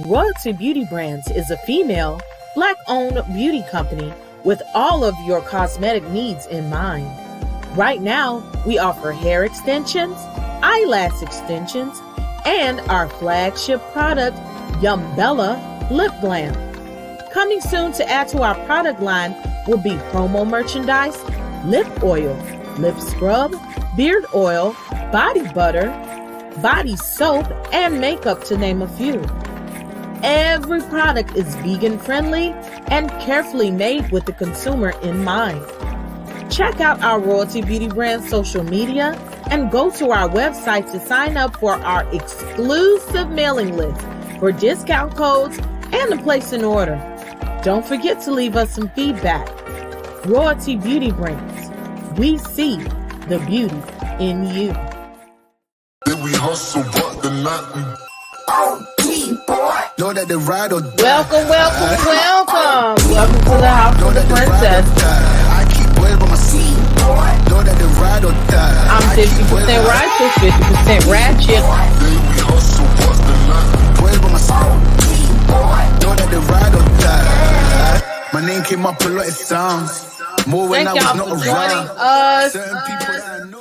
Royalty Beauty Brands is a female, Black-owned beauty company with all of your cosmetic needs in mind. Right now, we offer hair extensions, eyelash extensions, and our flagship product, Yumbella Lip Glam. Coming soon to add to our product line will be promo merchandise, lip oil, lip scrub, beard oil, body butter, body soap, and makeup, to name a few. Every product is vegan friendly and carefully made with the consumer in mind. Check out our Royalty Beauty Brand social media and go to our website to sign up for our exclusive mailing list for discount codes and to place an order. Don't forget to leave us some feedback. Royalty Beauty Brands. We see the beauty in you. We hustle, but the nothing. Know that the ride or die. Welcome to the House of the Princess. I keep well by my seat. Know that the ride or die. I'm 50% righteous, 50% ratchet. We hustle, but the nothing. Well by my seat. Know that the ride or die. My name came up a lot of sounds. More when Thank I was y'all not for joining around. us. Certain people that I know.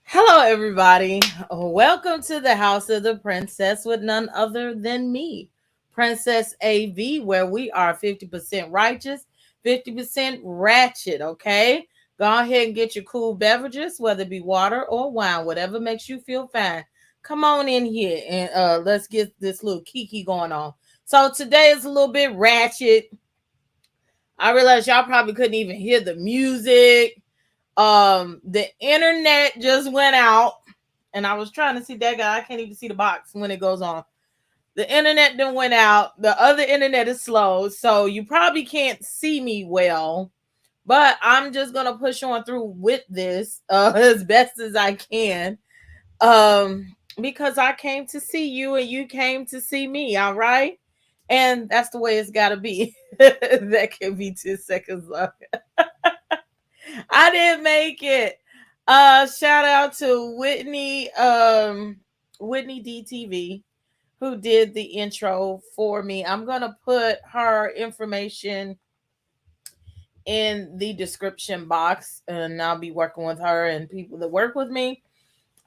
Hello, everybody. Welcome to the House of the Princess with none other than me, Princess A.V, where we are 50% righteous, 50% ratchet, okay? Go ahead and get your cool beverages, whether it be water or wine, whatever makes you feel fine. Come on in here and let's get this little kiki going on. So today is a little bit ratchet. I realize y'all probably couldn't even hear the music. The internet just went out, and I was trying to see that guy. I can't even see the box when it goes on. The internet then went out. The other internet is slow, so you probably can't see me well, but I'm just gonna push on through with this as best as I can. Because I came to see you and you came to see me, all right? And that's the way it's gotta be. That can be 2 seconds long. I didn't make it. Shout out to Whitney DTV, who did the intro for me. I'm gonna put her information in the description box, and I'll be working with her and people that work with me.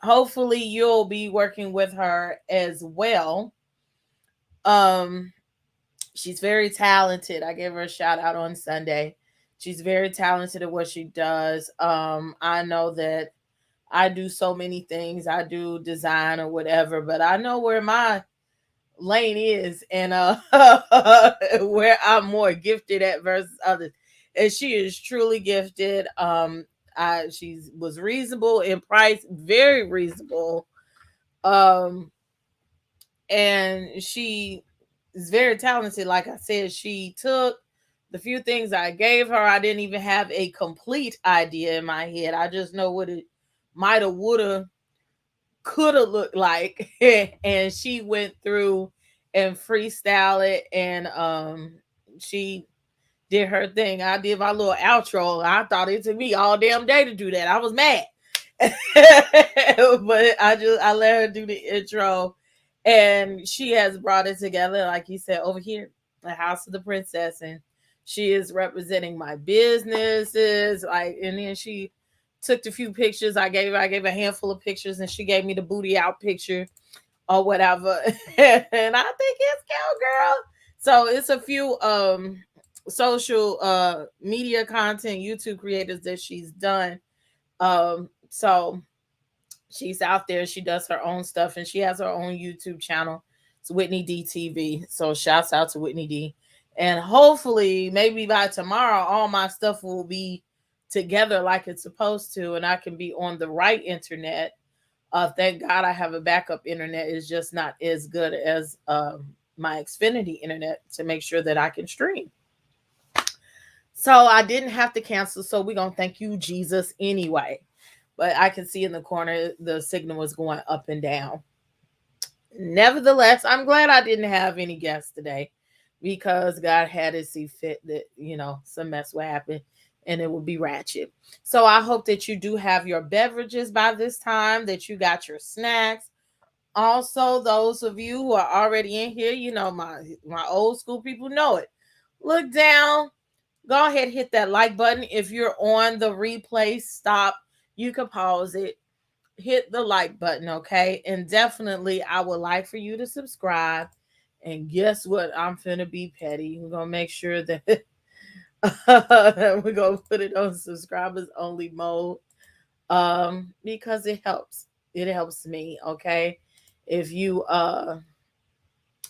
Hopefully you'll be working with her as well. She's very talented. I gave her a shout out on Sunday. She's very talented at what she does. I know that I do so many things. I do design or whatever, but I know where my lane is and where I'm more gifted at versus others. And she is truly gifted. She was reasonable in price, very reasonable. And she is very talented. Like I said, she took the few things I gave her. I didn't even have a complete idea in my head. I just know what it might have, would have, could have looked like. And she went through and freestyle it, and she did her thing. I did my little outro. I thought it took me all damn day to do that. I was mad. But I let her do the intro, and she has brought it together, like you said, over here, the House of the Princess, and she is representing my businesses. And then she took the few pictures I gave her. I gave a handful of pictures, and she gave me the booty out picture or whatever. And I think it's cute, girl. So it's a few social media content, YouTube creators that she's done. So she's out there. She does her own stuff, and she has her own YouTube channel. It's Whitney DTV. So shouts out to Whitney D. And hopefully, maybe by tomorrow, all my stuff will be together like it's supposed to, and I can be on the right internet. Thank God I have a backup internet. It's just not as good as my Xfinity internet to make sure that I can stream. So I didn't have to cancel. So we're going to thank you, Jesus, anyway. But I can see in the corner, the signal was going up and down. Nevertheless, I'm glad I didn't have any guests today, because God had it see fit that, some mess would happen and it will be ratchet. So I hope that you do have your beverages by this time, that you got your snacks. Also, those of you who are already in here, you know, my old school people know it. Look down, go ahead, hit that like button. If you're on the replay, stop. You can pause it. Hit the like button, okay? And definitely, I would like for you to subscribe. And guess what? I'm finna be petty. We're gonna make sure that we're gonna put it on subscribers only mode. Because it helps. It helps me, okay? If you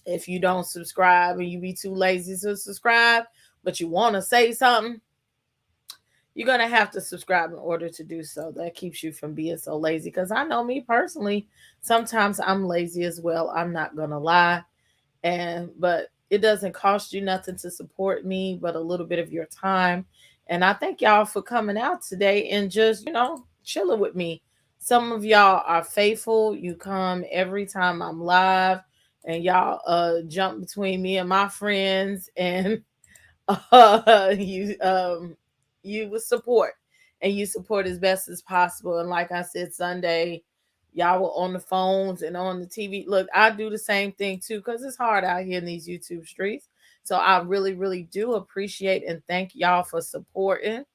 if you don't subscribe and you be too lazy to subscribe, but you want to say something, you're going to have to subscribe in order to do so. That keeps you from being so lazy. Because I know me personally, sometimes I'm lazy as well. I'm not going to lie. But it doesn't cost you nothing to support me, but a little bit of your time. And I thank y'all for coming out today and just, chilling with me. Some of y'all are faithful. You come every time I'm live, and y'all jump between me and my friends, and you will support, and you support as best as possible. And like I said, Sunday, y'all were on the phones and on the TV. Look, I do the same thing too, because it's hard out here in these YouTube streets. So I really, really do appreciate and thank y'all for supporting.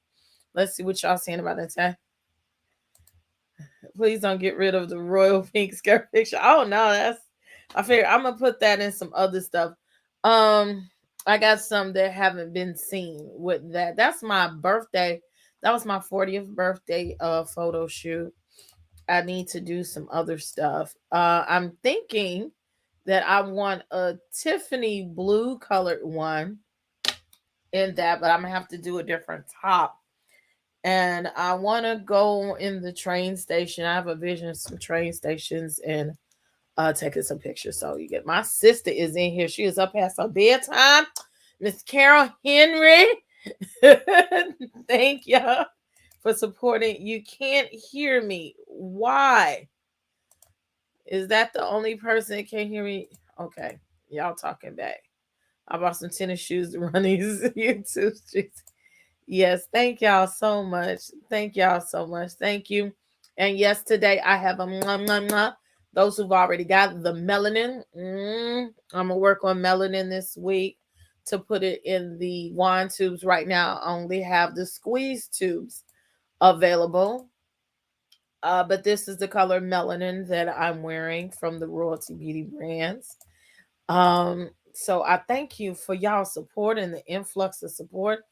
Let's see what y'all saying about that. Please don't get rid of the royal pink skirt picture. Oh no, I figure I'm gonna put that in some other stuff. I got some that haven't been seen with that. That's my birthday. That was my 40th birthday photo shoot. I need to do some other stuff. I'm thinking that I want a Tiffany blue colored one in that, but I'm gonna have to do a different top. And I want to go in the train station. I have a vision of some train stations and taking some pictures. So you get, my sister is in here. She is up past her bedtime. Miss Carol Henry. Thank y'all for supporting. You can't hear me. Why? Is that the only person that can't hear me? Okay. Y'all talking back. I bought some tennis shoes to run these YouTube streets. Yes, thank y'all so much. Thank y'all so much. Thank you. And yes, today I have a mwah, mwah, mwah. Those who've already got the melanin. I'm gonna work on melanin this week to put it in the wand tubes. Right now, I only have the squeeze tubes available. But this is the color melanin that I'm wearing from the Royalty Beauty brands. So I thank you for y'all support and the influx of support.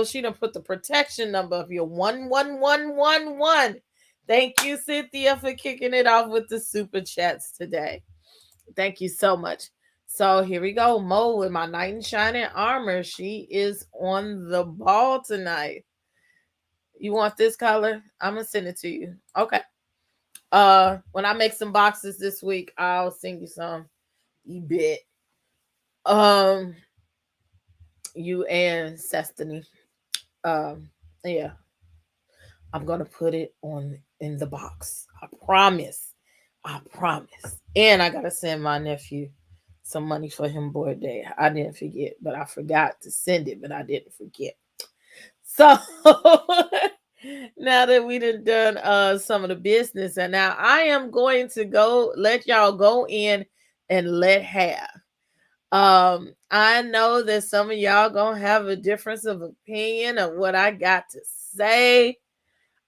She done put the protection number of your 11111. Thank you, Cynthia, for kicking it off with the super chats today. Thank you so much. So here we go. Mo with my knight in shining armor. She is on the ball tonight. You want this color? I'm gonna send it to you. Okay. When I make some boxes this week, I'll send you some. You bet. Um, you and Sestiny. Yeah, I'm gonna put it on in the box. I promise. I promise. And I gotta send my nephew some money for him board day. I didn't forget, but I forgot to send it, but I didn't forget. So now that we done some of the business, and now I am going to go let y'all go in and let have. I know that some of y'all gonna have a difference of opinion of what I got to say.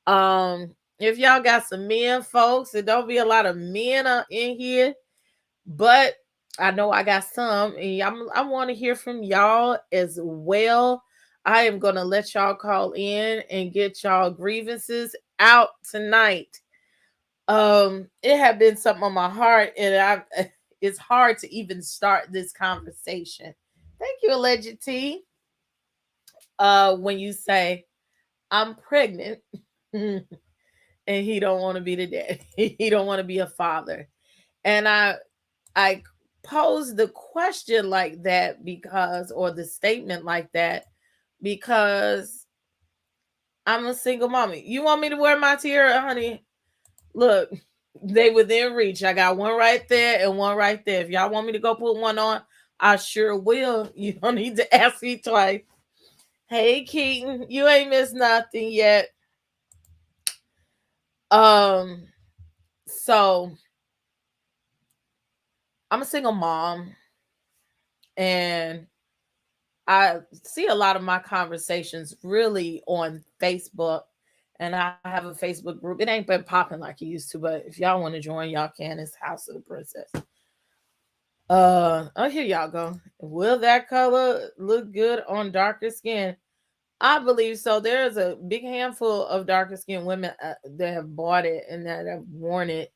If y'all got some men folks, it don't be a lot of men in here, but I know I got some, and I want to hear from y'all as well. I am gonna let y'all call in and get y'all grievances out tonight. It had been something on my heart, and it's hard to even start this conversation. Thank you, Alleged T. When you say I'm pregnant and he don't want to be the dad, he don't want to be a father. And I pose the question like that because, or the statement like that, because I'm a single mommy. You want me to wear my tiara, honey? Look, they within reach. I got one right there and one right there. If y'all want me to go put one on, I sure will. You don't need to ask me twice. Hey Keaton, you ain't missed nothing yet. Um, so I'm a single mom, and I see a lot of my conversations really on Facebook, and I have a Facebook group. It ain't been popping like it used to, but if y'all want to join, y'all can. It's House of the Princess. Oh, here y'all go. Will that color look good on darker skin? I believe so. There's a big handful of darker skinned women that have bought it and that have worn it,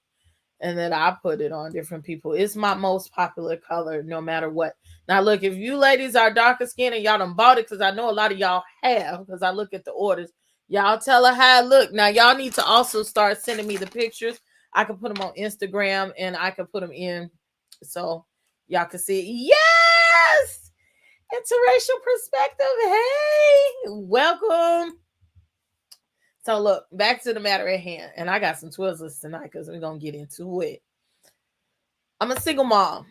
and then I put it on different people. It's my most popular color, no matter what. Now, look, if you ladies are darker skinned and y'all done bought it, because I know a lot of y'all have, because I look at the orders, y'all tell her how it look. Now, y'all need to also start sending me the pictures. I can put them on Instagram and I can put them in so y'all can see it. Yes! Interracial perspective. Hey, welcome. So, look, back to the matter at hand. And I got some Twizzlers tonight because we're going to get into it. I'm a single mom,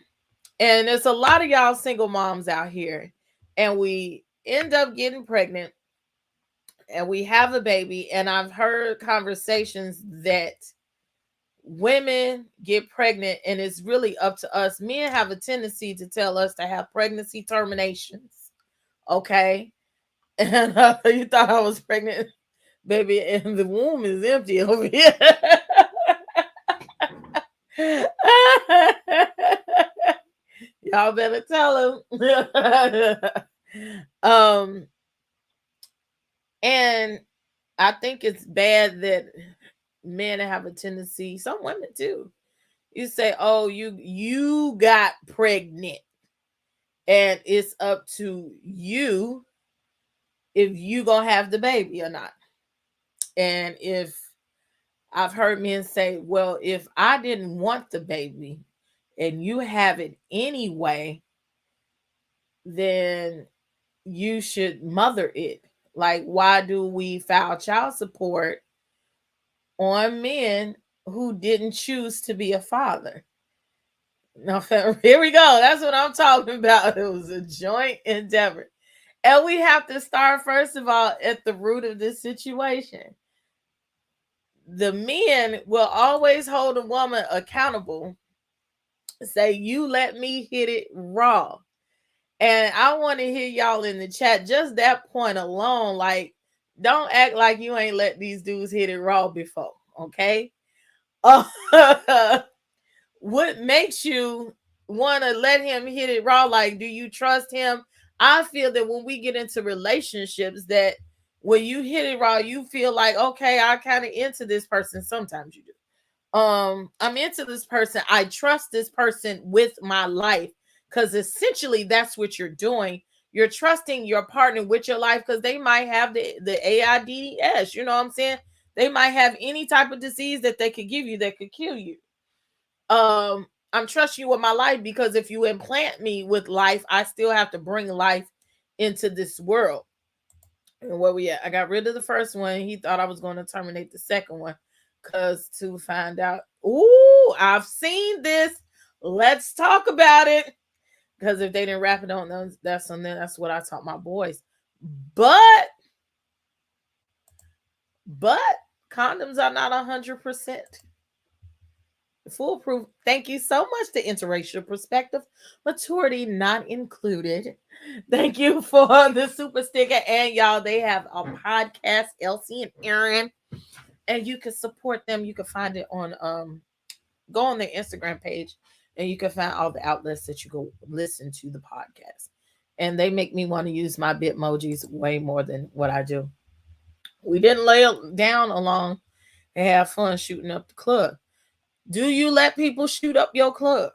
and there's a lot of y'all single moms out here, and we end up getting pregnant and we have a baby. And I've heard conversations that women get pregnant and it's really up to us. Men have a tendency to tell us to have pregnancy terminations. Okay. And you thought I was pregnant, baby, and the womb is empty over here. Y'all better tell him. um, and I think it's bad that men have a tendency, some women too. You say, "Oh, you got pregnant," and it's up to you if you gonna have the baby or not. And if I've heard men say, "Well, if I didn't want the baby and you have it anyway, then you should mother it." Like, why do we file child support on men who didn't choose to be a father? No, here we go. That's what I'm talking about. It was a joint endeavor. And we have to start, first of all, at the root of this situation. The men will always hold a woman accountable, say, "You let me hit it raw." And I want to hear y'all in the chat, just that point alone. Like, don't act like you ain't let these dudes hit it raw before, okay? What makes you want to let him hit it raw? Like, do you trust him? I feel that when we get into relationships, that when you hit it raw, you feel like, okay, I kind of into this person. Sometimes you do. I'm into this person. I trust this person with my life, because essentially that's what you're doing. You're trusting your partner with your life, because they might have the AIDS, you know what I'm saying? They might have any type of disease that they could give you that could kill you. I'm trusting you with my life, because if you implant me with life, I still have to bring life into this world. And where we at? I got rid of the first one. He thought I was going to terminate the second one, because to find out, ooh, I've seen this. Let's talk about it. Because if they didn't wrap it on them, that's on them. That's what I taught my boys. But condoms are not 100% foolproof. Thank you so much to interracial perspective, maturity not included. Thank you for the super sticker. And y'all, they have a podcast, Elsie and Aaron, and you can support them. You can find it on go on their Instagram page, and you can find all the outlets that you go listen to the podcast. And they make me want to use my Bitmojis way more than what I do. We didn't lay down along and have fun shooting up the club. Do you let people shoot up your club?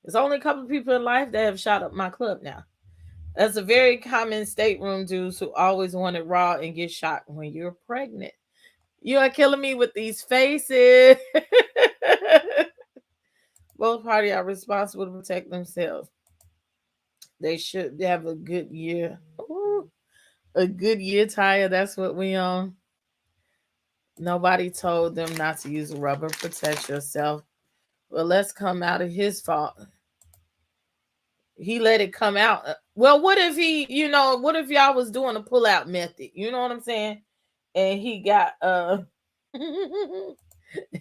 There's only a couple of people in life that have shot up my club now. That's a very common stateroom dudes who always want it raw and get shot when you're pregnant. You are killing me with these faces. Both parties are responsible to protect themselves. They should have a good year. Ooh, a good year tire. That's what we on. Nobody told them not to use rubber. Protect yourself. Well, let's come out of his fault. He let it come out. Well, what if what if y'all was doing a pull out method? You know what I'm saying? And he got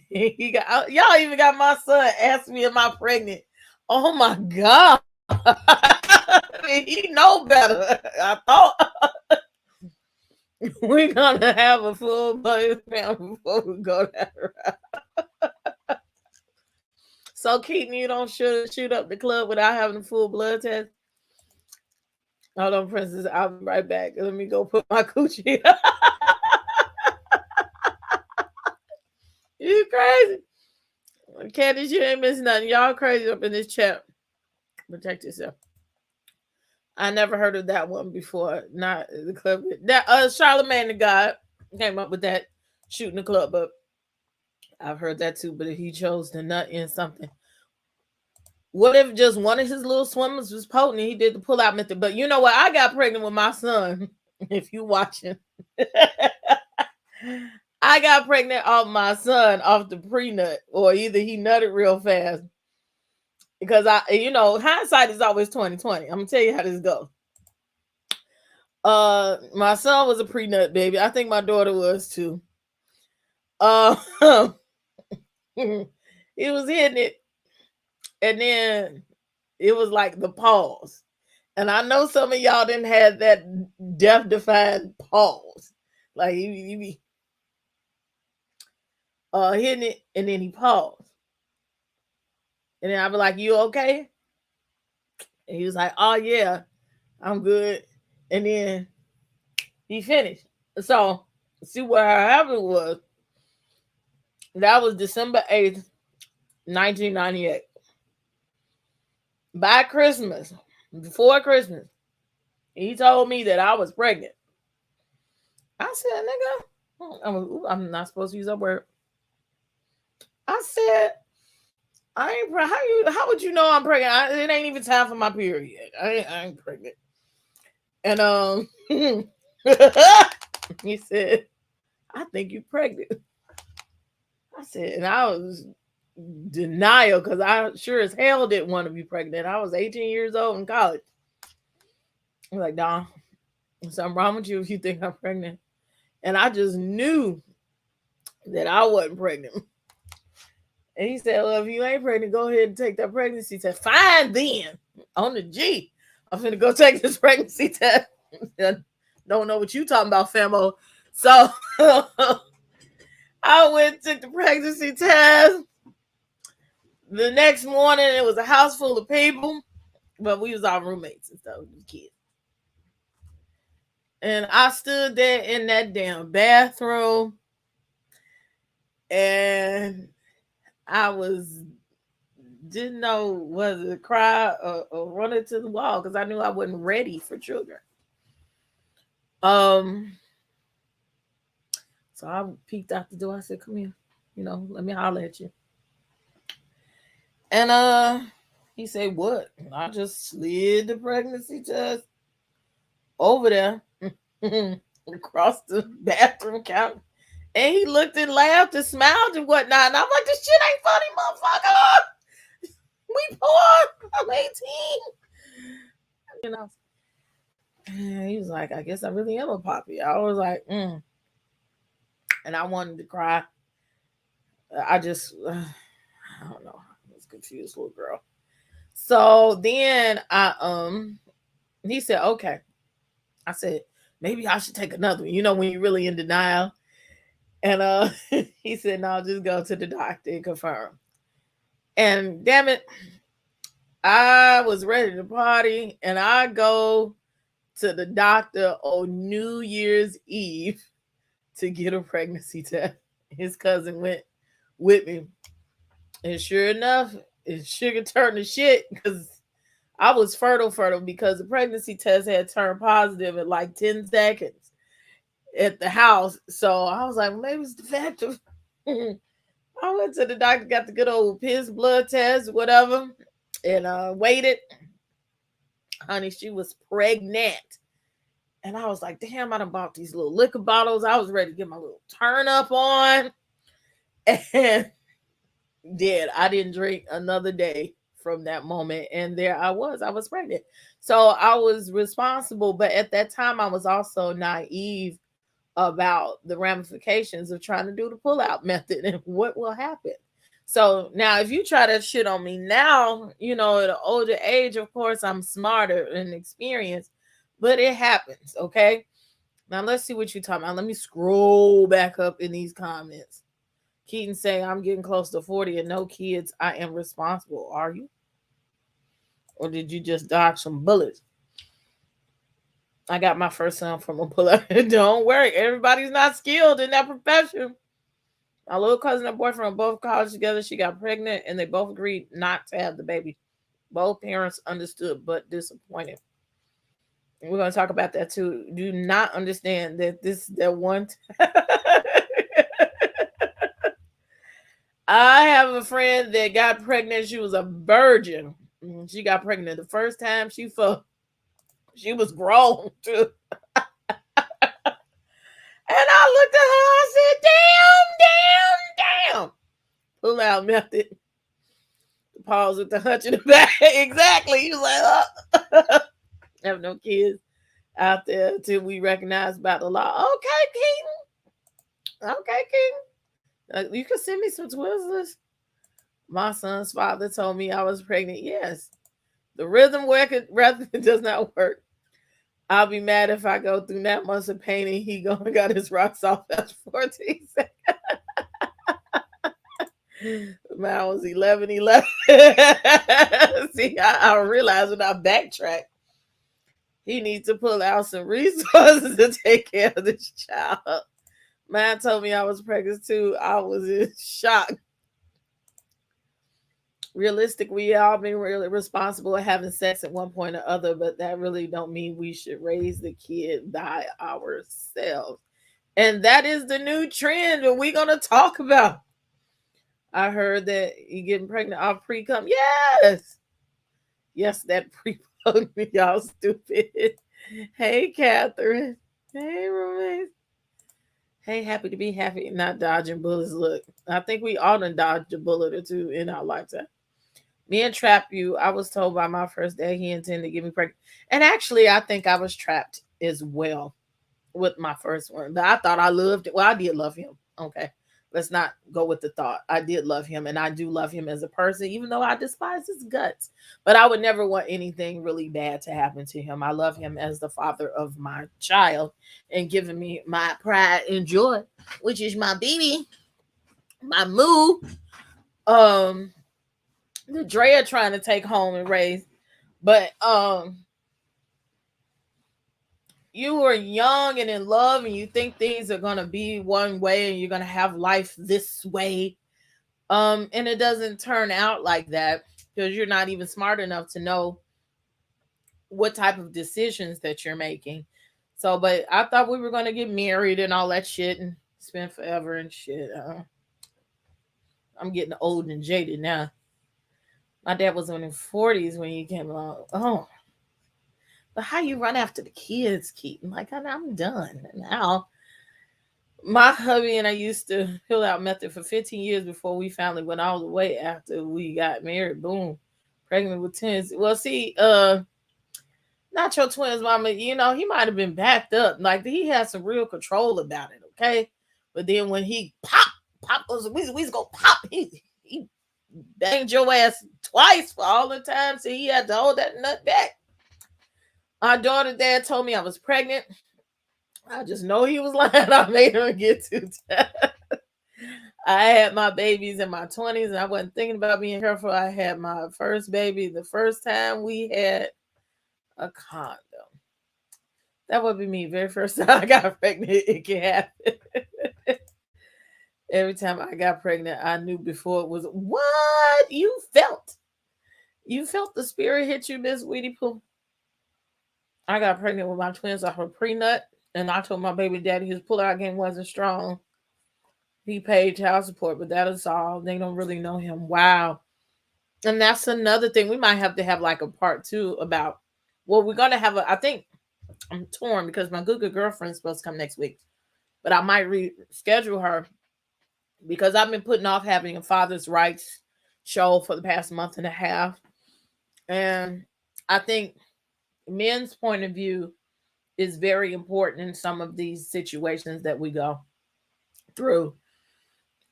He got y'all even got my son ask me, "Am I pregnant?" Oh my god! He know better. I thought we're gonna have a full blood family before we go there. So Keaton, you don't shoot up the club without having a full blood test. Hold on, Princess. I'll be right back. Let me go put my coochie. You crazy? Candice, you ain't missing nothing. Y'all crazy up in this chat. Protect yourself. I never heard of that one before. Not the club. That Charlemagne the God came up with that shooting the club up. I've heard that too, but he chose to nut in something. What if just one of his little swimmers was potent and he did the pull out method? But you know what? I got pregnant with my son. If you watching. I got pregnant off my son off the pre-nut, or either he nutted real fast. Because hindsight is always 2020. I'm gonna tell you how this goes. My son was a pre-nut baby. I think my daughter was too. He was hitting it, and then it was like the pause. And I know some of y'all didn't have that death-defying pause. Like he be hitting it, and then he paused. And then I'd be like, "You okay?" And he was like, "Oh yeah, I'm good." And then he finished. So see what happened was that was December 8th, 1998. By Christmas, before Christmas, he told me that I was pregnant. I said, "Nigga, I'm not supposed to use that word." I said, "I ain't how would you know I'm pregnant? It ain't even time for my period yet. I ain't pregnant." And he said, "I think you're pregnant." I said, and I was denial because I sure as hell didn't want to be pregnant. I was 18 years old in college. I was like, "Nah, something wrong with you if you think I'm pregnant." And I just knew that I wasn't pregnant. And he said, "Well, if you ain't pregnant, go ahead and take that pregnancy test." Fine then. On the G. I'm finna go take this pregnancy test. Don't know what you talking about, famo. So I went and took the pregnancy test. The next morning, it was a house full of people, but we was all roommates and stuff, kids. And I stood there in that damn bathroom, and I didn't know whether to cry or run into the wall because I knew I wasn't ready for children. So I peeked out the door. I said, "Come here, let me holler at you." And he said, "What?" I just slid the pregnancy test over there across the bathroom counter. And he looked and laughed and smiled and whatnot. And I'm like, "This shit ain't funny, motherfucker. We poor. I'm 18." You know. And he was like, "I guess I really am a poppy." I was like, And I wanted to cry. I just, I don't know. I was confused, little girl. So then he said, "Okay." I said, "Maybe I should take another one," when you're really in denial. And he said, "No, just go to the doctor and confirm." And damn it, I was ready to party, and I go to the doctor on New Year's Eve to get a pregnancy test. His cousin went with me. And sure enough, it sugar turned to shit because I was fertile because the pregnancy test had turned positive in like 10 seconds at the house. So I was like, well, maybe it's defective. I went to the doctor, got the good old piss blood test, whatever, and waited. Honey, she was pregnant. And I was like, damn, I done bought these little liquor bottles. I was ready to get my little turn up on. And I didn't drink another day from that moment. And there I was pregnant. So I was responsible. But at that time, I was also naive about the ramifications of trying to do the pull-out method and what will happen. So now if you try to shit on me now, at an older age, of course I'm smarter and experienced, but it happens, okay? Now let's see what you're talking about. Let me scroll back up in these comments. Keaton saying, I'm getting close to 40 and no kids. I am responsible. Are you? Or did you just dodge some bullets? I got my first son from a pull-out. Don't worry. Everybody's not skilled in that profession. My little cousin and boyfriend were both college together. She got pregnant and they both agreed not to have the baby. Both parents understood but disappointed. We're going to talk about that too. Do not understand that one. I have a friend that got pregnant. She was a virgin. She got pregnant the first time she fucked. She was grown too. And I looked at her, I said, damn. Pull out method. Pause with the hunch in the back. Exactly. He was like, have no kids out there until we recognize about the law. Okay, Keaton. You can send me some Twizzlers. My son's father told me I was pregnant. Yes. The rhythm record does not work. I'll be mad if I go through that much of pain and he got his rocks off at 14 seconds. Mine was 11. See, I realized when I backtrack, he needs to pull out some resources to take care of this child. Mine told me I was pregnant too. I was in shock. Realistic, we all been really responsible for having sex at one point or other, but that really don't mean we should raise the kid by ourselves. And that is the new trend that we're gonna talk about. I heard that you getting pregnant off pre-cum. Yes, that pre-cum. Y'all stupid. Hey, Catherine. Hey, roommates. Hey, happy to be happy, not dodging bullets. Look, I think we all done dodged a bullet or two in our lifetime. Me and Trap You, I was told by my first dad he intended to get me pregnant. And actually, I think I was trapped as well with my first one. But I thought I loved it. Well, I did love him. Okay. Let's not go with the thought. I did love him, and I do love him as a person, even though I despise his guts. But I would never want anything really bad to happen to him. I love him as the father of my child and giving me my pride and joy, which is my baby, my moo. The Drea trying to take home and raise, but you are young and in love and you think things are going to be one way and you're going to have life this way, and it doesn't turn out like that because you're not even smart enough to know what type of decisions that you're making. So but I thought we were going to get married and all that shit and spend forever and shit. I'm getting old and jaded now. My dad was in his 40s when he came along. Oh, but how you run after the kids, Keaton? Like, I'm done now. My hubby and I used to fill out method for 15 years before we finally went all the way after we got married. Boom. Pregnant with twins. Well, see, not your twins, mama. He might have been backed up. Like, he had some real control about it, okay? But then when he pop goes, we go pop. He banged your ass twice for all the time, so he had to hold that nut back. My daughter dad told me I was pregnant. I just know he was lying. I made her get too tired. I had my babies in my 20s and I wasn't thinking about being careful. I had my first baby the first time we had a condom. That would be me. Very first time I got pregnant, it can happen. Every time I got pregnant, I knew before it was what you felt. You felt the spirit hit you, Miss Weedy Pooh. I got pregnant with my twins off a pre-nut, and I told my baby daddy his pull-out game wasn't strong. He paid child support, but that is all. They don't really know him. Wow. And that's another thing. We might have to have like a part 2 about, well, we're going to have I think I'm torn because my good girlfriend's supposed to come next week, but I might reschedule her because I've been putting off having a father's rights show for the past month and a half. And I think men's point of view is very important in some of these situations that we go through.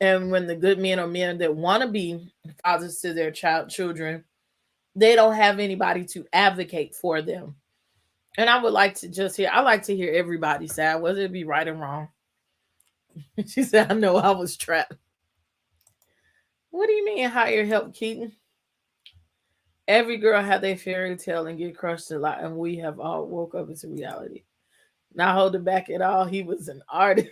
And when the good men or men that want to be fathers to their children, they don't have anybody to advocate for them. And I would like to just hear, I like to hear everybody's side, whether it be right or wrong. She said, I know I was trapped. What do you mean higher help, Keaton? Every girl had their fairy tale and get crushed a lot, and we have all woke up into reality. Not holding back at all, he was an artist.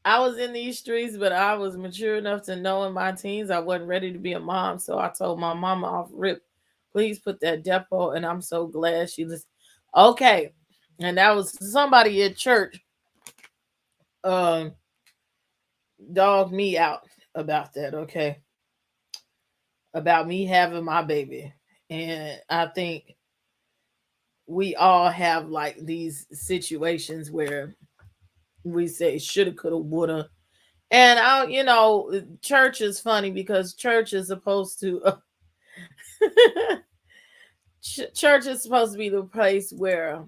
I was in these streets, but I was mature enough to know in my teens I wasn't ready to be a mom. So I told my mama off rip, please put that depot. And I'm so glad she listened. Okay. And that was somebody at church um dogged me out about that, okay? About me having my baby. And I think we all have like these situations where we say shoulda, coulda, woulda. And church is funny because church is supposed to church is supposed to be the place where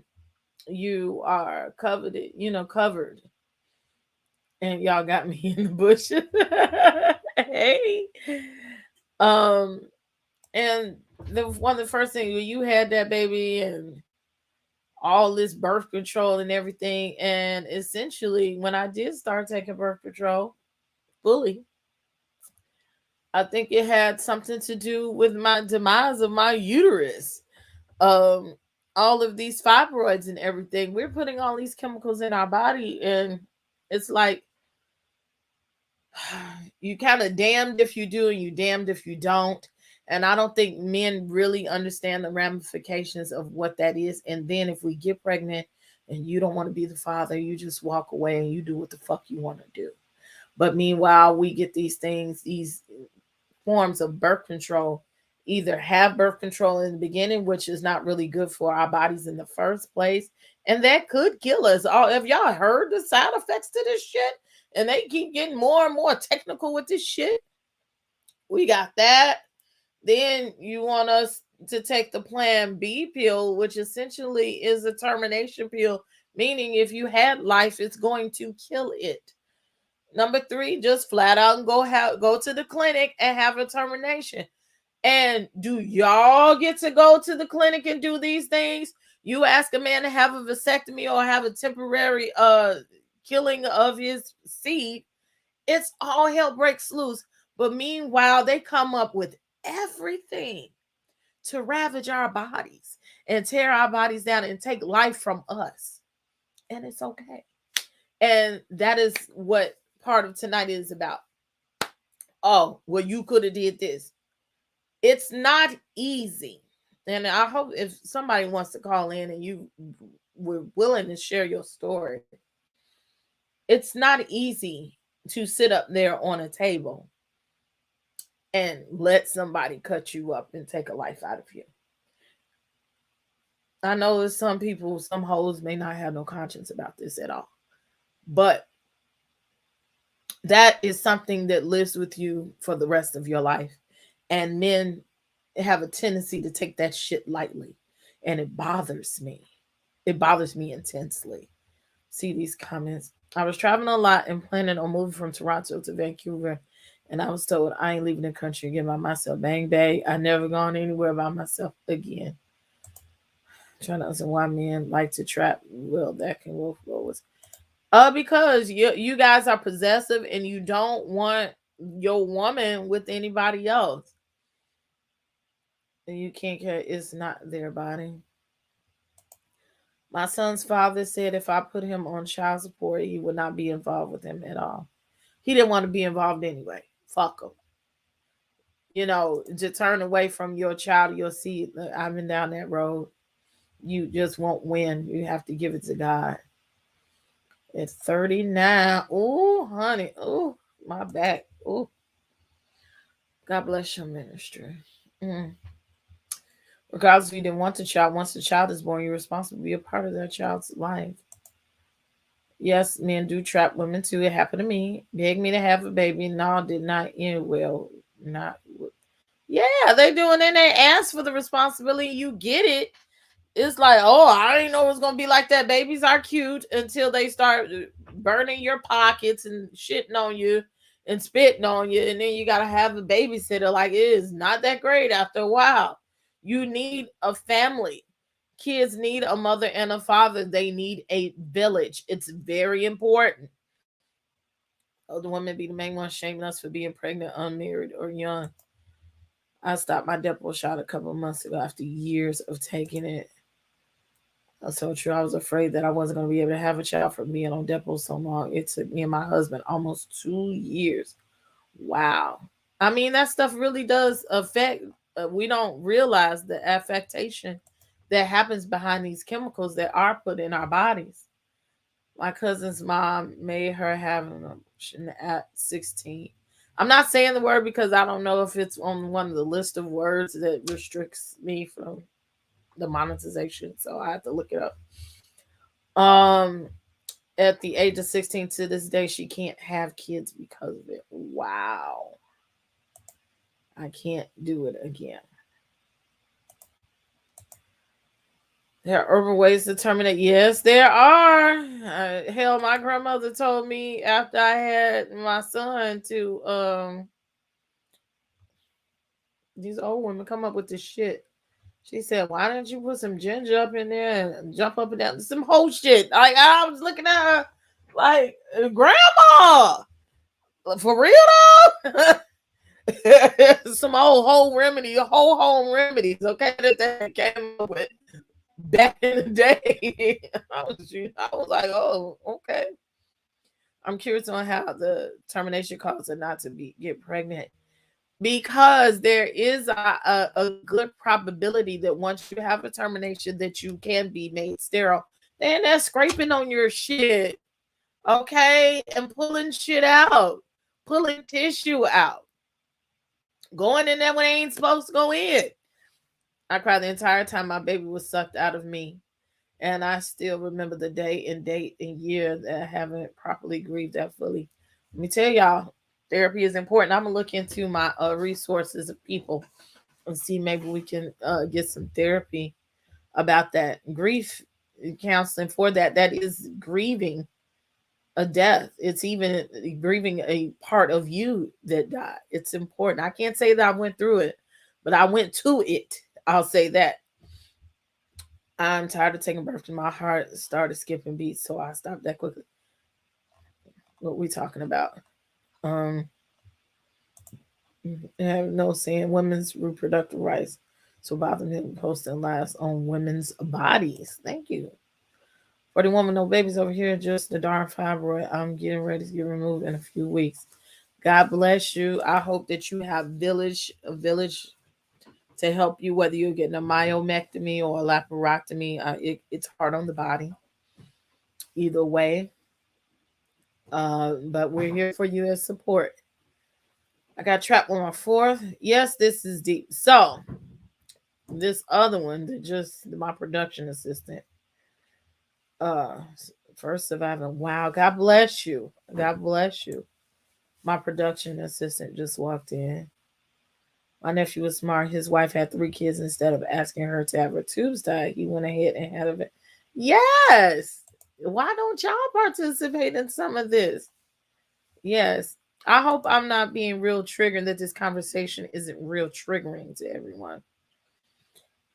you are covered. And y'all got me in the bushes. Hey. Um and one of the first things when you had that baby and all this birth control and everything, and essentially when I did start taking birth control fully, I think it had something to do with my demise of my uterus. Um, all of these fibroids and everything. We're putting all these chemicals in our body, and it's like you kind of damned if you do and you damned if you don't. And I don't think men really understand the ramifications of what that is. And then if we get pregnant and you don't want to be the father, you just walk away and you do what the fuck you want to do. But meanwhile, we get these things, these forms of birth control, either have birth control in the beginning, which is not really good for our bodies in the first place, and that could kill us. All have y'all heard the side effects to this shit? And they keep getting more and more technical with this shit. We got that. Then you want us to take the Plan B pill, which essentially is a termination pill, meaning if you had life, it's going to kill it. Number 3, just flat out and go to the clinic and have a termination. And do y'all get to go to the clinic and do these things? You ask a man to have a vasectomy or have a temporary killing of his seed, it's all hell breaks loose. But meanwhile, they come up with everything to ravage our bodies and tear our bodies down and take life from us. And it's okay. And that is what part of tonight is about. Oh, well, you could have did this. It's not easy. And I hope if somebody wants to call in and you were willing to share your story, it's not easy to sit up there on a table and let somebody cut you up and take a life out of you. I know that some people, some hoes may not have no conscience about this at all. But that is something that lives with you for the rest of your life. And men have a tendency to take that shit lightly. And it bothers me. It bothers me intensely. See these comments. I was traveling a lot and planning on moving from Toronto to Vancouver. And I was told I ain't leaving the country again by myself. Bang, bang. I never gone anywhere by myself again. I'm trying to understand why men like to trap. Well, that can wolf was. Because you guys are possessive and you don't want your woman with anybody else. And you can't care. It's not their body. My son's father said if I put him on child support, he would not be involved with him at all. He didn't want to be involved anyway. Fuck him. To turn away from your child, your seed. I've been down that road. You just won't win. You have to give it to God. At 39. Oh, honey. Oh, my back. Oh. God bless your ministry. Regardless if you didn't want the child, once the child is born, you're responsible to be a part of that child's life. Yes, men do trap women too. It happened to me. Begged me to have a baby. No, did not end well. Not Yeah, they do, and then they ask for the responsibility. You get it. It's like, oh, I didn't know it was gonna be like that. Babies are cute until they start burning your pockets and shitting on you and spitting on you, and then you gotta have a babysitter. Like, it is not that great after a while. You need a family. Kids need a mother and a father. They need a village. It's very important. Oh, the women be the main ones shaming us for being pregnant, unmarried, or young. I stopped my Depo shot a couple of months ago after years of taking it. That's so true. I was afraid that I wasn't going to be able to have a child from being on Depo so long. It took me and my husband almost 2 years. Wow. I mean, that stuff really does affect. We don't realize the affectation that happens behind these chemicals that are put in our bodies. My cousin's mom made her have an abortion at 16. I'm not saying the word because I don't know if it's on one of the list of words that restricts me from the monetization, so I have to look it up. Um, at the age of 16 to this day, she can't have kids because of it. Wow. I can't do it again. There are urban ways to terminate. Yes, there are. Hell, my grandmother told me after I had my son to these old women come up with this shit. She said, "Why didn't you put some ginger up in there and jump up and down some whole shit?" Like, I was looking at her like, "Grandma, for real though." Some old home remedy, whole home remedies. Okay, that they came up with back in the day. I was like, oh, okay. I'm curious on how the termination caused her not to be get pregnant, because there is a good probability that once you have a termination that you can be made sterile. Then they're scraping on your shit, okay, and pulling shit out, pulling tissue out, going in there when they ain't supposed to go in. I cried the entire time my baby was sucked out of me. And I still remember the day and date and year that I haven't properly grieved that fully. Let me tell y'all, therapy is important. I'm gonna look into my resources of people and see maybe we can get some therapy about that. Grief counseling for that. That is grieving a death. It's even grieving a part of you that died. It's important. I can't say that I went through it, but I went to it. I'll say that. I'm tired of taking birth. My heart started skipping beats, so I stopped that quickly. What we talking about? Um, I have no saying women's reproductive rights. So bother me posting lives on women's bodies. Thank you. For the woman, no babies over here, just the darn fibroid. I'm getting ready to get removed in a few weeks. God bless you. I hope that you have a village to help you, whether you're getting a myomectomy or a laparotomy. It's hard on the body. Either way, but we're here for you as support. I got trapped on my fourth. Yes, this is deep. So this other one, just my production assistant, uh, first surviving. Wow, God bless you. God bless you. My production assistant just walked in. My nephew was smart. His wife had 3 kids. Instead of asking her to have her tubes tied, he went ahead and had it. Yes. Why don't y'all participate in some of this? Yes. I hope I'm not being real triggered, that this conversation isn't real triggering to everyone.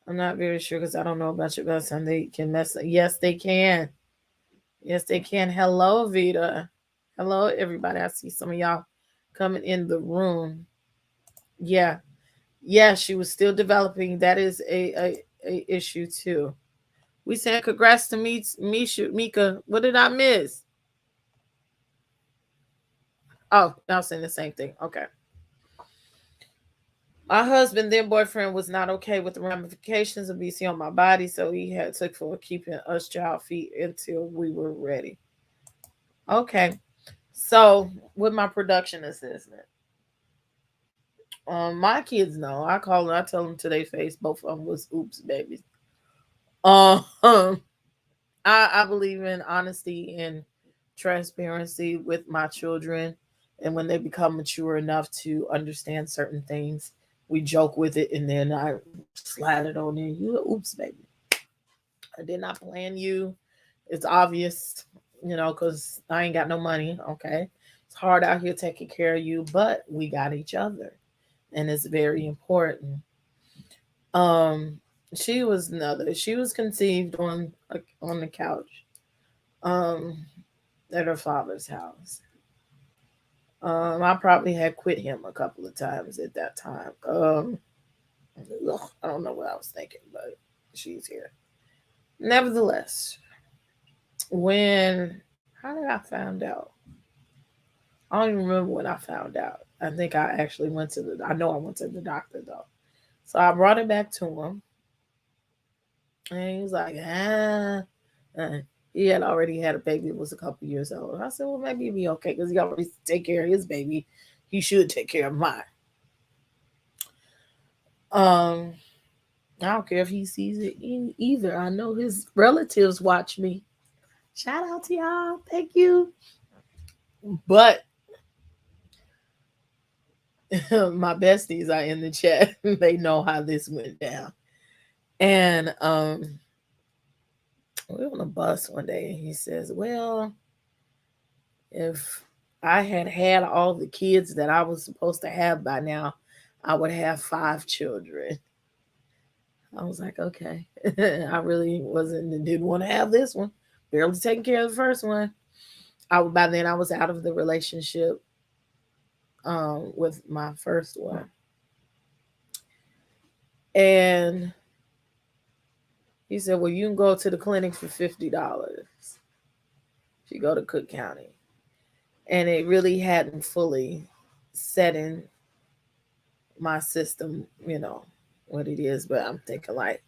I'm not very sure because I don't know about your son. They can mess up. Yes, they can. Yes, they can. Hello, Vita. Hello, everybody. I see some of y'all coming in the room. Yeah. Yeah, she was still developing. That is a issue too. We said congrats to Mika. What did I miss? Oh, I was saying the same thing. Okay. My husband, then boyfriend, was not okay with the ramifications of BC on my body, so he had took for keeping us child free until we were ready. Okay. So with my production assistant, my kids know. I call them. I tell them to their face. Both of them was oops babies. Um, I believe in honesty and transparency with my children, and when they become mature enough to understand certain things, we joke with it, and then I slide it on in. You, oops, baby, I did not plan you. It's obvious, because I ain't got no money. Okay, it's hard out here taking care of you, but we got each other, and it's very important. Um, she was conceived on the couch, um, at her father's house. I probably had quit him a couple of times at that time. I don't know what I was thinking, but she's here. Nevertheless, when how did I find out? I don't even remember when I found out. I think I actually went to the. I know I went to the doctor though. So I brought it back to him, and he was like, uh. He had already had a baby. It was a couple years old. I said, well, maybe he'd be okay because he already take care of his baby. He should take care of mine. Um, I don't care if he sees it either. I know his relatives watch me. Shout out to y'all. Thank you. But my besties are in the chat. They know how this went down. And we were on a bus one day and he says, well, if I had had all the kids that I was supposed to have by now, I would have 5 children. I was like, okay. I really didn't want to have this one. Barely taking care of the first one. By then I was out of the relationship with my first one. And he said, well, you can go to the clinic for $50. If you go to Cook County. And it really hadn't fully set in my system, what it is. But I'm thinking like,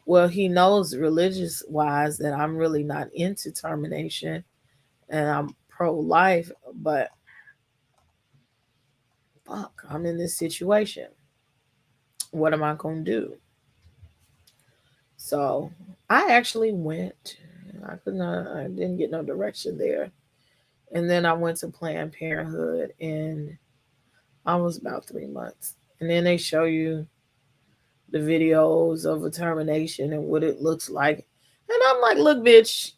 well, he knows religious wise that I'm really not into termination and I'm pro life, but fuck, I'm in this situation. What am I going to do? So I actually went. I didn't get no direction there. And then I went to Planned Parenthood and I was about 3 months. And then they show you the videos of a termination and what it looks like. And I'm like, look, bitch,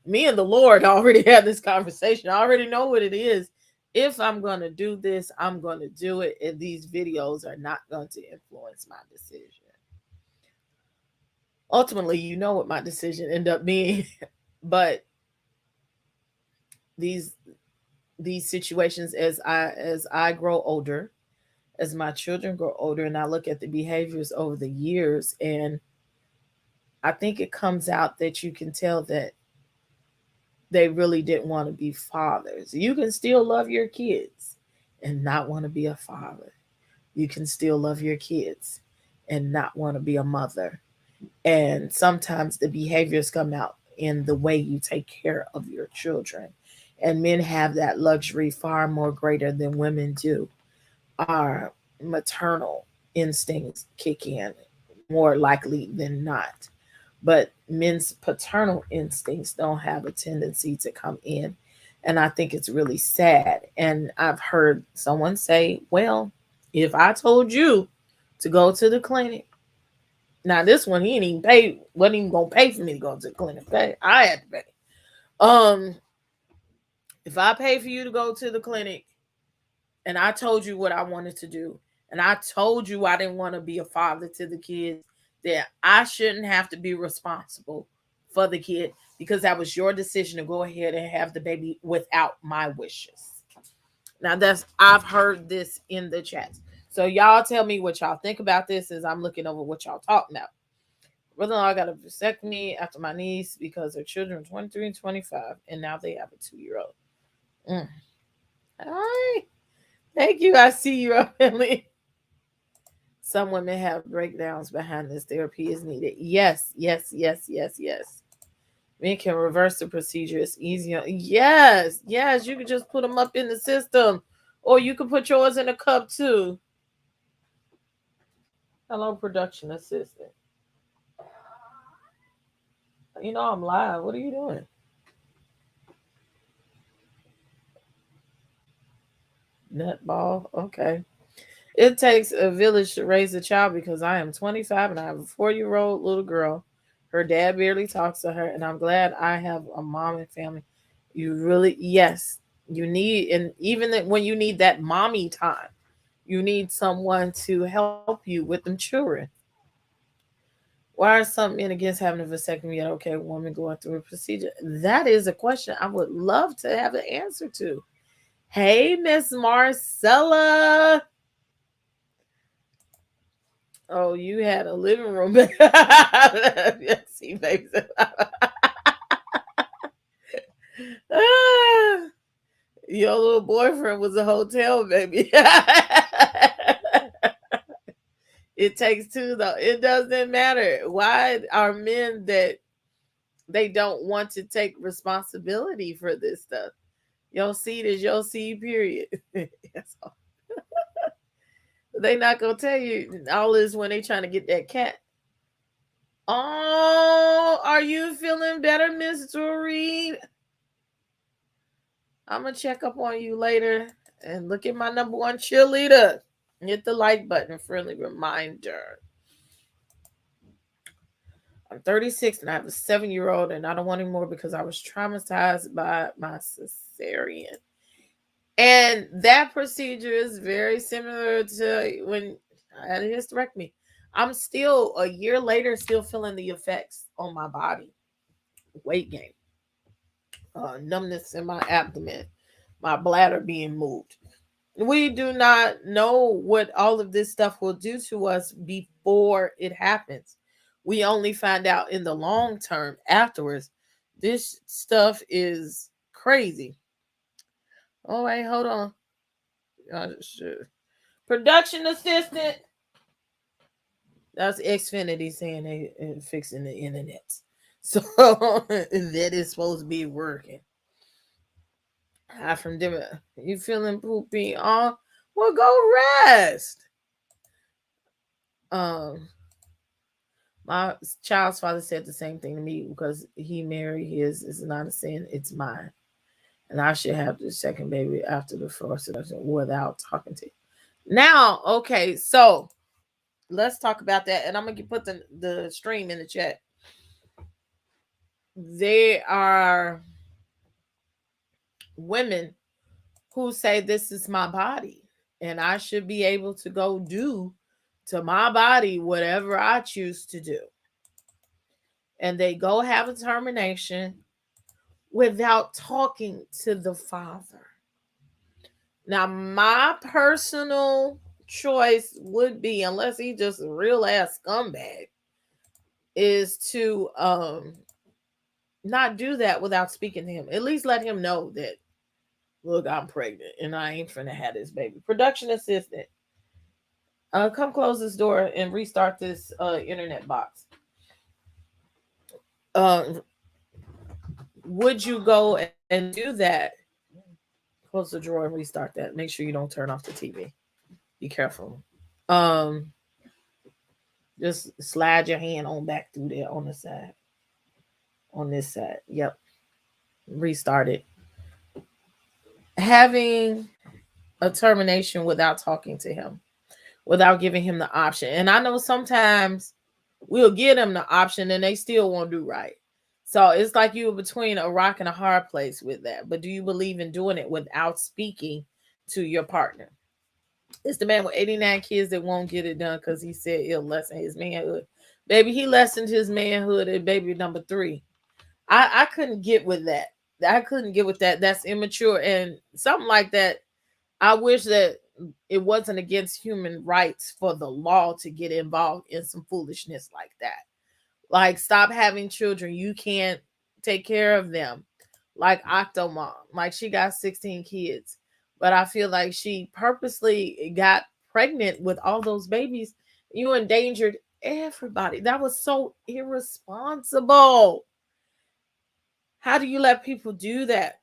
me and the Lord already had this conversation. I already know what it is. If I'm going to do this, I'm going to do it. And these videos are not going to influence my decision. Ultimately, you know what my decision ended up being. But these these situations, as I grow older, as my children grow older, and I look at the behaviors over the years, and I think it comes out that you can tell that they really didn't want to be fathers. You can still love your kids and not want to be a father. You can still love your kids and not want to be a mother. And sometimes the behaviors come out in the way you take care of your children. And men have that luxury far more greater than women do. Our maternal instincts kick in more likely than not. But men's paternal instincts don't have a tendency to come in. And I think it's really sad. And I've heard someone say, well, if I told you to go to the clinic, now this one he ain't even pay, wasn't even gonna pay for me to go to the clinic. Okay, I had to pay. Um, if I pay for you to go to the clinic, and I told you what I wanted to do, and I told you I didn't want to be a father to the kids, that I shouldn't have to be responsible for the kid because that was your decision to go ahead and have the baby without my wishes. Now that's I've heard this in the chats. So y'all tell me what y'all think about this as I'm looking over what y'all talking about. Brother-in-law I got a vasectomy after my niece because her children are 23 and 25, and now they have a 2-year-old. All right. Thank you. I see you, Emily. Some women have breakdowns behind this. Therapy is needed. Yes, yes, yes, yes, yes. Men can reverse the procedure. It's easier. Yes, yes. You can just put them up in the system, or you can put yours in a cup too. Hello, production assistant. You know I'm live. What are you doing? Nutball. Okay. It takes a village to raise a child because I am 25 and I have a 4-year-old little girl. Her dad barely talks to her, and I'm glad I have a mom and family. You really, yes, you need, and even when you need that mommy time, you need someone to help you with them children. Why are some men against having a vasectomy yet okay, a woman going through a procedure? That is a question I would love to have an answer to. Hey, Miss Marcella. Oh, you had a living room. See, baby. Ah, your little boyfriend was a hotel baby. It takes two, though. It doesn't matter. Why are men that they don't want to take responsibility for this stuff? Your seed is your seed, period. That's all. They not gonna tell you all this when they trying to get that cat. Oh, are you feeling better, Miss Doreen? I'm gonna check up on you later and look at my number one cheerleader. Hit the like button, friendly reminder. I'm 36 and I have a 7-year-old, and I don't want any more because I was traumatized by my cesarean. And that procedure is very similar to when I had a hysterectomy. I'm still a year later, still feeling the effects on my body. Weight gain, numbness in my abdomen, my bladder being moved. We do not know what all of this stuff will do to us before it happens. We only find out in the long term afterwards. This stuff is crazy. Oh, wait, hold on. Production assistant. That's Xfinity saying they fixing the internet. So that is supposed to be working. Hi from them. You feeling poopy? Oh, well, go rest. Um, my child's father said the same thing to me because he married his. It's not a sin, it's mine. And I should have the second baby after the first without talking to you. Now, okay, so let's talk about that. And I'm going to put the stream in the chat. There are women who say, this is my body. And I should be able to go do to my body whatever I choose to do. And they go have a termination without talking to the father. Now, my personal choice would be, unless he just a real ass scumbag, is to not do that without speaking to him. At least let him know that, look, I'm pregnant and I ain't finna have this baby. Production assistant, come close this door and restart this internet box. Uh, would you go and do that? Close the drawer and restart that. Make sure you don't turn off the TV. Be careful. Um, just slide your hand on back through there on the side. On this side. Yep. Restart it. Having a termination without talking to him, without giving him the option. And I know sometimes we'll give them the option and they still won't do right. So it's like you were between a rock and a hard place with that. But do you believe in doing it without speaking to your partner? It's the man with 89 kids that won't get it done because he said it'll lessen his manhood. Baby, he lessened his manhood at baby number 3. I couldn't get with that. I couldn't get with that. That's immature. And something like that, I wish that it wasn't against human rights for the law to get involved in some foolishness like that. Like, stop having children. You can't take care of them. Like Octomom. Like, she got 16 kids. But I feel like she purposely got pregnant with all those babies. You endangered everybody. That was so irresponsible. How do you let people do that?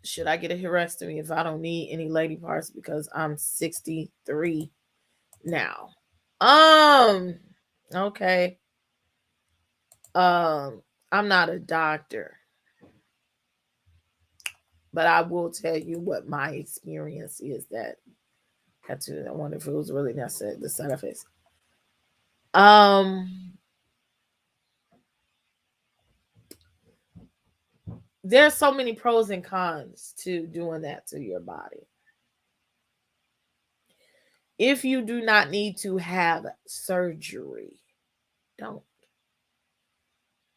Should I get a hysterectomy if I don't need any lady parts because I'm 63 now? Okay. I'm not a doctor, but I will tell you what my experience is that Had to. I wonder if it was really necessary. The side effects. Um, there's so many pros and cons to doing that to your body. If you do not need to have surgery, don't.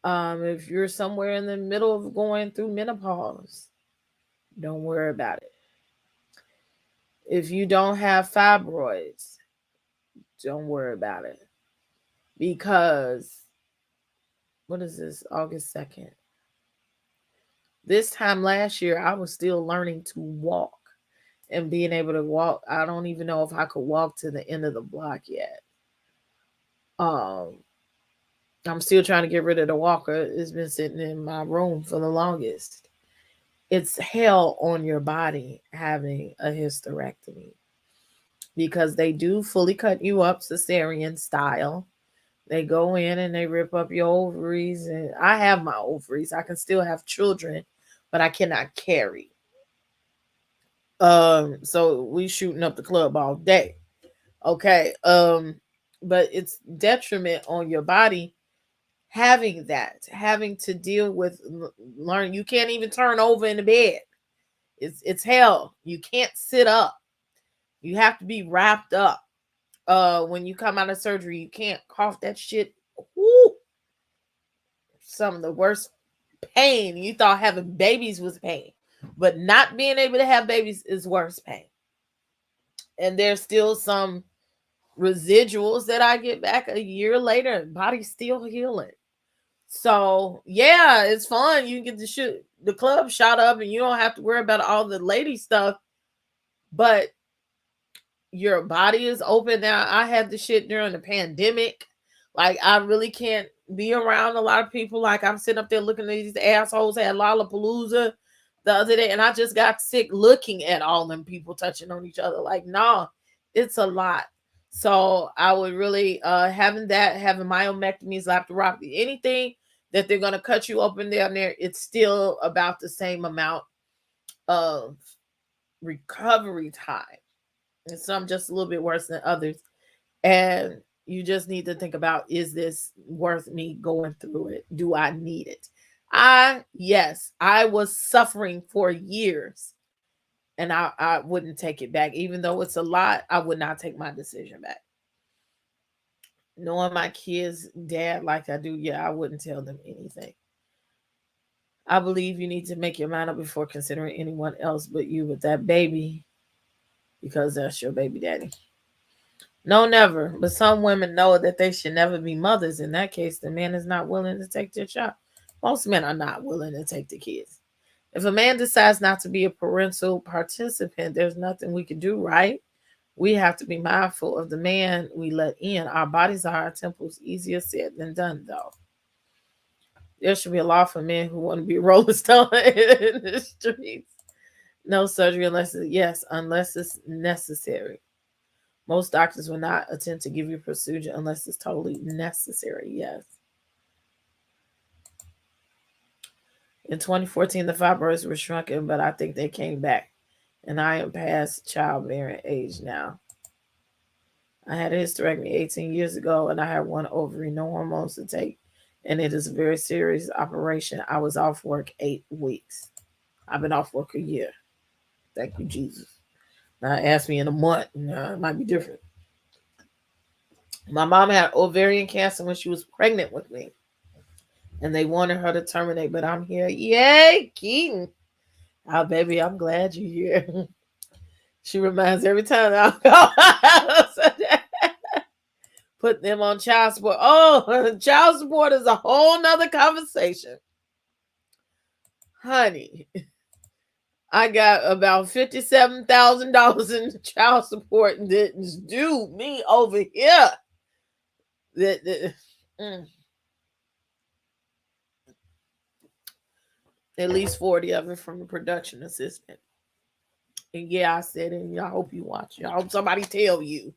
If you're somewhere in the middle of going through menopause, don't worry about it. If you don't have fibroids, don't worry about it. Because what is this? August 2nd. This time last year, I was still learning to walk and being able to walk. I don't even know if I could walk to the end of the block yet. Um, I'm still trying to get rid of the walker. It's been sitting in my room for the longest. It's hell on your body having a hysterectomy because they do fully cut you up cesarean style. They go in and they rip up your ovaries, and I have my ovaries. I can still have children, but I cannot carry. So we shooting up the club all day. Okay. But it's detriment on your body having that, having to deal with learn. You can't even turn over in the bed. It's hell. You can't sit up. You have to be wrapped up. When you come out of surgery, you can't cough that shit. Woo! Some of the worst pain. You thought having babies was pain, but not being able to have babies is worse pain. And there's still some residuals that I get back a year later. Body's still healing. So yeah, it's fun. You get to shoot the club shot up, and you don't have to worry about all the lady stuff. But your body is open now. I had the shit during the pandemic. Like I really can't be around a lot of people. Like I'm sitting up there looking at these assholes had Lollapalooza the other day, and I just got sick looking at all them people touching on each other. Like, nah, it's a lot. So I would really having myomectomies, laparoscopy, anything that they're gonna cut you open down there, it's still about the same amount of recovery time. And some just a little bit worse than others. And you just need to think about, is this worth me going through it? Do I need it? Yes, I was suffering for years, and I wouldn't take it back. Even though it's a lot, I would not take my decision back. Knowing my kids' dad like I do, yeah, I wouldn't tell them anything. I believe you need to make your mind up before considering anyone else but you with that baby, because that's your baby daddy. No, never. But some women know that they should never be mothers. In that case, the man is not willing to take their child. Most men are not willing to take the kids. If a man decides not to be a parental participant, there's nothing we can do, right? We have to be mindful of the man we let in. Our bodies are our temples. Easier said than done, though. There should be a law for men who want to be rolling stone in the streets. No surgery unless it's necessary. Most doctors will not attempt to give you a procedure unless it's totally necessary. Yes. In 2014, the fibroids were shrunken, but I think they came back. And I am past childbearing age now. I had a hysterectomy 18 years ago, and I had one ovary, no hormones to take. And it is a very serious operation. I was off work 8 weeks. I've been off work a year. Thank you, Jesus. Now ask me in a month, it might be different. My mom had ovarian cancer when she was pregnant with me, and they wanted her to terminate, but I'm here. Yay, Keaton. Oh, baby, I'm glad you're here. She reminds every time I go, put them on child support. Oh, child support is a whole nother conversation. Honey, I got about $57,000 in child support that's due me over here. At least 40 of it from the production assistant. And yeah, I said it, and I hope you watch it. I hope somebody tell you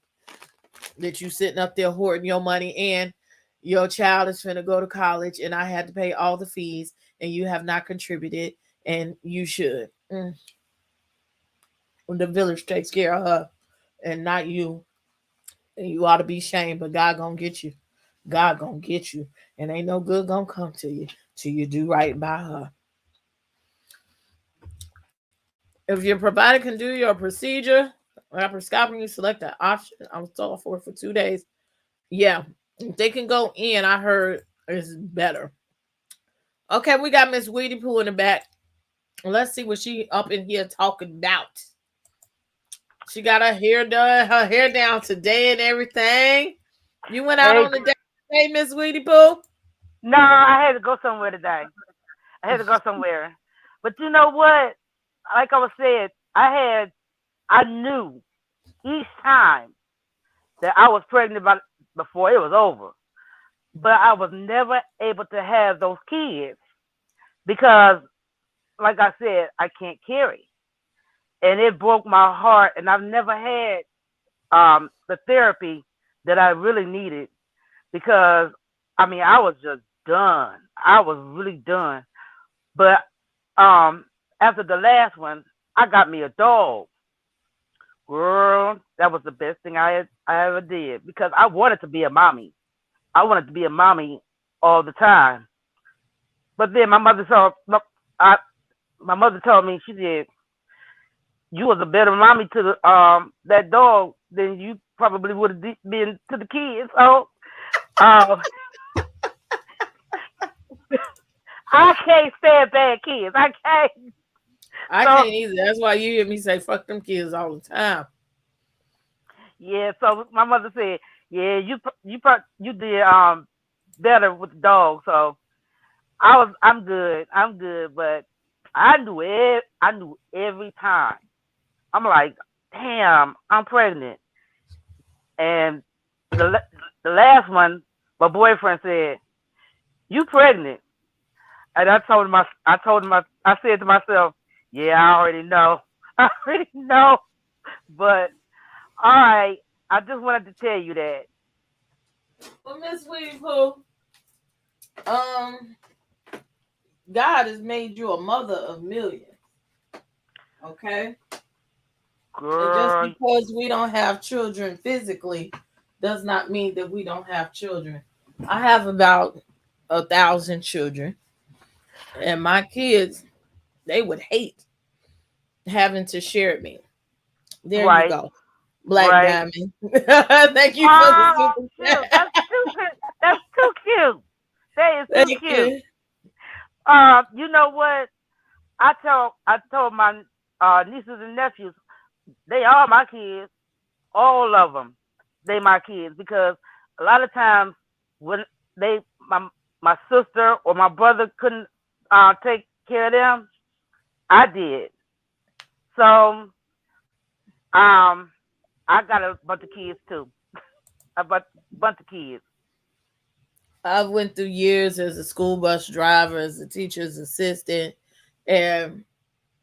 that you sitting up there hoarding your money and your child is finna go to college and I had to pay all the fees and you have not contributed and you should. The village takes care of her and not you. And you ought to be shamed, but God gonna get you. God gonna get you, and ain't no good gonna come to you till you do right by her. If your provider can do your procedure, laparoscopy, you select that option. I was told for 2 days. Yeah, if they can go in, I heard it's better. Okay, we got Miss Weedy Pooh in the back. Let's see what she up in here talking about. She got her hair down today and everything. You went out Hey, on the date today, Miss Weedy Pooh? no, I had to go somewhere today. I had to go somewhere. But you know what? Like I was said, I knew each time that I was pregnant before it was over. But I was never able to have those kids because, like I said, I can't carry. And it broke my heart. And I've never had the therapy that I really needed because, I mean, I was just done. I was really done. But after the last one, I got me a dog. Girl, that was the best thing I ever did because I wanted to be a mommy. I wanted to be a mommy all the time. But then I, my mother told me, she said, you was a better mommy to that dog than you probably would have been to the kids. So uh, I can't stand bad kids. I can't. I So can't either. That's why you hear me say fuck them kids all the time. yeah. So my mother said, yeah, you did better with the dog. So I'm good. I'm good. But I knew every time. I'm like, damn, I'm pregnant. And the last one, my boyfriend said, "You pregnant?" And I said to myself, "Yeah, I already know. I already know." But all right, I just wanted to tell you that. Well, Miss Weedy Pooh, um, God has made you a mother of millions. Okay? And just Girl, because we don't have children physically does not mean that we don't have children. I have about 1,000 children, and my kids, they would hate having to share me. There you right, go. Black right. Diamond. Thank you for the Oh, super shoot, chat. that's too cute. That is too Thank cute. you. You know what? I told my nieces and nephews, they are my kids, all of them. They my kids because a lot of times when they my sister or my brother couldn't take care of them, I did. So um, I got a bunch of kids too. A bunch of kids. I've went through years as a school bus driver, as a teacher's assistant, and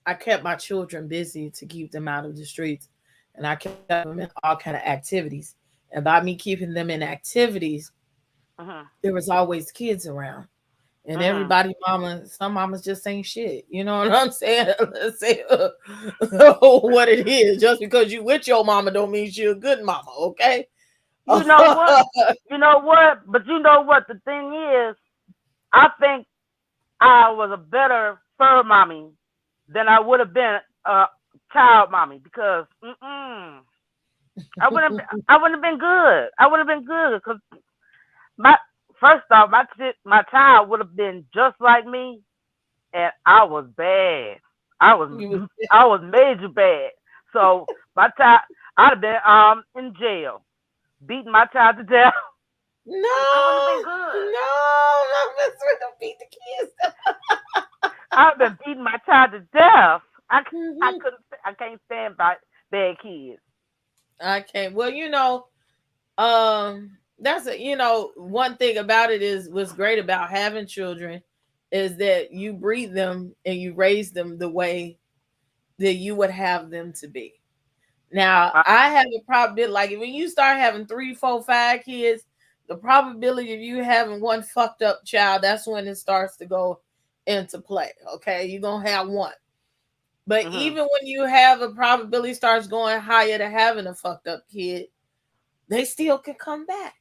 I kept my children busy to keep them out of the streets, and I kept them in all kind of activities. And by me keeping them in activities, Mhm. there was always kids around. And Mhm. everybody, some mamas just ain't shit. You know what I'm saying? Let's say what it is. Just because you with your mama don't mean she a good mama, okay? You know what? You know what? But you know what? The thing is, I think I was a better fur mommy than I would have been a child mommy because I wouldn't have been good. I would have been good because my first off my child would have been just like me and I was bad. I was You I was major bad. So my child I'd have been in jail, beating my child to death. I wouldn't have no, been good. not mess with them beat the kids. I've been beating my child to death. I can't stand by bad kids. I can't. Well, that's one thing about it is what's great about having children is that you breed them and you raise them the way that you would have them to be. Now, Uh, I have a probability like when you start having 3, 4, 5 kids, the probability of you having one fucked up child, that's when it starts to go into play. Okay, you're gonna have one. But Mhm. even when you have a probability starts going higher to having a fucked up kid, they still can come back.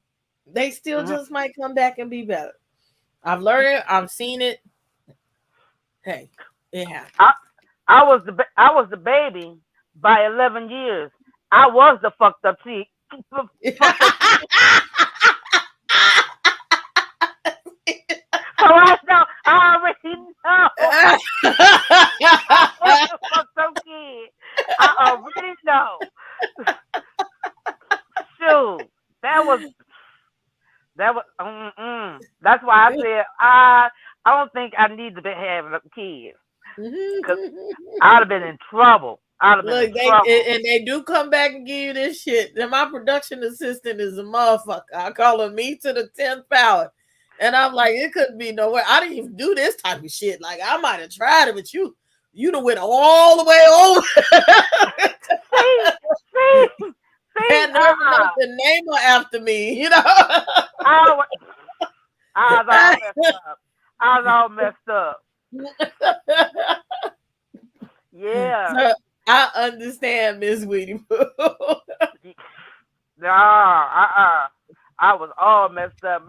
They still Mhm. just might come back and be better. I've learned it. I've seen it. Hey, it happens. I I was the baby by 11 years. I was the fucked up kid. Fucked up kid. So I know. I already know. I was the fucked up kid. I already know. Shoot, that was that was. That's why I said I don't think I need to be having a kid because I'd have been in trouble. I'd have been in Look, they trouble. and they do come back and give you this shit. And my production assistant is a motherfucker. I call her me to the 10th power. And I'm like, it couldn't be nowhere. I didn't even do this type of shit. Like I might have tried it, but you done went all the way over. See, see, see. Had nerve enough to name her after me, you know. I was, I was all messed up. I was all messed up. Yeah. So I understand, Miss Weedy Pooh. Nah. I was all messed up.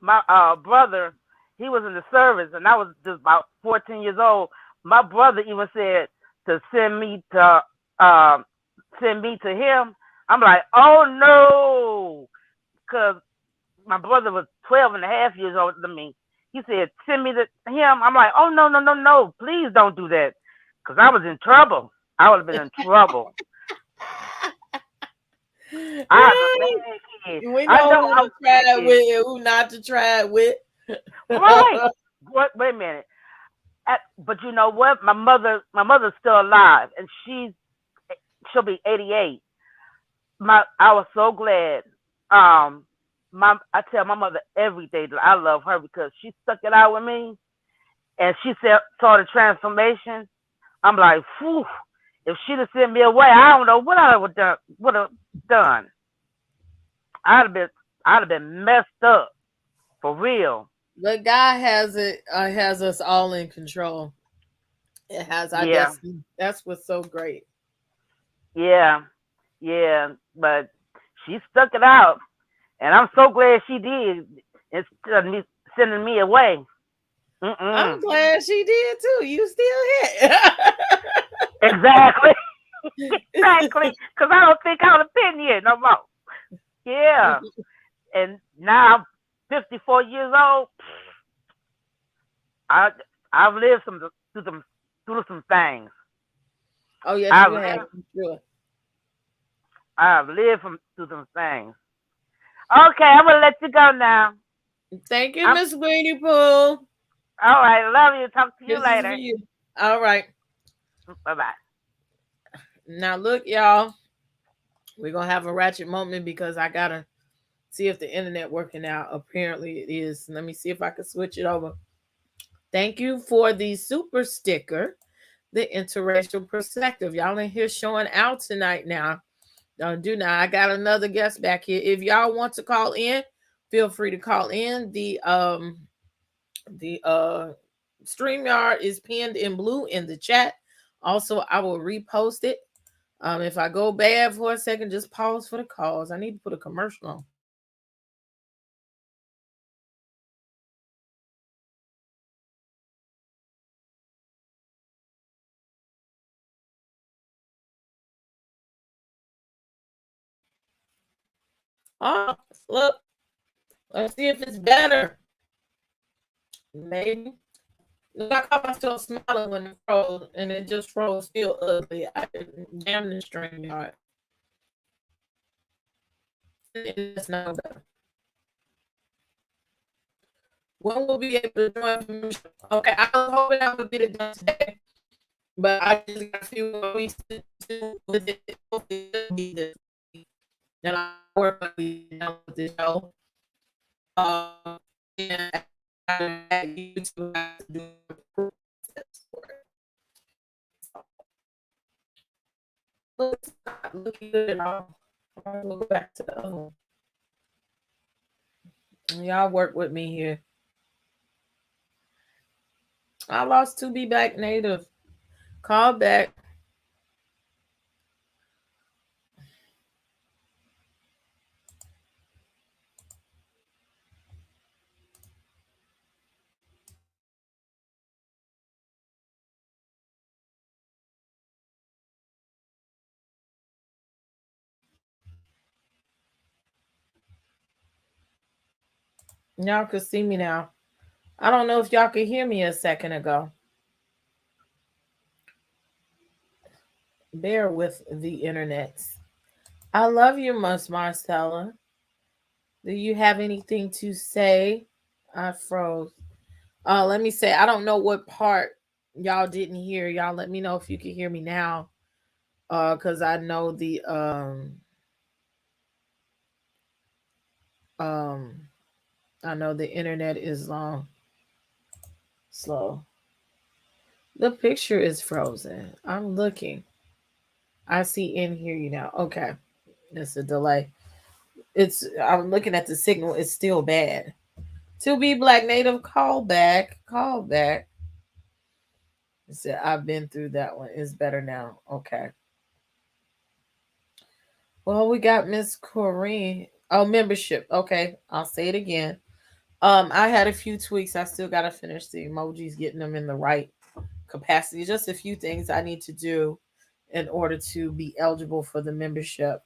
My brother, he was in the service, and I was just about 14 years old. My brother even said to um send me to him. I'm like, oh no, because my brother was 12 and a half years older than me. He said, send me to him. I'm like, oh no, no, no, no, please don't do that, because I was in trouble. I would have been in trouble. I was a bad kid. We I know know who I to was a try bad it kid. with and who not to try it with. Right. What? Wait a minute. But you know what? My mother's still alive, and she'll be 88. I was so glad. I tell my mother every day that I love her because she stuck it out with me, and she saw the transformation. I'm like, whew. If she'd have sent me away, I don't know what I would done. Would have done. I'd have been. I'd have been messed up for real. But God has us all in control. It has our Yeah. destiny. That's what's so great. Yeah. Yeah. But she stuck it out. And I'm so glad she did instead of me sending me away. I'm Mm-mm. glad she did too. You still Exactly. here. Exactly. Because I don't think I would have been here no more. Yeah. And now I'm 54 years old. I, I've lived through some, through some things. Oh yes, I've you have. lived, I'm sure. I've lived through some things. Okay, I'm going to let you go now. Thank you, I'm, Miss Weenie Pooh. all right. Love you. Talk to you This is for later. you. All right. Bye bye. Now look, y'all. We're gonna have a ratchet moment because I gotta see if the internet working out. Apparently it is. Let me see if I can switch it over. Thank you for the super sticker, the interracial perspective. Y'all in here showing out tonight now. Don't do now. I got another guest back here. If y'all want to call in, feel free to call in. The StreamYard is pinned in blue in the chat. Also, I will repost it. If I go bad for a second, just pause for the calls. I need to put a commercial on. Oh, look. Let's see if it's better. Maybe. Look, I caught myself smiling when it froze, and it just froze still ugly. I damn the StreamYard. It's not better. When we'll be able to join. Okay, I was hoping I would get it done today, but I just got a few weeks to do with it. Hopefully it'll be this week. And I work on being done with the show. And at YouTube, I have to do a process for it. So, it's not looking good at all. I'll go back to the other one. Y'all work with me here. I lost to be back native. Call back. Y'all could see me now. I don't know if y'all could hear me a second ago. Bear with the internet. I love you, Miss Marcella. Do you have anything to say? I froze. Let me say, I don't know what part y'all didn't hear. Y'all let me know if you can hear me now. Cause I know the um I know the internet is slow. The picture is frozen. I'm looking. I see and hear you now. Okay. It's a delay. I'm looking at the signal. It's still bad. To be black native, call back. Call back. It said I've been through that one. It's better now. Okay. Well, we got Miss Corrine. Oh, membership. Okay. I'll say it again. I had a few tweaks. I still gotta finish the emojis, getting them in the right capacity. Just a few things I need to do in order to be eligible for the membership.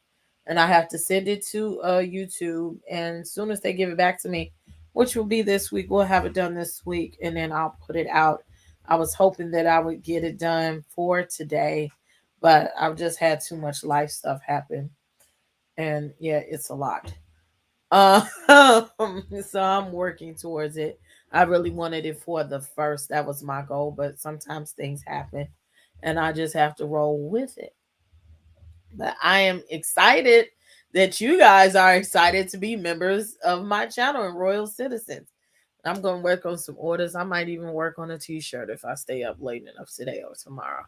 And I have to send it to YouTube. And as soon as they give it back to me, which will be this week, we'll have it done this week, and then I'll put it out. I was hoping that I would get it done for today, but I've just had too much life stuff happen. And yeah, it's a lot. Um, so I'm working towards it. I really wanted it for the first. That was my goal, but sometimes things happen and I just have to roll with it. But I am excited that you guys are excited to be members of my channel and royal citizens. I'm going to work on some orders. I might even work on a t-shirt if I stay up late enough today or tomorrow.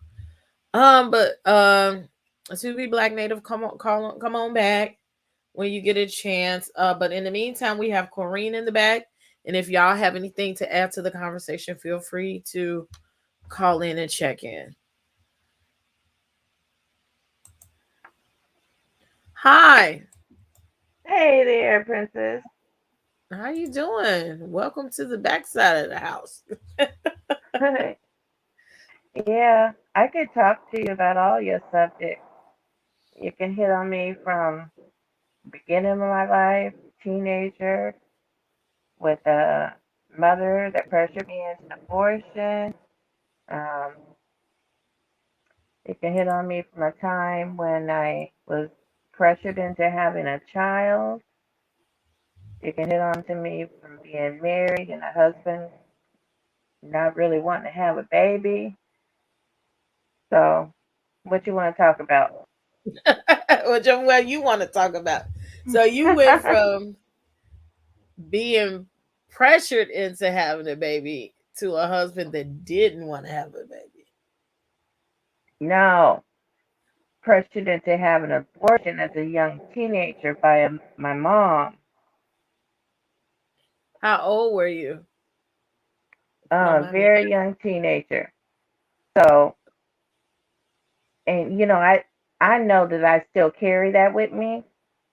But to be black native, come on back when you get a chance. But in the meantime, we have Corrine in the back. And if y'all have anything to add to the conversation, feel free to call in and check in. Hi, Hey there, Princess. how you doing? Welcome to the backside of the house. Yeah, I could talk to you about all your subjects. You can hit on me from beginning of my life, teenager, with a mother that pressured me into an abortion. Um, you can hit on me from a time when I was pressured into having a child. You can hit on to me from being married and a husband not really wanting to have a baby. So, what you want to talk about? Whichever way you want to talk about. So you went from being pressured into having a baby to a husband that didn't want to have a baby. No, pressured into having an abortion as a young teenager by my mom, How old were you? If you don't a mind me very young teenager. So, and I know that I still carry that with me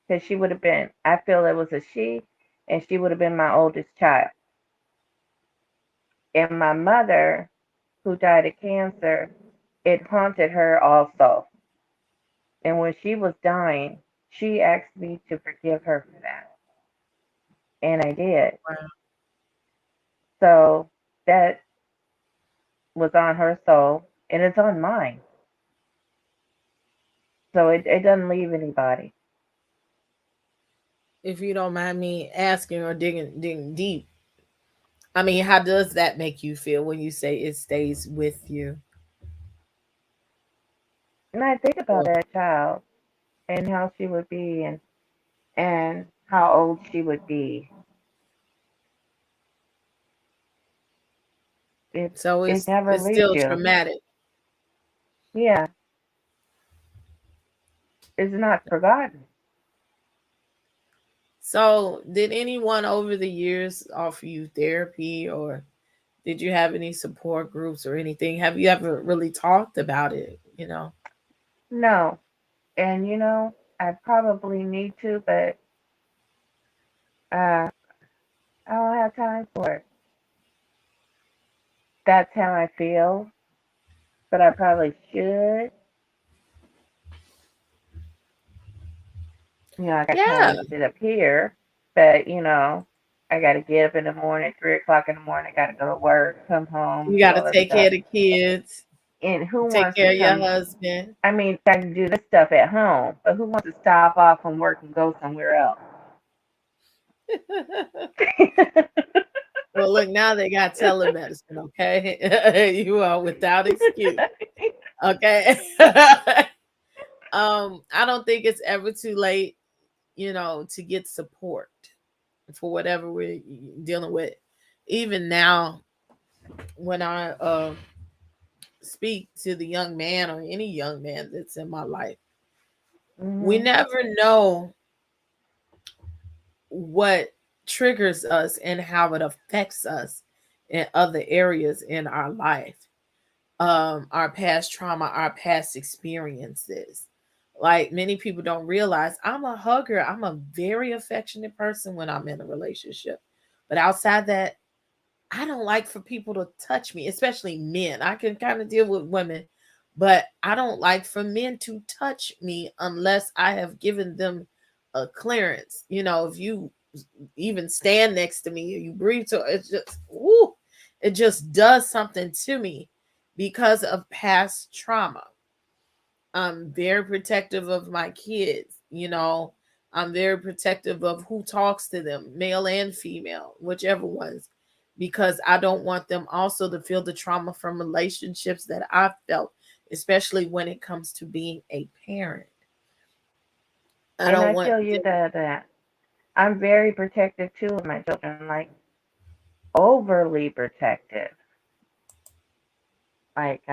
because she would have been. I feel it was a she, and she would have been my oldest child. And my mother, who died of cancer, it haunted her also. And when she was dying, she asked me to forgive her for that, and I did. asking. So that was on her soul, and it's on mine. So it doesn't leave anybody. If you don't mind me asking or digging deep, I mean, how does that make you feel when you say it stays with you? And I think about Or that child and how she would be, and how old she would be. It so it it's never it's leaves still you. traumatic. Yeah, it's not forgotten. So did anyone over the years offer you therapy, or Did you have any support groups or anything? Have you ever really talked about it? You know? No, and I probably need to, but uh, I don't have time for it. That's how I feel, but I probably should. I got time Yeah. to sit up here, but I got to get up in the morning, 3 o'clock in the morning. I got to go to work, come home, You do got to all that take care stuff. of the kids, And who take wants to care of your come? husband. I mean, I can do this stuff at home, but who wants to stop off from work and go somewhere else? Well, look, now they got telemedicine, okay? You are without excuse. Okay. I don't think it's ever too late, to get support for whatever we're dealing with. Even now, when I speak to the young man or any young man that's in my life, we Hmm. never know what triggers us and how it affects us in other areas in our life. Our past trauma, our past experiences. Like many people don't realize, I'm a hugger. I'm a very affectionate person when I'm in a relationship. But outside that, I don't like for people to touch me, especially men. I can kind of deal with women, but I don't like for men to touch me unless I have given them a clearance. If you even stand next to me or you breathe to it's just woo, it just does something to me because of past trauma. I'm very protective of my kids. I'm very protective of who talks to them, male and female, whichever ones, because I don't want them also to feel the trauma from relationships that I've felt, especially when it comes to being a parent. I And don't I want tell you them. that I'm very protective too of my children, like overly protective. Like,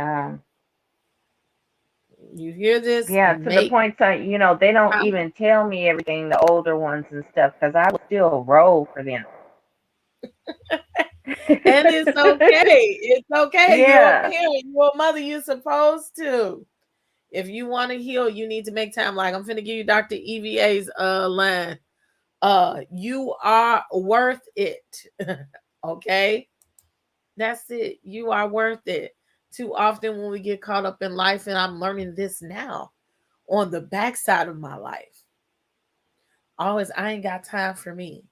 You hear this? yeah, to the Make point that they don't time. even tell me everything, the older ones and stuff, because I will still roll for them. And it's okay. It's okay. You're a Yeah, parent. You're a mother. You're supposed to. If you want to heal, you need to make time. Like I'm finna give you Dr. EVA's line. You are worth it. Okay? That's it. You are worth it. Too often when we get caught up in life, and I'm learning this now on the backside of my life. Always, I ain't got time for me.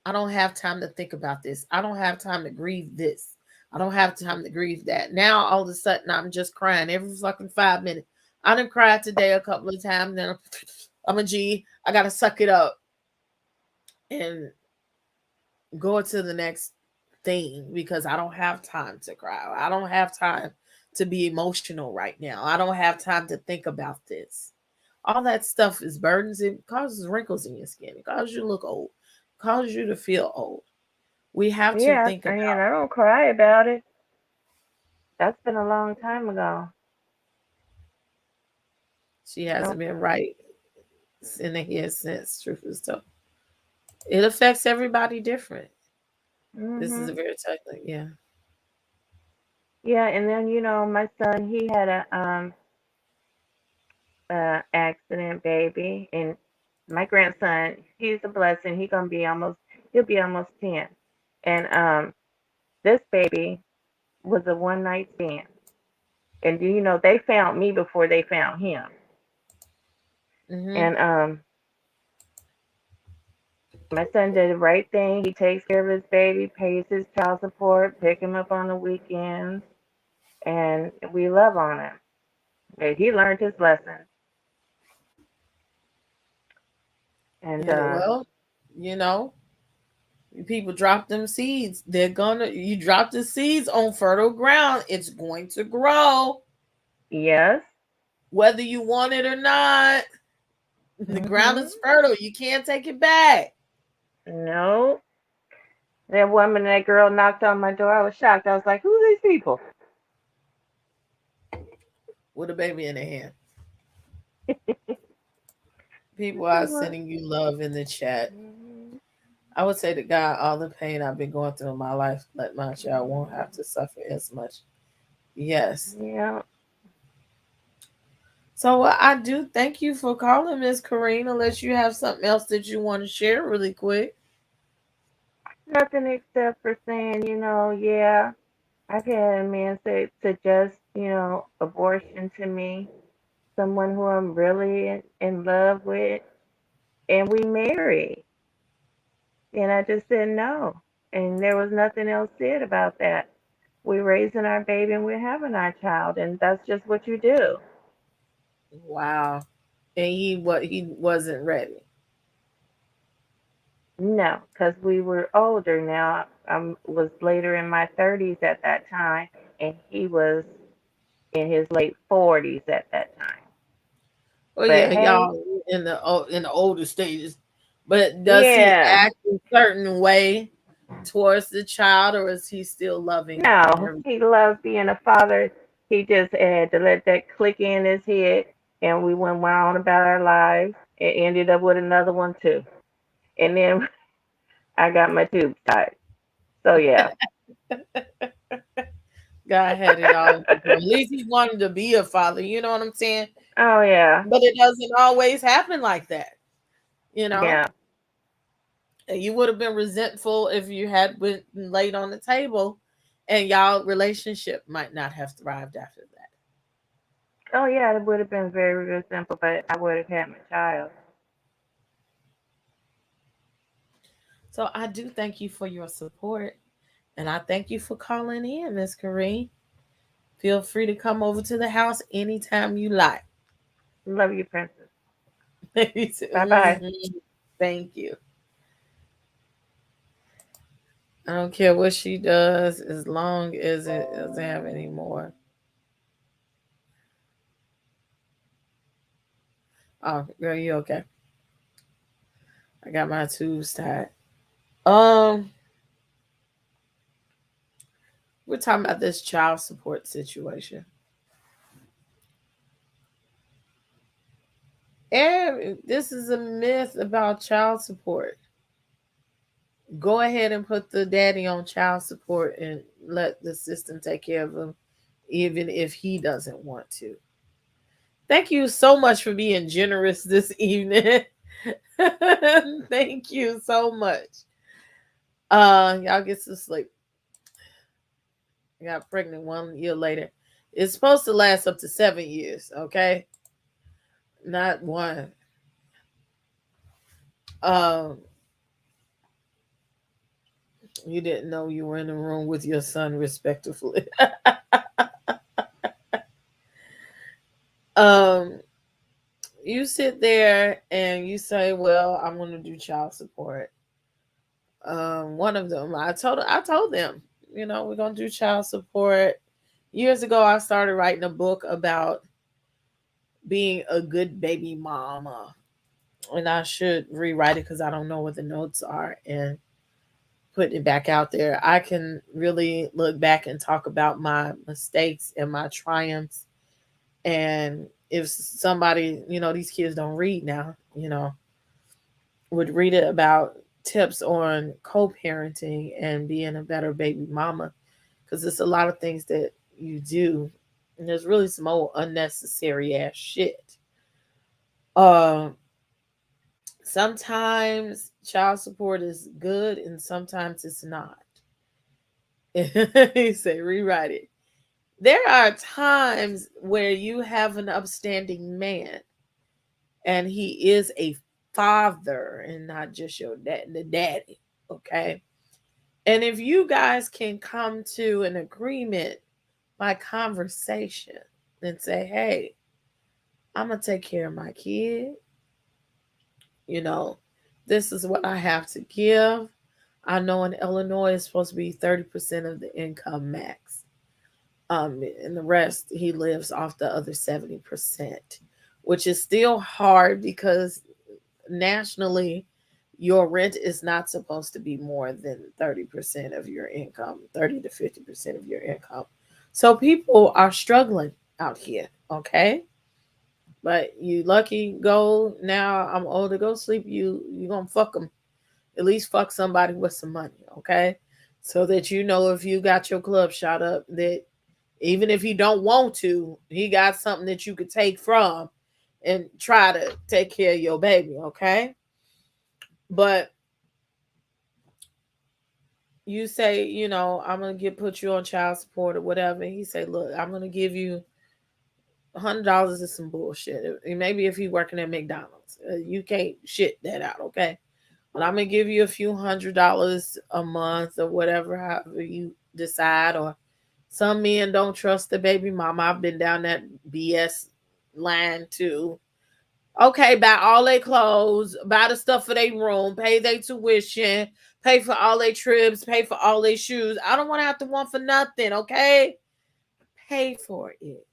I don't have time to think about this. I don't have time to grieve this. I don't have time to grieve that. Now all of a sudden I'm just crying every fucking 5 minutes. I done cried today a couple of times. Then I'm a G. I gotta suck it up and go to the next thing because I don't have time to cry. I don't have time to be emotional right now. I don't have time to think about this. All that stuff is burdens. It causes wrinkles in your skin. It causes you to look old. It causes you to feel old. We have to yeah. think I mean, about. I don't cry about it. That's been a long time ago. She I hasn't don't. been right in the head since. Truth is told, it affects everybody different. This is Mhm. a very technical. Yeah. Yeah, and then my son, he had a accident baby, and my grandson, he's a blessing. He'll be almost 10, and this baby was a one night stand, and they found me before they found him, Mhm. and my son did the right thing. He takes care of his baby, pays his child support, pick him up on the weekends, and we love on him. And he learned his lesson, and Yeah. Well, you know, people drop them seeds. You drop the seeds on fertile ground. It's going to grow, yes, whether you want it or not. The ground mhm, is fertile. You can't take it back. no. That girl knocked on my door. I was shocked. I was like, "Who are these people?" With a baby in their hand. People are What? sending you love in the chat. Mhm. I would say to God, all the pain I've been going through in my life, let my child won't have to suffer as much. Yes. Yeah, So I do thank you for calling, Miss Karina. Unless you have something else that you want to share really quick. nothing except for saying, yeah, I've had a man suggest, abortion to me, someone who I'm really in love with, and we married. And I just said no. And there was nothing else said about that. We're raising our baby and we're having our child, and that's just what you do. Wow. And he wasn't ready. No, because we were older now. I was later in my 30s at that time, and he was in his late 40s at that time. Well, But yeah, hey, y'all in the older stages. But does he yeah, act a certain way towards the child, or is he still loving and no, everything? he loves being a father. He just had to let that click in his head, and we went on about our lives. It ended up with another one too, and then I got my tubes tied. So yeah. God had it all in control. At least he wanted to be a father. You know what I'm saying? Oh yeah, But it doesn't always happen like that. You know, yeah. and you would have been resentful if you had been laid on the table, and y'all relationship might not have thrived after that. Oh yeah, it would have been very, very simple, but I would have had my child. So I do thank you for your support, and I thank you for calling in, Miss Kareem. Feel free to come over to the house anytime you like. Love you, princess. Bye bye. Mhm. Thank you. I don't care what she does as long as it doesn't have any more. Oh, girl, you okay? I got my tubes tied. Um, we're talking about this child support situation. And this is a myth about child support. Go ahead and put the daddy on child support and let the system take care of him, even if he doesn't want to. Thank you so much for being generous this evening. Thank you so much. Y'all get to sleep. I got pregnant 1 year later. It's supposed to last up to 7 years, okay? Not one. Um, you didn't know you were in the room with your son, respectively. um, you sit there and you say, "Well, I'm going to do child support." One of them, I told them, we're going to do child support. Years ago, I started writing a book about being a good baby mama, and I should rewrite it because I don't know what the notes are and put it back out there. I can really look back and talk about my mistakes and my triumphs. And if somebody, these kids don't read now, would read it about tips on co-parenting and being a better baby mama, because it's a lot of things that you do, and there's really some old unnecessary ass shit. Um, Sometimes child support is good and sometimes it's not. He said, rewrite it. There are times where you have an upstanding man and he is a father and not just your dad, the daddy. Okay. And if you guys can come to an agreement by conversation and say, hey, I'm going to take care of my kid, you know, this is what I have to give. I know in Illinois it's supposed to be 30% of the income max. And the rest he lives off the other 70%, which is still hard because nationally your rent is not supposed to be more than 30% of your income, 30 to 50% of your income. So people are struggling out here, okay? But you lucky go now, I'm older, go sleep, you gonna fuck them. At least fuck somebody with some money, okay? So that you know if you got your club shot up, that even if you don't want to, he got something that you could take from and try to take care of your baby, okay? But you say, I'm gonna put you on child support or whatever. He say, look, I'm gonna give you $100 is some bullshit. Maybe if you working at McDonald's, you can't shit that out, okay? But I'm gonna give you a few $100 a month or whatever, however you decide. Or some men don't trust the baby mama. I've been down that BS line too. Okay, buy all their clothes, buy the stuff for their room, pay their tuition, pay for all their trips, pay for all their shoes. I don't want to have to want for nothing, okay? Pay for it.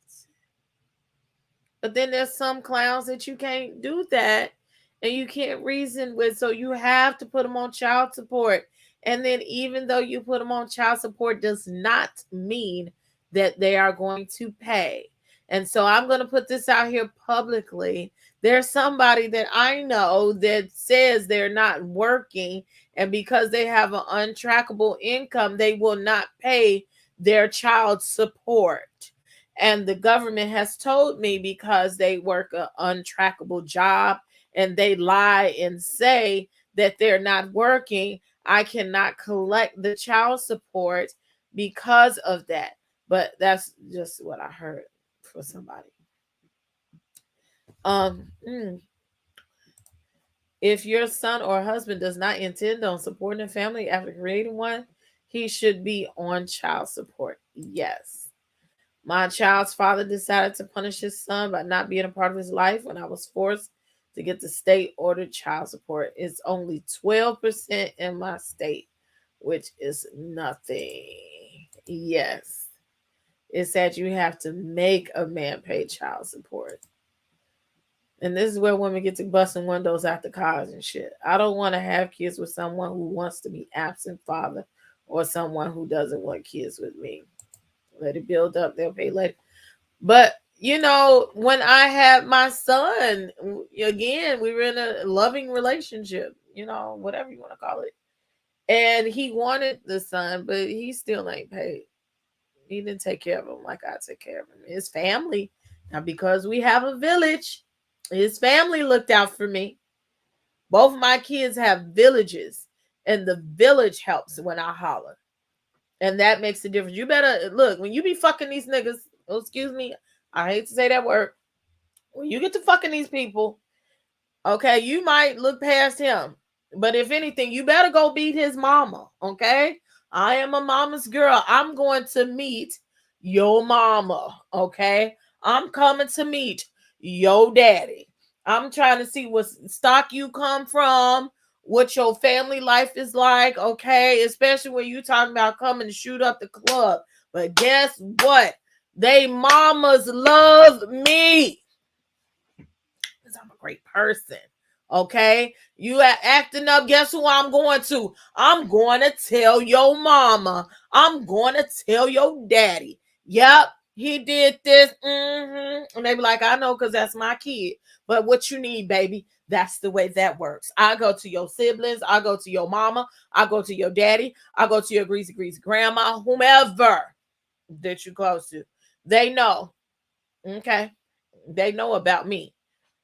But then there's some clowns that you can't do that and you can't reason with. So you have to put them on child support. And then even though you put them on child support does not mean that they are going to pay. And so I'm going to put this out here publicly. There's somebody that I know that says they're not working, and because they have an untrackable income, they will not pay their child support. And the government has told me, because they work an untrackable job and they lie and say that they're not working, I cannot collect the child support because of that. But that's just what I heard for somebody. Um, if your son or husband does not intend on supporting a family after creating one, he should be on child support. Yes. My child's father decided to punish his son by not being a part of his life when I was forced to get the state ordered child support. It's only 12% in my state, which is nothing. Yes. It said you have to make a man pay child support. And this is where women get to busting windows out the cars and shit. I don't want to have kids with someone who wants to be absent father or someone who doesn't want kids with me. Let it build up. They'll pay later. But, when I had my son, again, we were in a loving relationship, whatever you want to call it. And he wanted the son, but he still ain't paid. He didn't take care of him like I take care of him. His family. Now, because we have a village, his family looked out for me. Both of my kids have villages, and the village helps when I holler. And that makes a difference. You better look, when you be fucking these niggas, excuse me, I hate to say that word. When you get to fucking these people, okay, you might look past him. But if anything, you better go beat his mama, okay? I am a mama's girl. I'm going to meet your mama, okay? I'm coming to meet your daddy. I'm trying to see what stock you come from, what your family life is like, okay? Especially when you talking about coming to shoot up the club. But guess what? They mamas love me because I'm a great person. Okay, you are acting up. Guess who I'm going to? I'm going to tell your mama. I'm going to tell your daddy. Yep, he did this. And they be like, I know, because that's my kid. But what you need, baby, that's the way that works. I go to your siblings. I go to your mama. I go to your daddy. I go to your greasy grandma, whomever that you close to. They know. Okay, they know about me.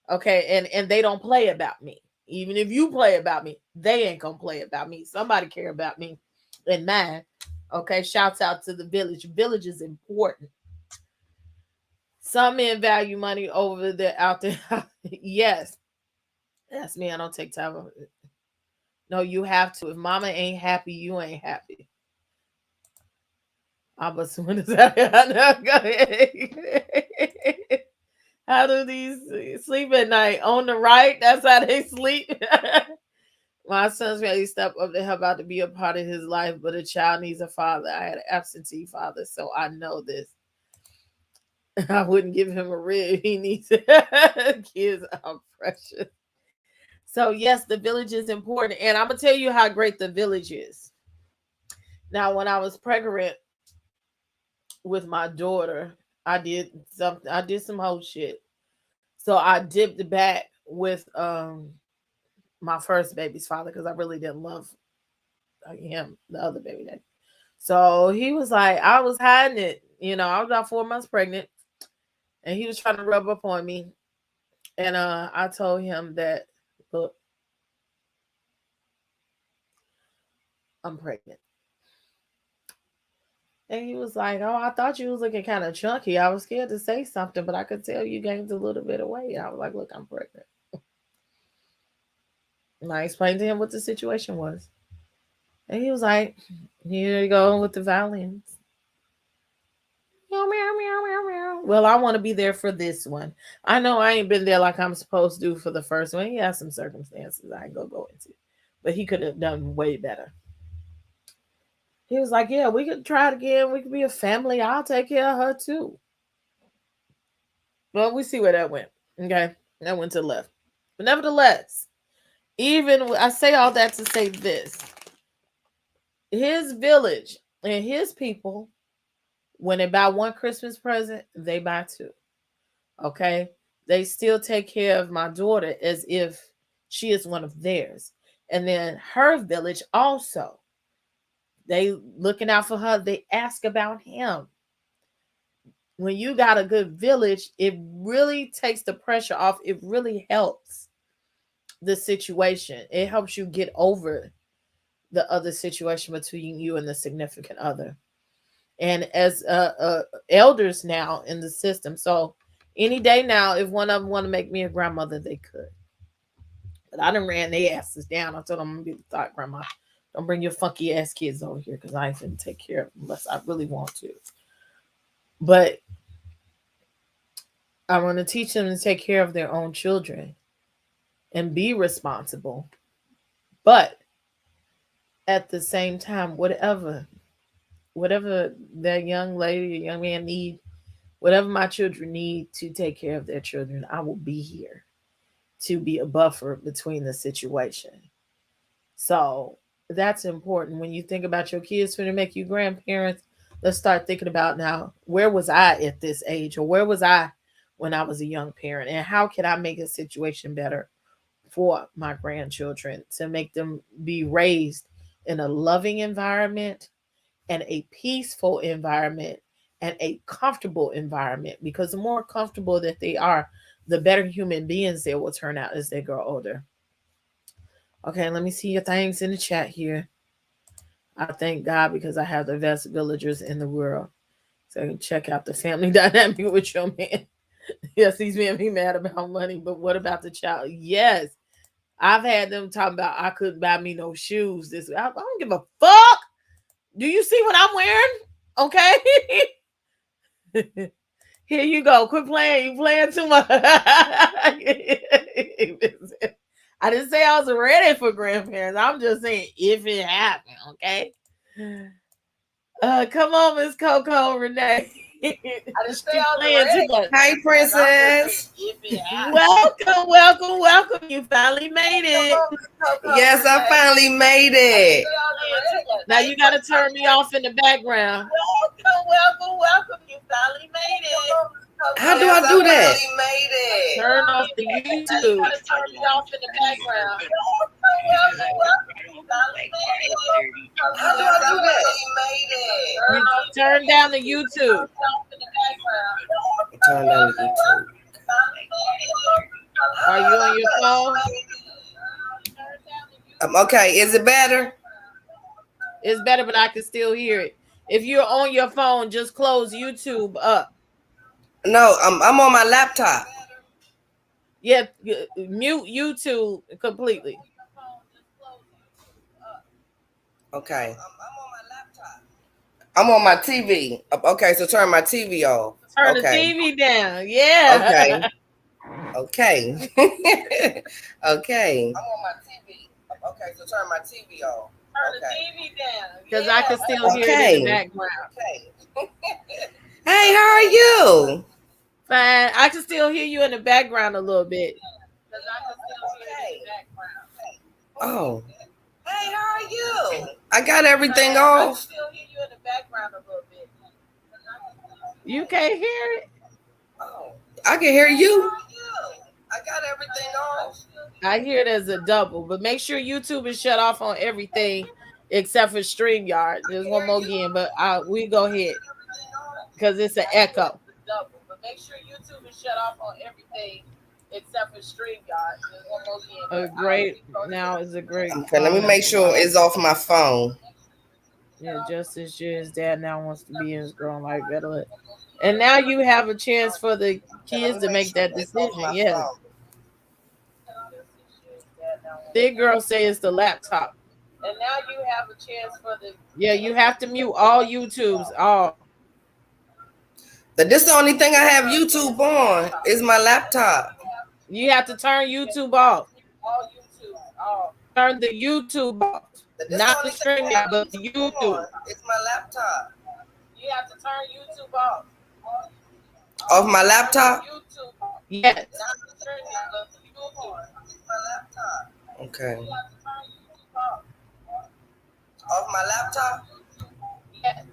Okay, and they don't play about me. Even if you play about me, they ain't gonna play about me. Somebody care about me and mine. Okay, shouts out to the village. Village is important. Some men value money over the out there. Yes, that's me. I don't take time. No, you have to. If mama ain't happy, you ain't happy. I'm assuming that. Go ahead. How do these sleep at night? On the right? That's how they sleep. My son's ready to step up to help out to be a part of his life, but a child needs a father. I had an absentee father, so I know this. I wouldn't give him a rib. He needs kids are precious. So yes, the village is important, and I'm gonna tell you how great the village is. Now, when I was pregnant with my daughter, I did something. I did some whole shit. So I dipped back with my first baby's father because I really didn't love him, the other baby daddy. So he was like, I was hiding it. I was about 4 months pregnant, and he was trying to rub up on me. And I told him that, look, I'm pregnant. And he was like, oh, I thought you was looking kind of chunky. I was scared to say something, but I could tell you gained a little bit of weight. I was like, look, I'm pregnant. And I explained to him what the situation was. And he was like, here you go with the violins. Meow, meow, meow, meow, meow. Well, I want to be there for this one. I know I ain't been there like I'm supposed to do for the first one. He has some circumstances I ain't gonna go into. But he could have done way better. He was like, yeah, we could try it again. We could be a family. I'll take care of her too. Well, we see where that went. Okay. That went to the left. But nevertheless, even I say all that to say this, his village and his people, when they buy one Christmas present, they buy two. Okay. They still take care of my daughter as if she is one of theirs. And then her village also, they looking out for her. They ask about him. When you got a good village, it really takes the pressure off. It really helps the situation. It helps you get over the other situation between you and the significant other. And as elders now in the system, so any day now, if one of them want to make me a grandmother, they could. But I done ran their asses down. I told them I'm gonna be the thought grandma. Don't bring your funky ass kids over here because I ain't finna take care of them unless I really want to. But I want to teach them to take care of their own children and be responsible. But at the same time, whatever that young lady, young man need, whatever my children need to take care of their children, I will be here to be a buffer between the situation. So that's important when you think about your kids when they make you grandparents. Let's start thinking about now, where was I at this age, or where was I when I was a young parent, and how can I make a situation better for my grandchildren to make them be raised in a loving environment and a peaceful environment and a comfortable environment, because the more comfortable that they are, the better human beings they will turn out as they grow older. Okay, let me see your things in the chat here. I thank God because I have the best villagers in the world. So check out the family dynamic with your man. Yes, he's being me mad about money, but what about the child? Yes, I've had them talking about I couldn't buy me no shoes. I don't give a fuck. Do you see what I'm wearing? Okay. Here you go. Quit playing. You playing too much. I didn't say I was ready for grandparents. I'm just saying if it happened, okay? Come on, Miss Coco Renee. I just say I was playing too much. Hi, Princess. Welcome, welcome, welcome. You finally made it. Yes, I finally made it. Now you got to turn me off in the background. Welcome, welcome. You finally made it. How do I do that? Turn off the YouTube. You got to turn me off in the background. How do I do that? You turn down the YouTube. Turn down the YouTube. Are you on your phone? Okay, is it better? It's better, but I can still hear it. If you're on your phone, just close YouTube up. No, I'm on my laptop. Yeah, mute YouTube completely. Okay. I'm on my TV. Okay, so turn my TV off. Turn the TV down. Yeah. Okay. Okay. I'm on my TV. Okay, so turn my TV off. Turn the TV down. Because I can still hear it in the background. Okay. Hey, how are you? Fine. I can still hear you in the background a little bit. Oh. Hey, how are you? I got everything off. I can still hear you in the background a little bit. You can't hear it? Oh. I can hear you. I got everything off. I hear it as a double, but make sure YouTube is shut off on everything except for StreamYard. There's one more again, but we go ahead because it's an echo. Double, but make sure YouTube is shut off on everything except for StreamYard. There's one more again. A great now is a great. Okay, let me make sure it's off my phone. Yeah, just this year his dad now wants to be in his growing life better. And now you have a chance for the kids to make that decision. Yes. Big girl say it's the laptop. And now you have a chance for the. Yeah, you have to mute all YouTubes. All. But this is the only thing I have YouTube on is my laptop. You have to turn YouTube off. All YouTube off. Turn the YouTube off. Not the stream, but the YouTube. It's my laptop. You have to turn YouTube off. Off my laptop? Yes. Okay. Off my laptop? Yes.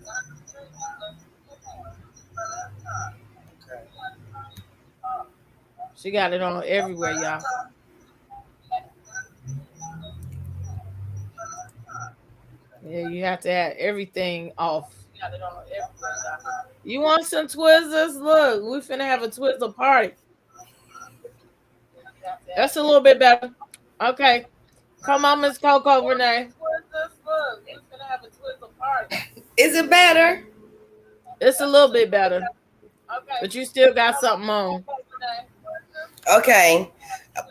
Okay. She got it on everywhere, y'all. Yeah, you have to have everything off. You want some Twizzlers? Look, we finna have a Twizzler party. That's a little bit better. Okay. Come on, Miss Coco Renee. Is it better? It's a little bit better. But you still got something on. Okay.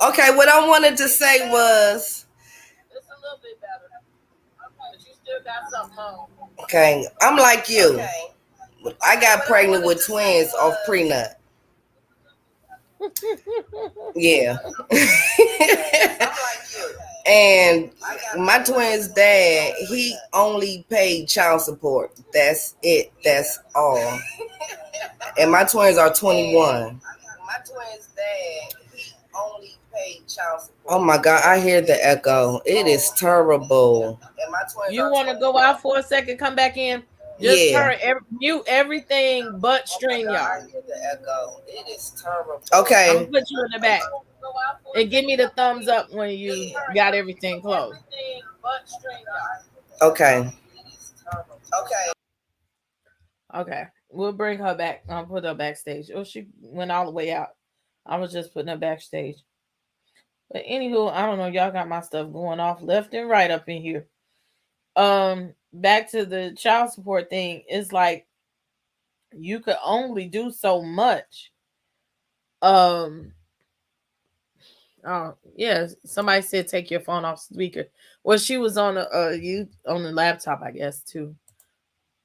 Okay, what I wanted to say was it's a little bit better. But you still got something on. Okay, I'm like you. I got pregnant with twins off prenut. Yeah. And my twins' dad, he only paid child support. That's it. That's all. And my twins are 21. My twins' dad, he only paid child support. Oh my God, I hear the echo. It is terrible. You want to go out for a second, come back in? Just mute everything but StreamYard. It is terrible. Okay. I'm gonna put you in the back. And give me the thumbs up when you got everything closed. Okay. Okay. Okay. We'll bring her back. I'll put her backstage. Oh, she went all the way out. I was just putting her backstage. But anywho, I don't know. Y'all got my stuff going off left and right up in here. Back to the child support thing. It's like you could only do so much. Oh yeah, somebody said take your phone off speaker. Well, she was on the laptop, I guess, too.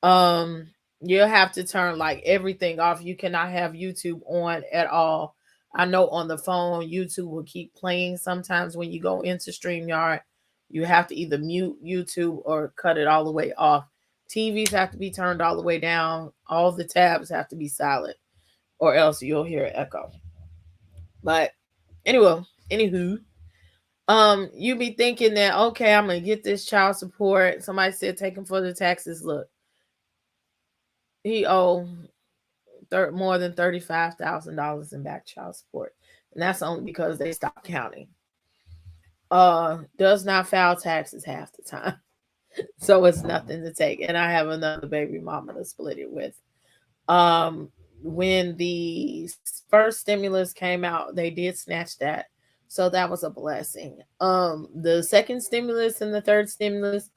You'll have to turn like everything off. You cannot have YouTube on at all. I know on the phone YouTube will keep playing sometimes when you go into StreamYard. You have to either mute YouTube or cut it all the way off. TVs have to be turned all the way down. All the tabs have to be silent, or else you'll hear an echo. But anywho, you be thinking that, okay, I'm gonna get this child support. Somebody said take him for the taxes. Look, he owe more than $35,000 in back child support, and that's only because they stopped counting. Does not file taxes half the time. So it's nothing to take. And I have another baby mama to split it with. When the first stimulus came out, they did snatch that. So that was a blessing. The second stimulus and the third stimulus,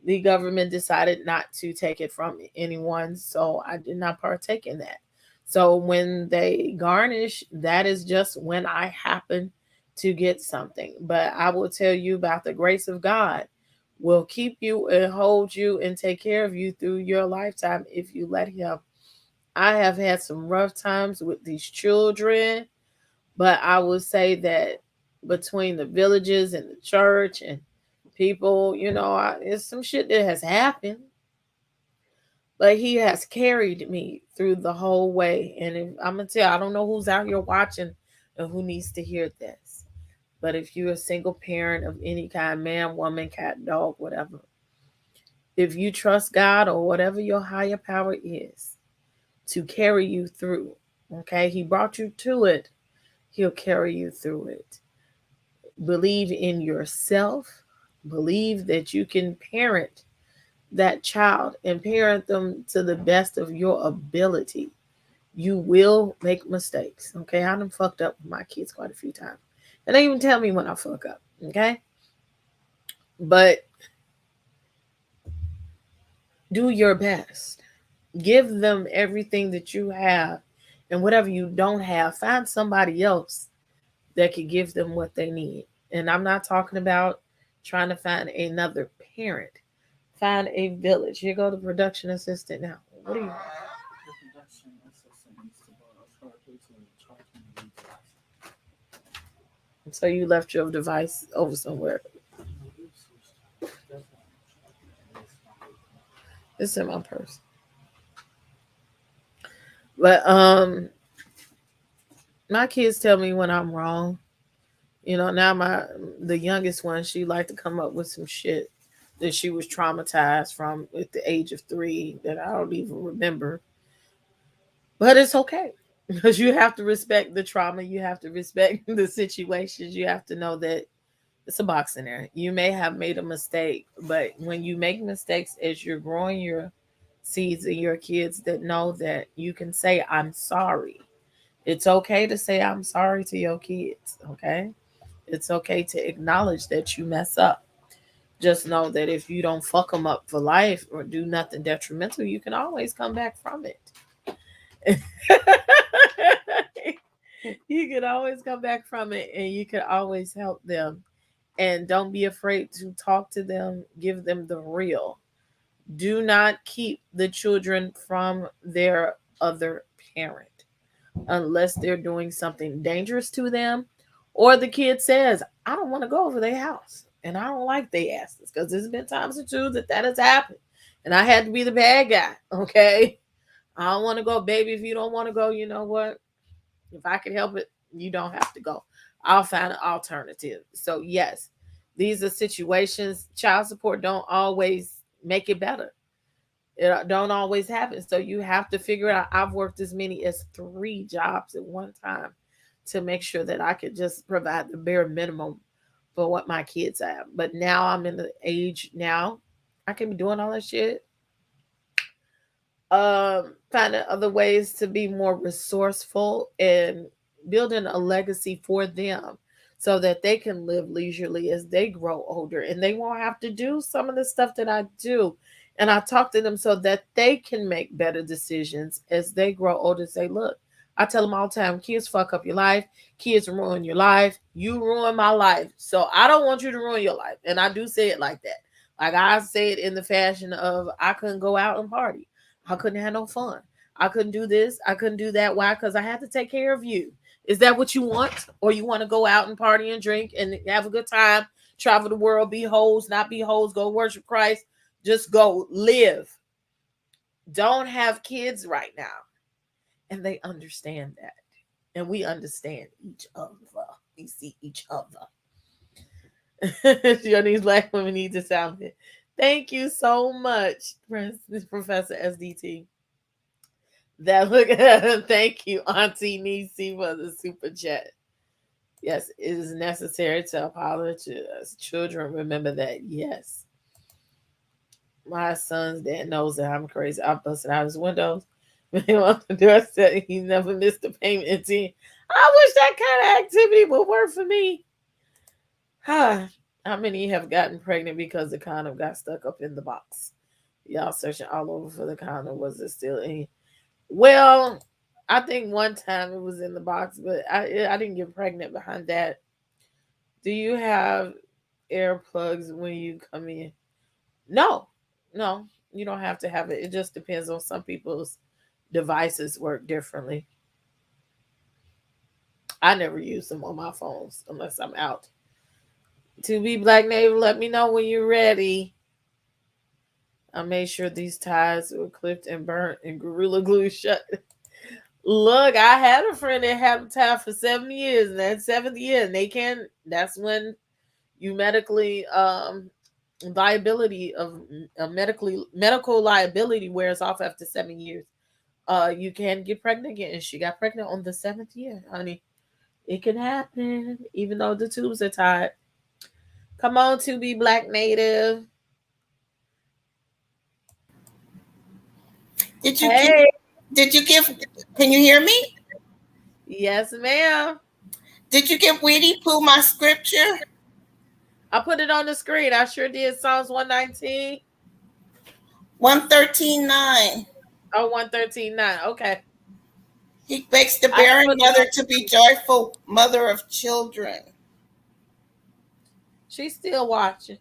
the government decided not to take it from anyone. So I did not partake in that. So when they garnish, that is just when I happen to get something. But I will tell you about the grace of God will keep you and hold you and take care of you through your lifetime if you let him. I have had some rough times with these children, but I will say that between the villages and the church and people, it's some shit that has happened. But he has carried me through the whole way. And I'm going to tell you, I don't know who's out here watching and who needs to hear this. But if you're a single parent of any kind, man, woman, cat, dog, whatever, if you trust God or whatever your higher power is to carry you through, okay, he brought you to it, he'll carry you through it. Believe in yourself. Believe that you can parent that child and parent them to the best of your ability. You will make mistakes. Okay. I done fucked up with my kids quite a few times. And they even tell me when I fuck up. Okay. But do your best. Give them everything that you have. And whatever you don't have, find somebody else that could give them what they need. And I'm not talking about trying to find another parent. Find a village. Here go the production assistant now. What do you? So you left your device over somewhere. It's in my purse. But my kids tell me when I'm wrong. You know, now the youngest one, she like to come up with some shit that she was traumatized from at the age of 3 that I don't even remember. But it's okay. Because you have to respect the trauma, you have to respect the situations, you have to know that it's a box in there. You may have made a mistake, but when you make mistakes as you're growing your seeds in your kids, that know that you can say, I'm sorry. It's okay to say, I'm sorry to your kids. Okay. It's okay to acknowledge that you mess up. Just know that if you don't fuck them up for life or do nothing detrimental, you can always come back from it. You can always come back from it and you can always help them. And don't be afraid to talk to them, give them the real. Do not keep the children from their other parent unless they're doing something dangerous to them or the kid says, I don't want to go over their house and I don't like they asses, because there's been times or two that has happened and I had to be the bad guy. Okay. I don't want to go, baby. If you don't want to go, you know what? If I can help it, you don't have to go. I'll find an alternative. So yes, these are situations. Child support don't always make it better. It don't always happen. So you have to figure out. I've worked as many as 3 jobs at one time to make sure that I could just provide the bare minimum for what my kids have. But now I'm in the age now I can be doing all that shit. Finding other ways to be more resourceful and building a legacy for them so that they can live leisurely as they grow older and they won't have to do some of the stuff that I do. And I talk to them so that they can make better decisions as they grow older. Say, look, I tell them all the time, kids fuck up your life, kids ruin your life, you ruin my life. So I don't want you to ruin your life. And I do say it like that. Like I say it in the fashion of I couldn't go out and party. I couldn't have no fun. I couldn't do this. I couldn't do that. Why? Because I had to take care of you. Is that what you want? Or you want to go out and party and drink and have a good time, travel the world, be hoes, not be hoes, go worship Christ, just go live. Don't have kids right now. And they understand that. And we understand each other. We see each other. These black women need to sound it. Thank you so much, Professor SDT. That look thank you, Auntie Nisi, for the super chat. Yes, it is necessary to apologize. Children, remember that. Yes. My son's dad knows that I'm crazy. I busted out his windows. He on the door said he never missed a payment. I wish that kind of activity would work for me. How many have gotten pregnant because the condom got stuck up in the box? Y'all searching all over for the condom. Was it still in? Well, I think one time it was in the box, but I didn't get pregnant behind that. Do you have earplugs when you come in? No, no, you don't have to have it. It just depends on some people's devices work differently. I never use them on my phones unless I'm out. To be Black Native, let me know when you're ready. I made sure these ties were clipped and burnt and Gorilla Glue shut. Look, I had a friend that had a tie for 7 years, and that 7th year, and they can. That's when you medically liability of medical liability wears off after 7 years. You can get pregnant again, and she got pregnant on the 7th year, honey. It can happen, even though the tubes are tied. Come on, to be black native. Did you give? Hey, Did you give? Can you hear me? yes, ma'am. Did you give Weedy Pooh my scripture? I put it on the screen. I sure did. Psalms 119. 113:9. Oh, 113:9. Okay. He makes the I barren put it mother on to the be screen. joyful mother of children. She's still watching.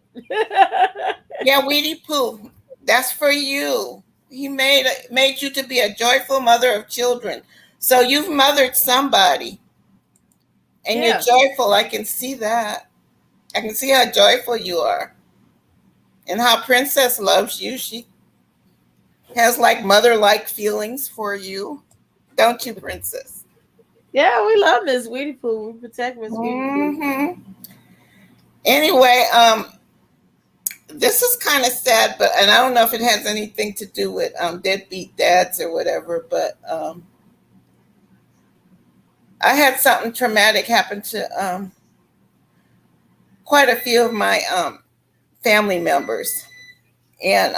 Yeah, Weedy Pooh, that's for you. He made you to be a joyful mother of children. So you've mothered somebody, and you're Yeah. joyful. I can see that. I can see how joyful you are, and how Princess loves you. She has like mother-like feelings for you, don't you, Princess? Yeah, we love Miss Weedy Pooh. We protect Miss Weedy Pooh. Hmm. Anyway, this is kind of sad, but and I don't know if it has anything to do with deadbeat dads or whatever, but I had something traumatic happen to quite a few of my family members, and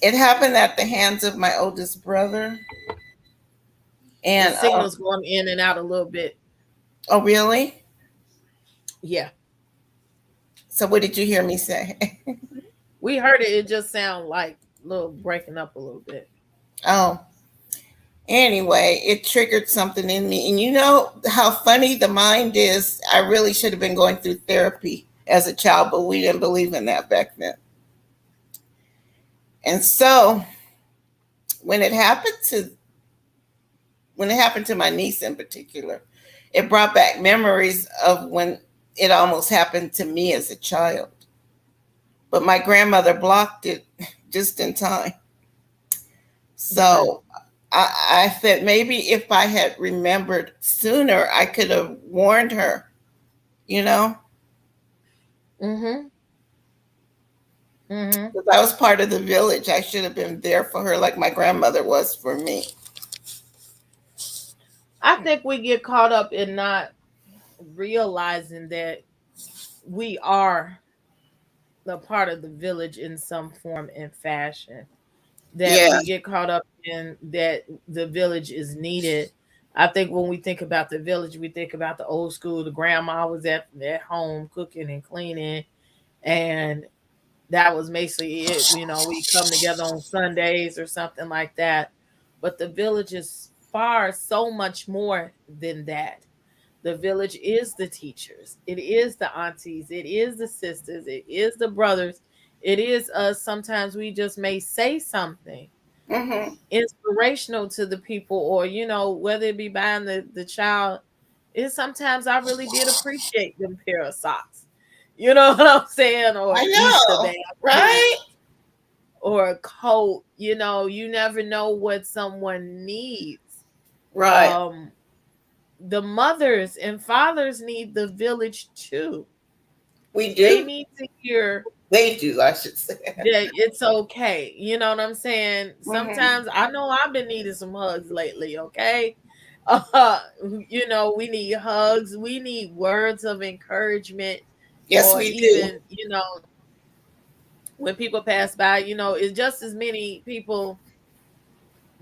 it happened at the hands of my oldest brother. The And signal's going in and out a little bit. oh, really? Yeah. So what did you hear me say? We heard it. It just sounded like a little breaking up a little bit. Oh, anyway, it triggered something in me. And you know how funny the mind is. I really should have been going through therapy as a child, but we didn't believe in that back then. And so when it happened to my niece in particular, it brought back memories of when it almost happened to me as a child. But my grandmother blocked it just in time. Okay. So I said maybe if I had remembered sooner, I could have warned her, you know, Mm-hmm. Mm-hmm. because I was part of the village. I should have been there for her like my grandmother was for me. I think we get caught up in not realizing that we are the part of the village in some form and fashion. That Yeah. we get caught up in that the village is needed. I think when we think about the village, we think about the old school. The grandma was at home cooking and cleaning, and that was basically it. You know, we come together on Sundays or something like that. But the village is far so much more than that. The village is the teachers, it is the aunties, it is the sisters, it is the brothers, it is us. Sometimes we just may say something Mm-hmm. inspirational to the people, or whether it be buying the child. Is sometimes I really did appreciate them pair of socks. You know what I'm saying? Or I Easter know, bag boots right? or a coat. You never know what someone needs. Right. um the mothers and fathers need the village too. We They do. need to hear They do, I should say. that it's okay. You know what I'm saying? Mm-hmm. Sometimes I know I've been needing some hugs lately, okay? Uh, we need hugs. We need words of encouragement, Yes, or we do. even, when people pass by, it's just as many people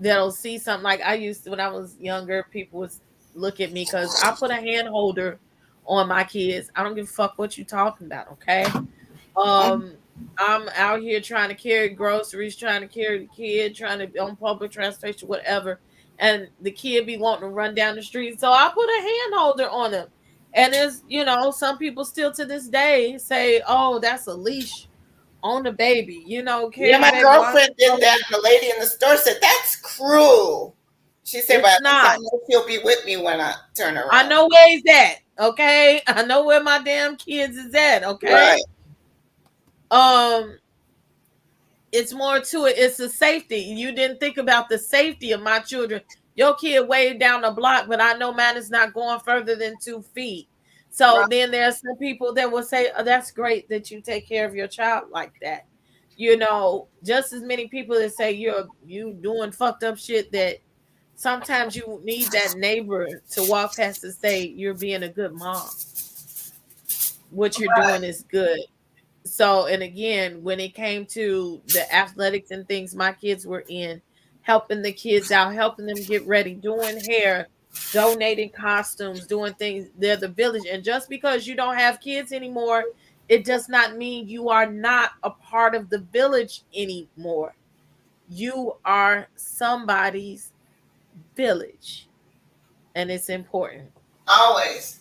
that'll see something. Like I used to, when I was younger, people would look at me because I put a hand holder on my kids. I don't give a fuck what you talking about, okay? Mm-hmm. I'm out here trying to carry groceries, trying to carry the kid, trying to be on public transportation, whatever. And the kid be wanting to run down the street. So I put a hand holder on him. And it's, some people still to this day say, oh, that's a leash on the baby. Yeah, Carry the my baby while girlfriend did I'm that, and the lady in the store said, "That's cruel." She said, "But It's at least I not. know she'll be with me when I turn I around." know where he's at. Okay. I know where my damn kids is at. Right, Okay. Um, it's more to it. It's the safety. You didn't think about the safety of my children. Your kid way down the block, but I know mine is not going further than 2 feet. So right. then there's some people that will say, oh, that's great that you take care of your child like that. Just as many people that say you doing fucked up shit that Sometimes you need that neighbor to walk past and say, "You're being a good mom. What you're doing is good." So, and again, when it came to the athletics and things my kids were in, helping the kids out, helping them get ready, doing hair, donating costumes, doing things, they're the village. And just because you don't have kids anymore, it does not mean you are not a part of the village anymore. You are somebody's village, and it's important. Always.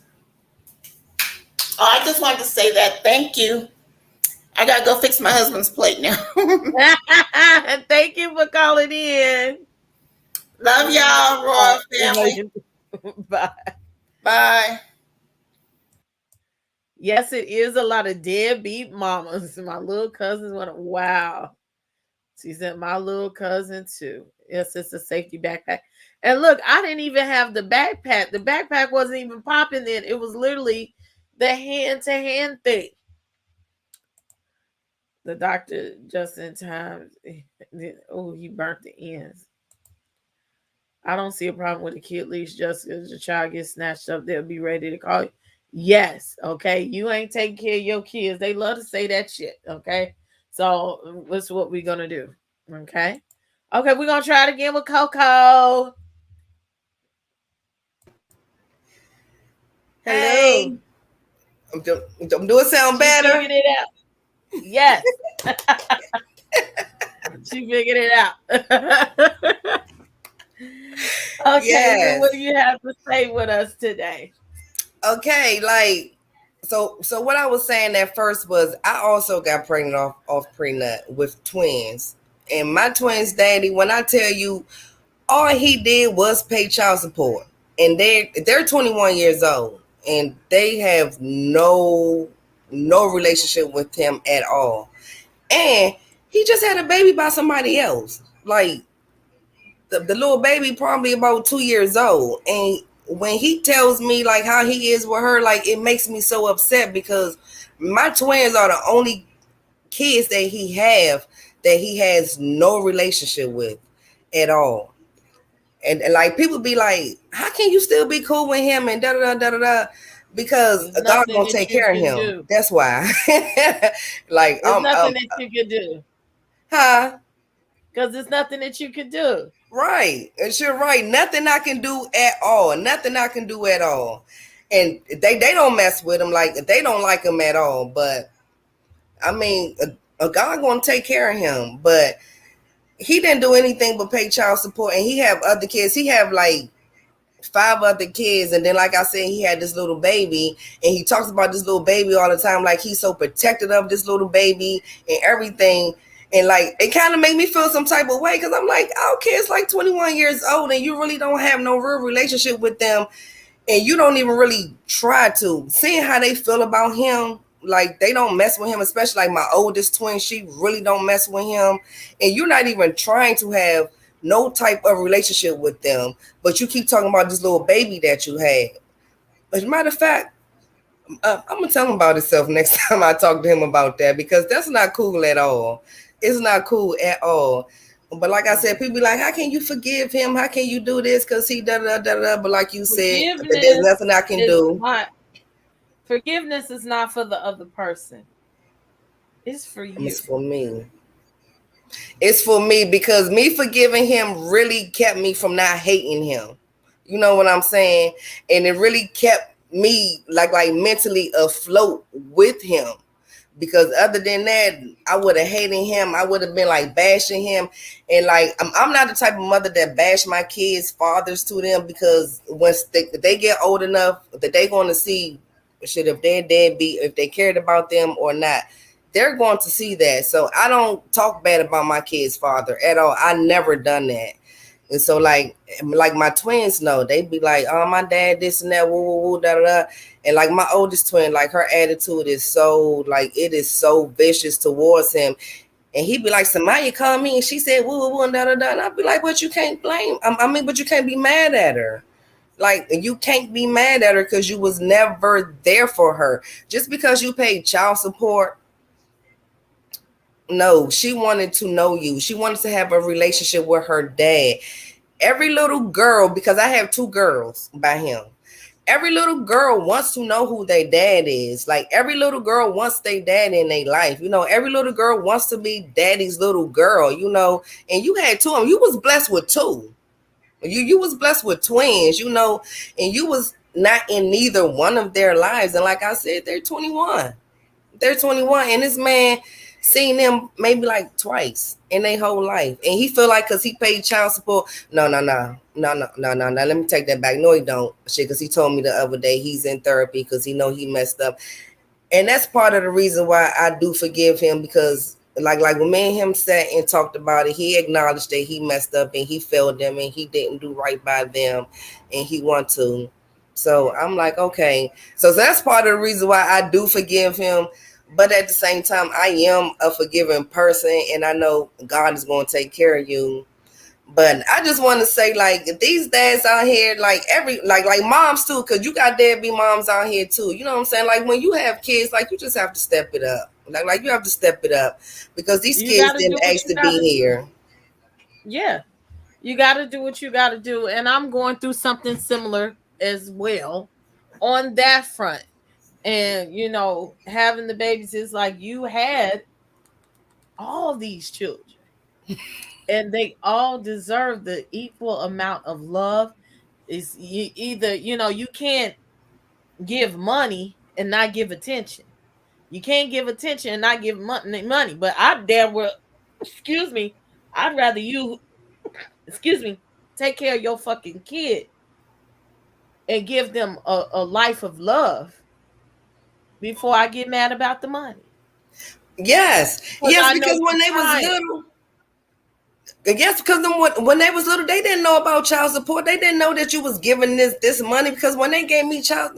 Oh, I just wanted to say that. Thank you. I gotta go fix my husband's plate now. Thank you for calling in. Love y'all, Royal family. Bye. Bye. Yes, it is a lot of deadbeat mamas. My little cousins went, wow. She said, my little cousin too. Yes, it's a safety backpack. And look, I didn't even have the backpack. The backpack wasn't even popping then. It was literally the hand to hand thing. The doctor just in time. Oh, he burnt the ends. I don't see a problem with a kid leash just because the child gets snatched up. They'll be ready to call you. Yes, okay. You ain't taking care of your kids. They love to say that shit, okay? So that's what we're gonna do. Okay. Okay, we're gonna try it again with Coco. Hey, Hello. I'm doing sound She better. figured it out. Yes. She figured it out. Okay, so what Yes. do you have to say with us today? Okay, like so what I was saying at first was I also got pregnant off prenut with twins. And my twins daddy, when I tell you, all he did was pay child support. And they're 21 years old and they have no relationship with him at all. And he just had a baby by somebody else. Like the little baby probably about 2 years old. And when he tells me like how he is with her, like it makes me so upset because my twins are the only kids that he has no relationship with at all. And like people be like, how can you still be cool with him and da da da da da? Because There's God nothing gonna that take you care of can him. do. That's why. Like There's nothing that you can do. huh? Because there's nothing that you can do. Right. And you're right. Nothing I can do at all. Nothing I can do at all. And they don't mess with him like they don't like him at all. But I mean, a God gonna take care of him. But he didn't do anything but pay child support. And he have other kids. He have like 5 other kids, and then like I said, he had this little baby, and he talks about this little baby all the time, like he's so protective of this little baby and everything. And like it kind of made me feel some type of way because I'm like, our kid's like 21 years old, and you really don't have no real relationship with them, and you don't even really try to. Seeing how they feel about him, like they don't mess with him, especially like my oldest twin, she really don't mess with him, and you're not even trying to have no type of relationship with them, but you keep talking about this little baby that you had. As a matter of fact, I'm gonna tell him about himself next time I talk to him about that because that's not cool at all. It's not cool at all. But like I said, people be like, "How can you forgive him? How can you do this? Because he da da da da." But like you said, there's Forgiveness nothing I can is do. not forgiveness is not for the other person. It's for you. It's for me. It's for me because me forgiving him really kept me from not hating him. You know what I'm saying? And it really kept me like mentally afloat with him. Because other than that, I would have hated him. I would have been like bashing him. And like I'm not the type of mother that bash my kids' fathers to them because once they get old enough that they going to see shit if they're deadbeat, if they cared about them or not. They're going to see that. So I don't talk bad about my kid's father at all. I never done that. And so like my twins know, they be like, oh, my dad, this and that, woo, woo, woo, da, da, da. And like my oldest twin, like her attitude is so like it is so vicious towards him. And he be like, Samaya called me and she said, woo, woo, woo, and da, da, da. And I'd be like, but you can't blame. I mean, but you can't be mad at her. Like you can't be mad at her because you was never there for her. Just because you paid child support. No, she wanted to know you. She wanted to have a relationship with her dad. every little girl, because I have 2 girls by him, every little girl wants to know who their dad is. Like every little girl wants their dad in their life. Every little girl wants to be daddy's little girl, and you had 2 of them. You was blessed with 2. You was blessed with twins, and you was not in neither one of their lives. And like I said, they're 21. They're 21, and this man seen them maybe like twice in their whole life, and he feel like because he paid child support. No. Let me take that back. No, he don't. Shit, because he told me the other day he's in therapy because he know he messed up, and that's part of the reason why I do forgive him, because like when me and him sat and talked about it, he acknowledged that he messed up and he failed them and he didn't do right by them, and he want to. So I'm like, okay. So that's part of the reason why I do forgive him. But at the same time, I am a forgiving person, and I know God is going to take care of you. But I just want to say, like, these dads out here, like like moms too, because you got deadbeat moms out here too. You know what I'm saying? Like when you have kids, like you just have to step it up. Like you have to step it up because these You kids got to do didn't what ask you to got be to do. here. Yeah. You got to do what you got to do. And I'm going through something similar as well on that front. And, having the babies is like you had all these children and they all deserve the equal amount of love. Is you either, you can't give money and not give attention. You can't give attention and not give money. But I damn well, excuse me, I'd rather you, excuse me, take care of your fucking kid and give them a life of love before I get mad about the money. Yes, Because yes, I know because when you're they was trying. little, yes, because when they was little, they didn't know about child support. They didn't know that you was giving this money. Because when he gave me child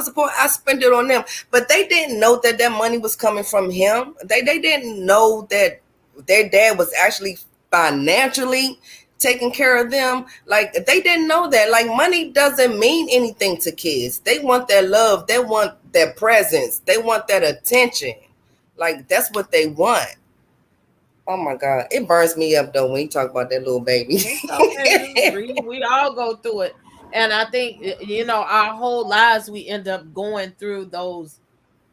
support, I spent it on them. But they didn't know that money was coming from him. They didn't know that their dad was actually financially taking care of them. Like they didn't know that. Like money doesn't mean anything to kids. They want their love. They want their presence. They want that attention. Like that's what they want. Oh my God, it burns me up though when you talk about that little baby. It's okay. Just breathe. We all go through it. And I think, our whole lives, we end up going through those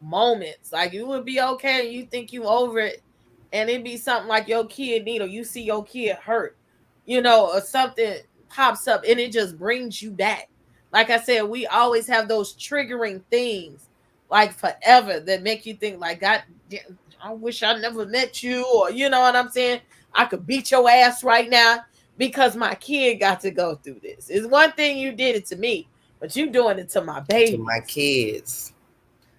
moments. Like you would be okay and you think you over it. And it'd be something like your kid need, or you see your kid hurt, or something pops up and it just brings you back. Like I said, we always have those triggering things like forever that make you think like, God, I wish I never met you, or you know what I'm saying? I could beat your ass right now because my kid got to go through this. It's one thing you did it to me, but you doing it to my To babies. my kids.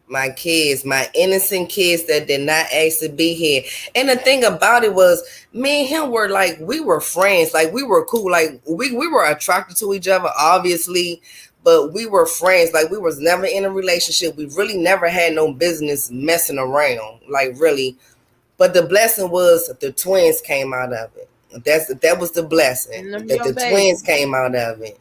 My kids, my innocent kids that did not ask to be here. And the thing about it was, me and him were like, we were friends. Like we were cool. Like we were attracted to each other, obviously, but we were friends. Like we was never in a relationship. We really never had no business messing around. Like really. But the blessing was the twins came out of it. That was the blessing. And them That your the babies. twins came out of it.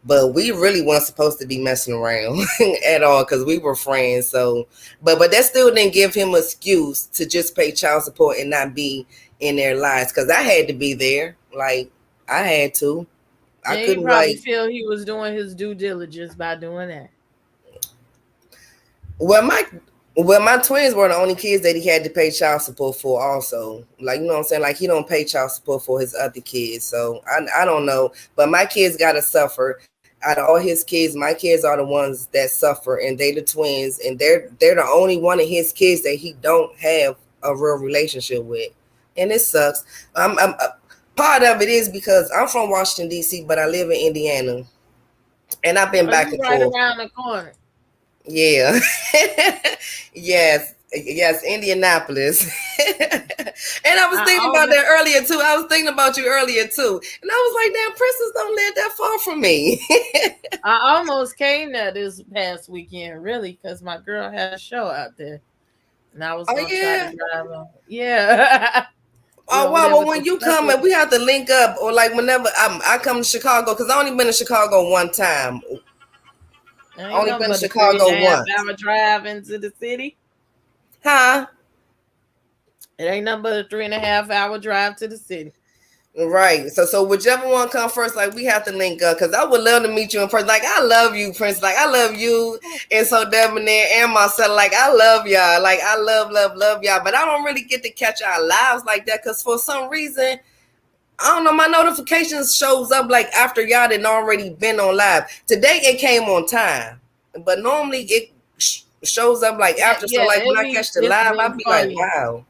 But we really weren't supposed to be messing around at all because we were friends. So, but that still didn't give him an excuse to just pay child support and not be in their lives. Because I had to be there. Like I had to. I And he couldn't probably like. feel he was doing his due diligence by doing that. Well, my twins were the only kids that he had to pay child support for. Also, like you know what I'm saying. Like he don't pay child support for his other kids. So I don't know. But my kids gotta suffer. Out of all his kids, my kids are the ones that suffer, and they the twins, and they're the only one of his kids that he don't have a real relationship with, and it sucks. I'm part of it is because I'm from Washington D.C., but I live in Indiana, and I've been Oh, back you and right forth. around the corner. Yeah. Yes, Indianapolis. And I was I thinking about almost, that earlier too. I was thinking about you earlier too. And I was like, damn, Princess don't live that far from me. I almost came there this past weekend, really, because my girl had a show out there, and I was Oh gonna try to yeah. drive on. Yeah, we Oh over wow. there Well, with when the you come, circle. we have to link up, or like whenever I come to Chicago, because I only been to Chicago one time. Ain't Only nothing been to but a three and Chicago a half once. hour drive into the city. Huh? It ain't nothing but a 3.5 hour drive to the city. Right. So whichever one come first, like we have to link up because I would love to meet you in person. Like I love you, Prince. Like I love you and so Debonair and myself. Like I love y'all. Like I love y'all. But I don't really get to catch our lives like that because for some reason, I don't know, my notifications shows up like after y'all done already been on live. Today it came on time. But normally it shows up like after. So Yeah, like when I catch the it's live, been I'll be like, funny. wow.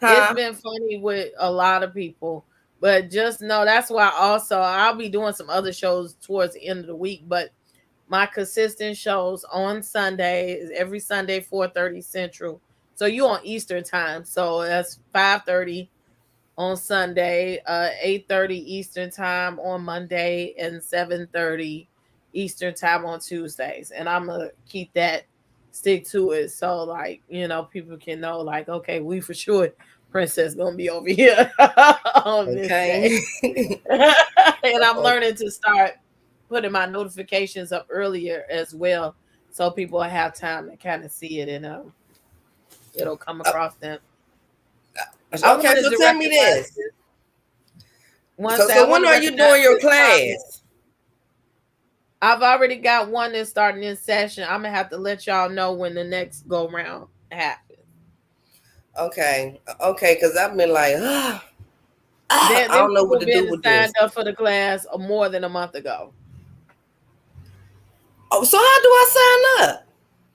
It's Huh? been funny with a lot of people, but just know that's why also I'll be doing some other shows towards the end of the week. But my consistent shows on Sunday is every Sunday 4:30 Central. So you on Eastern time. So that's 5:30 on Sunday, 8:30 Eastern time on Monday, and 7:30 Eastern time on Tuesdays. And I'm gonna keep that, stick to it. So like, people can know like, okay, we for sure Princess gonna be over here on this day. Okay. And I'm learning to start putting my notifications up earlier as well. So people have time to kind of see it and it'll come across them. I Okay, wanted so to tell me recognize this. this one So thing. I so want when to are you recognize doing your this comment. class? I've already got one that's starting in session. I'm gonna have to let y'all know when the next go round happens. Okay. Okay, because I've been like, I Them don't know what people to do been with signed this. up for the class more than a month ago. Oh, so how do I sign up?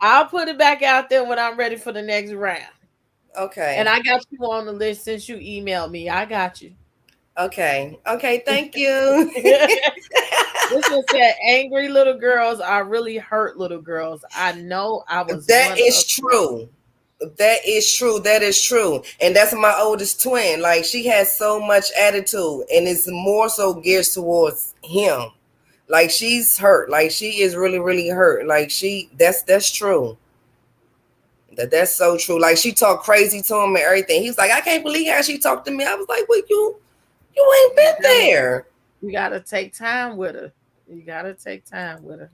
I'll put it back out there when I'm ready for the next round. And Okay. I got you on the list since you emailed me. I got you. Okay. Okay, thank you. This one said, "Angry little girls are really hurt little girls. I know I was That one is of them." true. That is true. That is true. And that's my oldest twin. Like she has so much attitude and it's more so geared towards him. Like she's hurt. Like she is really, really hurt. Like that's true. That's so true. Like she talked crazy to him and everything. He's like, I can't believe how she talked to me. I was like, well, you ain't You been gotta, there. you gotta take time with her. You gotta take time with her.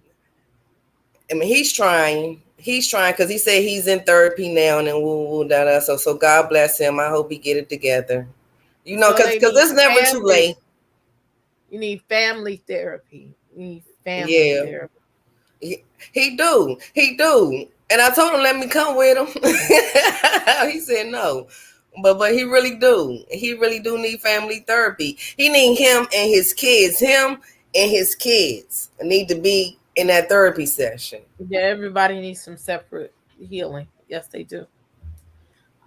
I mean, he's trying. He's trying because he said he's in therapy now and then woo woo da da. So God bless him. I hope he get it together. You know, So because they need it's never too family. late. You need family therapy. You need family Yeah, therapy. he do. He do. And I told him let me come with him. He said no. But he really do. He really do need family therapy. He need him and his kids. Him and his kids need to be in that therapy session. Yeah, everybody needs some separate healing. Yes, they do.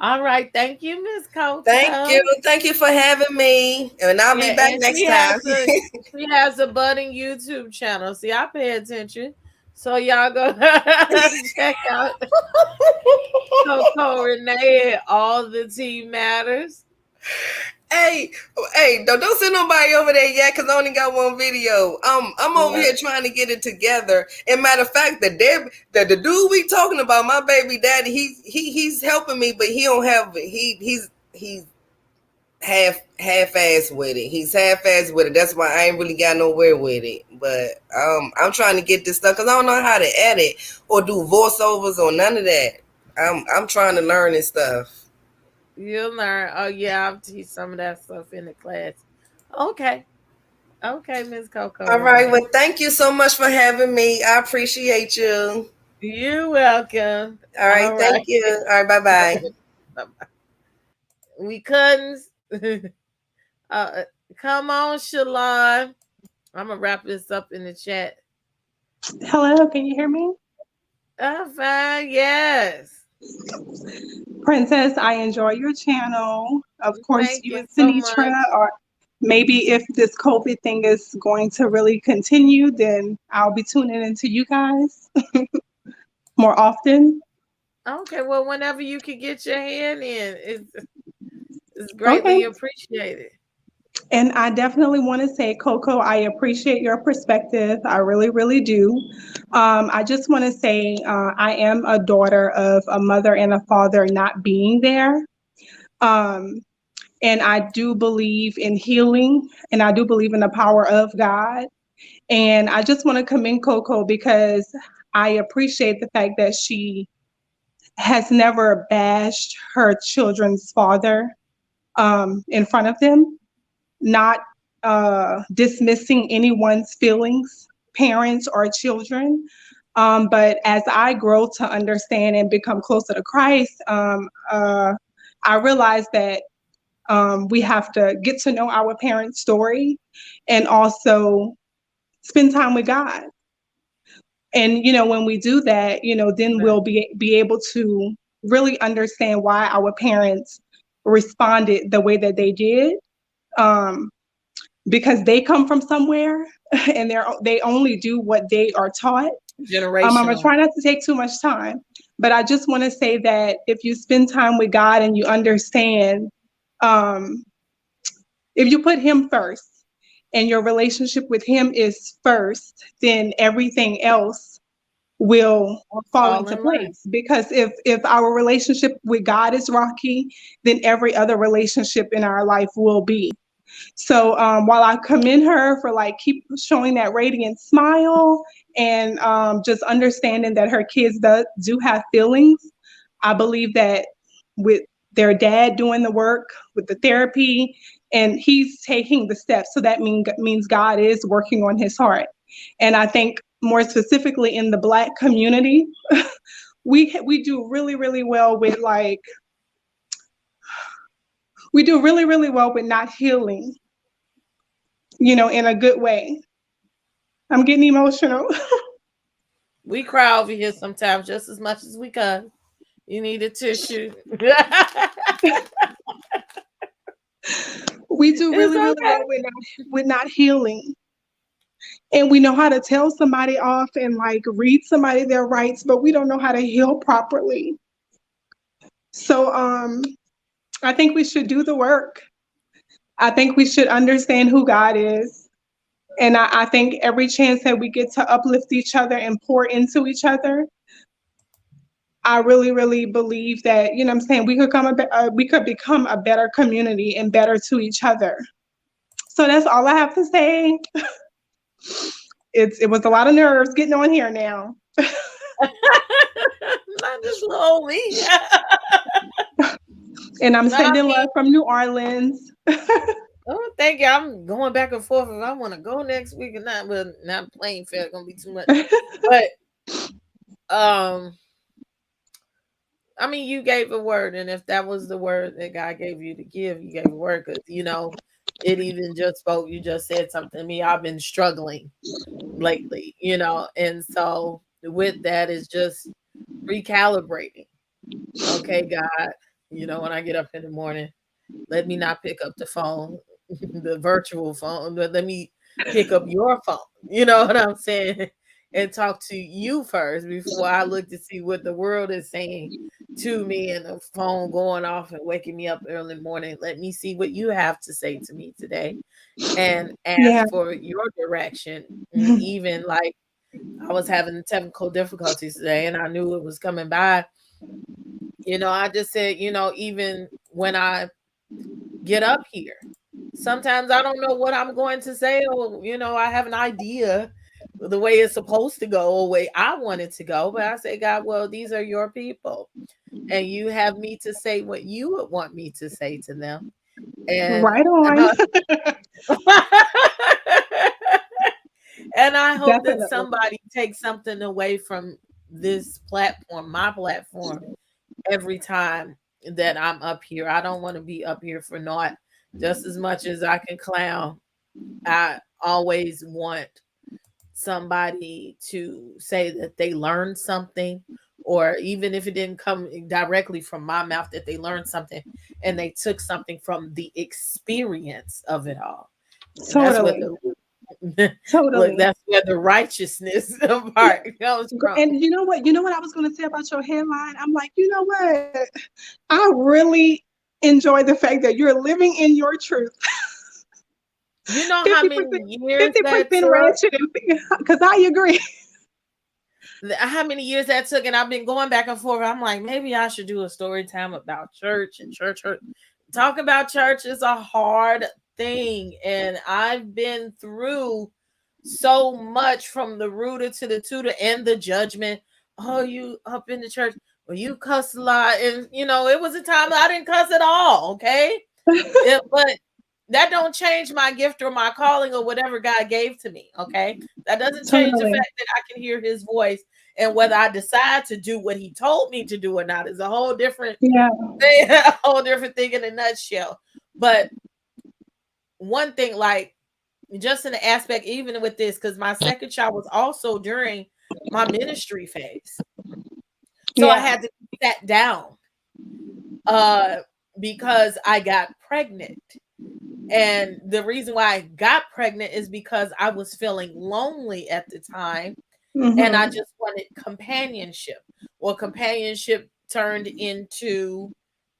All right, thank you, Miss Thank you. Coco. Thank you for having me. And I'll be Yeah, back and next time. she has a budding YouTube channel. See, I pay attention. So y'all go check out Coco Renee and All the Tea Matters. Hey, hey, don't send nobody over there yet because I only got one video. I'm over Yeah. here trying to get it together. And matter of fact, the dude we talking about, my baby daddy, he's helping me, but he don't have he's half ass with it. He's half ass with it. That's why I ain't really got nowhere with it. But I'm trying to get this stuff because I don't know how to edit or do voiceovers or none of that. I'm trying to learn this stuff. You'll learn. Oh yeah, I'll teach some of that stuff in the class. Okay. Okay, Miss Coco All right. Renee. Well, thank you so much for having me. I appreciate you. You're welcome. All right. All right. Thank you. All right. Bye bye. We couldn't. uh, come on, Shalon. I'm gonna wrap this up in the chat. Hello, can you hear me? Fine, yes. Princess, I enjoy your channel. Of course, Thank you you and so much. Sinitra, or maybe if this COVID thing is going to really continue, then I'll be tuning into you guys more often. Okay, well, whenever you can get your hand in, it's greatly Okay. appreciated. And I definitely want to say, Coco, I appreciate your perspective. I really, really do. I just want to say I am a daughter of a mother and a father not being there. Um, And I do believe in healing and I do believe in the power of God. And I just want to commend Coco because I appreciate the fact that she has never bashed her children's father in front of them. not dismissing anyone's feelings, parents or children. But as I grow to understand and become closer to Christ, I realize that we have to get to know our parents' story and also spend time with God. And, when we do that, then we'll be able to really understand why our parents responded the way that they did. Because they come from somewhere and they only do what they are taught. I'm going to try not to take too much time, but I just want to say that if you spend time with God and you understand, if you put him first and your relationship with him is first, then everything else will fall into place. Because if our relationship with God is rocky, then every other relationship in our life will be. So while I commend her for keep showing that radiant smile and just understanding that her kids do have feelings, I believe that with their dad doing the work with the therapy and he's taking the steps, so that means God is working on his heart. And I think more specifically in the Black community, we do really, really well with we do really, really well with not healing, in a good way. I'm getting emotional. We cry over here sometimes just as much as we can. You need a tissue. We do really, really well with not healing. And we know how to tell somebody off and read somebody their rights, but we don't know how to heal properly. So I think we should do the work. I think we should understand who God is. And I think every chance that we get to uplift each other and pour into each other, I really, really believe that, what I'm saying, we could become a better community and better to each other. So that's all I have to say. It was a lot of nerves getting on here now. Not just slowly. And I'm sending love from New Orleans. Oh, thank you. I'm going back and forth if I want to go next week or not. But not plane fare gonna be too much. But I mean, you gave a word, and if that was the word that God gave you to give, you gave a word because it even just spoke. You just said something to me. I've been struggling lately, and so with that is just recalibrating. Okay, God, when I get up in the morning, let me not pick up the phone, the virtual phone, but let me pick up your phone. You know what I'm saying? And talk to you first before I look to see what the world is saying to me and the phone going off and waking me up early in the morning. Let me see what you have to say to me today and ask for your direction. And even I was having technical difficulties today and I knew it was coming by. I just said, even when I get up here, sometimes I don't know what I'm going to say, or I have an idea the way it's supposed to go, or the way I want it to go. But I say, God, well, these are your people, and you have me to say what you would want me to say to them. And right on. And I hope Definitely. that somebody takes something away from this platform, my platform, every time that I'm up here. I don't want to be up here for naught. Just as much as I can clown, I always want somebody to say that they learned something, or even if it didn't come directly from my mouth, that they learned something and they took something from the experience of it all. And totally. Look, that's where the righteousness part comes from. And you know what I was going to say about your headline? I'm like, you know what? I really enjoy the fact that you're living in your truth. You know how many years 50% that ratchet, because I agree. How many years that took, and I've been going back and forth. I'm like, maybe I should do a story time about church and church. Talk about church is a hard thing, and I've been through so much, from the rooter to the tutor and the judgment. Oh, you up in the church? Well, you cuss a lot, and it was a time I didn't cuss at all. Okay, but that don't change my gift or my calling or whatever God gave to me. Okay. That doesn't change the Totally. fact that I can hear his voice, and whether I decide to do what he told me to do or not is a whole different Yeah. thing, a whole different thing in a nutshell. But one thing, like, just in the aspect, even with this, because my second child was also during my ministry phase. So I Yeah. had to sit down uh because I got pregnant. And the reason why I got pregnant is because I was feeling lonely at the time, and I Mm-hmm. just wanted companionship. Well, companionship turned into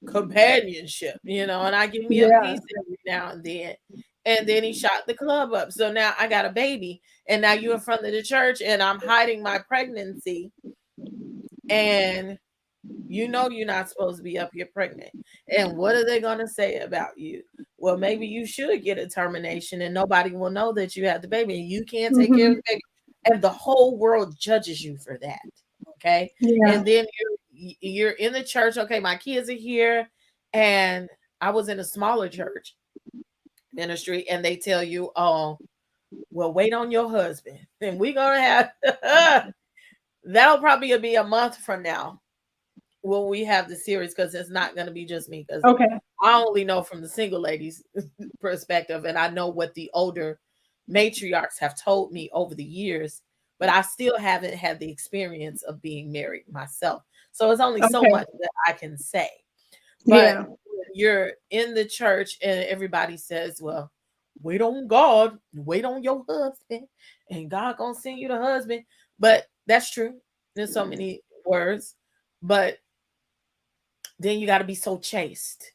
companionship, and I give me a Yeah. piece every now and then. And then he shot the club up. So now I got a baby, and now you're in front of the church, and I'm hiding my pregnancy, and you're not supposed to be up here pregnant. And what are they going to say about you? Well, maybe you should get a termination and nobody will know that you had the baby and you can't take care of Mm-hmm. the baby. And the whole world judges you for that. Okay. Yeah. And then you're in the church. Okay. My kids are here. And I was in a smaller church ministry, and they tell you, oh, well, wait on your husband. And we're going to have, that'll probably be a month from now when we have the series, because it's not going to be just me, because Okay. I only know from the single ladies perspective, and I know what the older matriarchs have told me over the years, but I still haven't had the experience of being married myself, so it's only so Okay. much that I can say. But Yeah. you're in the church and everybody says, well, wait on God, wait on your husband, and God gonna send you the husband. But that's true. There's so many words, but then you got to be so chaste.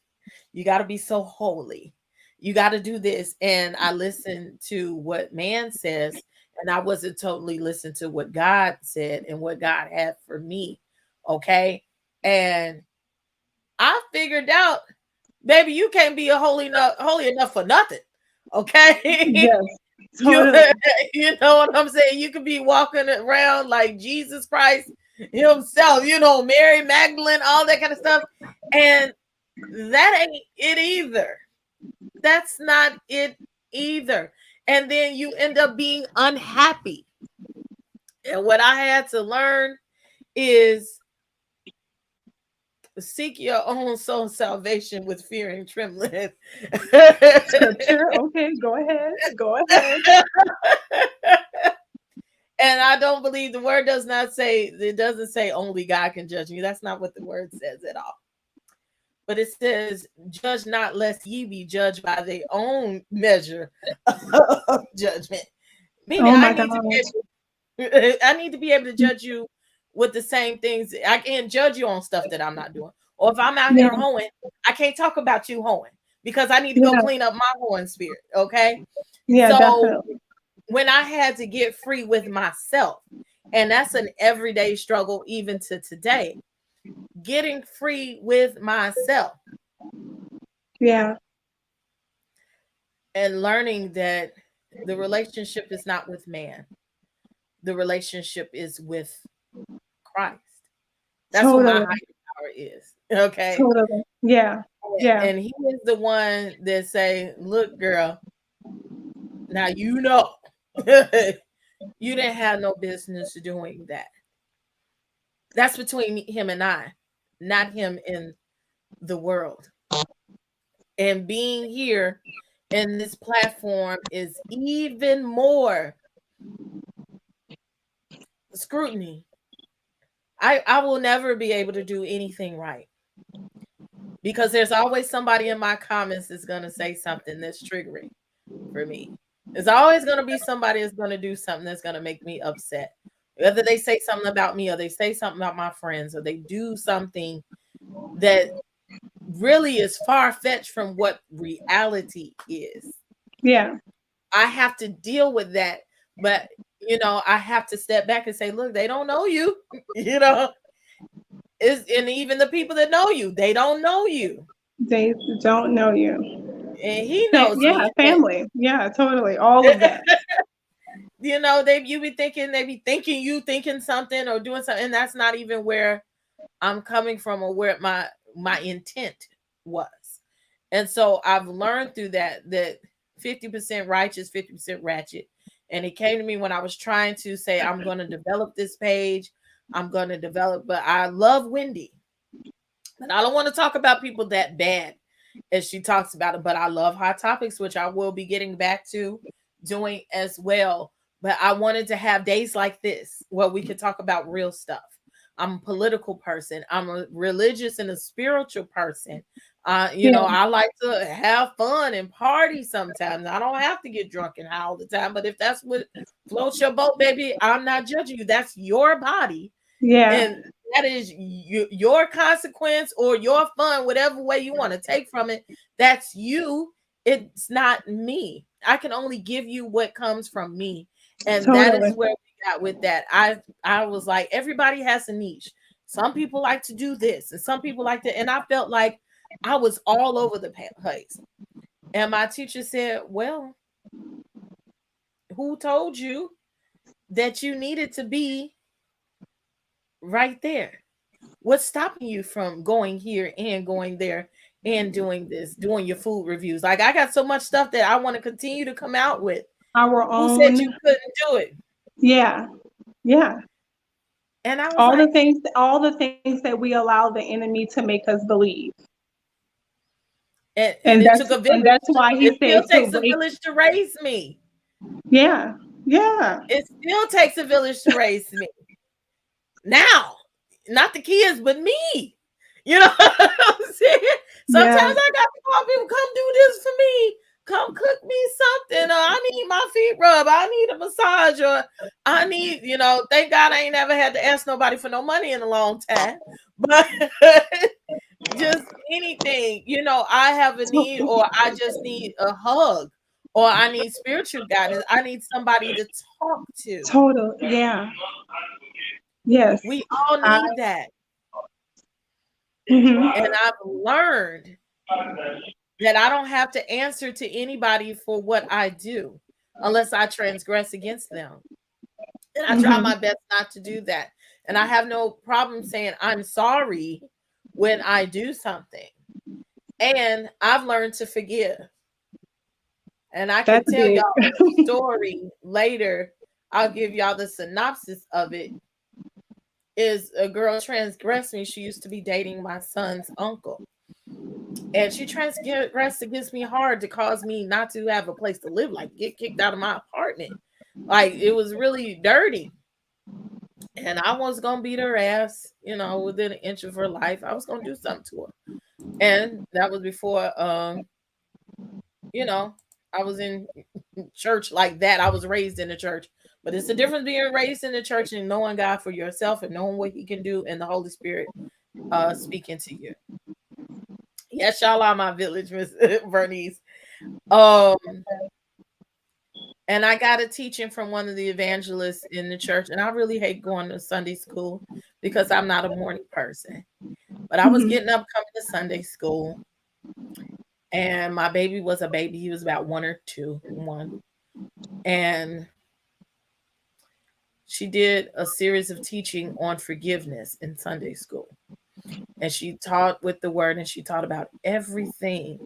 You got to be so holy. You got to do this. And I listened to what man says, and I wasn't totally listening to what God said and what God had for me. Okay. And I figured out, baby, you can't be a holy enough for nothing. Okay. Yes. you Totally. you know what I'm saying? You could be walking around like Jesus Christ himself, Mary Magdalene, all that kind of stuff. And that ain't it either. That's not it either. And then you end up being unhappy. And what I had to learn is seek your own soul salvation with fear and trembling. Scripture. Okay. Go ahead. Go ahead. And I don't believe the word it doesn't say only God can judge me. That's not what the word says at all. But it says, judge not lest ye be judged by their own measure of judgment. Meaning Oh I my need to gosh. I need to be able to judge you with the same things. I can't judge you on stuff that I'm not doing. Or if I'm out Yeah. here hoeing, I can't talk about you hoeing because I need to go Yeah. clean up my hoeing spirit. Okay. Yeah. So Definitely. when I had to get free with myself, and that's an everyday struggle, even to today, getting free with myself Yeah. and learning that the relationship is not with man, the relationship is with Christ. That's what my higher Totally. power is. Okay. Totally. Yeah. Yeah. And he is the one that say, look, girl, now you didn't have no business doing that. That's between him and I, not him in the world. And being here in this platform is even more scrutiny. I will never be able to do anything right because there's always somebody in my comments that's going to say something that's triggering for me. There's always going to be somebody that's going to do something that's going to make me upset. Whether they say something about me or they say something about my friends or they do something that really is far fetched from what reality is. Yeah. I have to deal with that. But, I have to step back and say, look, they don't know you, and even the people that know you, they don't know you. They don't know you. And he knows Yeah. me. Family. Yeah. Totally. All of that. You be thinking, they be thinking you thinking something or doing something, and that's not even where I'm coming from or where my intent was. And so I've learned through that 50% righteous, 50% ratchet. And it came to me when I was trying to say, I'm going to develop this page. I'm going to develop, but I love Wendy. And I don't want to talk about people that bad as she talks about it, but I love hot topics, which I will be getting back to doing as well. But I wanted to have days like this where we could talk about real stuff. I'm a political person. I'm a religious and a spiritual person. Yeah. I like to have fun and party sometimes. I don't have to get drunk and high all the time. But if that's what floats your boat, baby, I'm not judging you. That's your body. Yeah. And that is your consequence or your fun, whatever way you want to take from it. That's you. It's not me. I can only give you what comes from me. And that is Totally. where we got with that. I was like, everybody has a niche. Some people like to do this and some people like to, and I felt like I was all over the place. And my teacher said, well, who told you that you needed to be right there? What's stopping you from going here and going there and doing this, doing your food reviews? Like, I got so much stuff that I want to continue to come out with. Our Who said own. you couldn't do it? Yeah. Yeah. And I was All like, the things that we allow the enemy to make us believe. and And it took a village. that's why he It still said to takes a wake. village to raise me. Yeah. Yeah. It still takes a village to raise me. Now, not the kids, but me. You know what I'm saying? Sometimes Yeah. I got to call people, come do this for me. Come cook me something. Or I need my feet rubbed. I need a massage. Or I need, thank God I ain't never had to ask nobody for no money in a long time. But just anything, I have a need, or I just need a hug, or I need spiritual guidance. I need somebody to talk to. Total. Yeah. Yes. We all I, need that. mhm. And I've learned that I don't have to answer to anybody for what I do unless I transgress against them. And I try Mhm. my best not to do that. And I have no problem saying I'm sorry when I do something. And I've learned to forgive. And I can That's tell big. y'all a story later. I'll give y'all the synopsis of it. Is a girl transgressed me. She used to be dating my son's uncle. And she transgressed against me hard to cause me not to have a place to live, like get kicked out of my apartment. Like, it was really dirty. And I was gonna beat her ass, within an inch of her life. I was gonna do something to her. And that was before I was in church like that. I was raised in the church. But it's the difference being raised in the church and knowing God for yourself and knowing what he can do and the Holy Spirit speaking to you. Yes, y'all are my village, Miss Bernice. And I got a teaching from one of the evangelists in the church. And I really hate going to Sunday school because I'm not a morning person. But I was Mhm. getting up coming to Sunday school. And my baby was a baby. He was about 1. And she did a series of teaching on forgiveness in Sunday school. And she taught with the word, and she taught about everything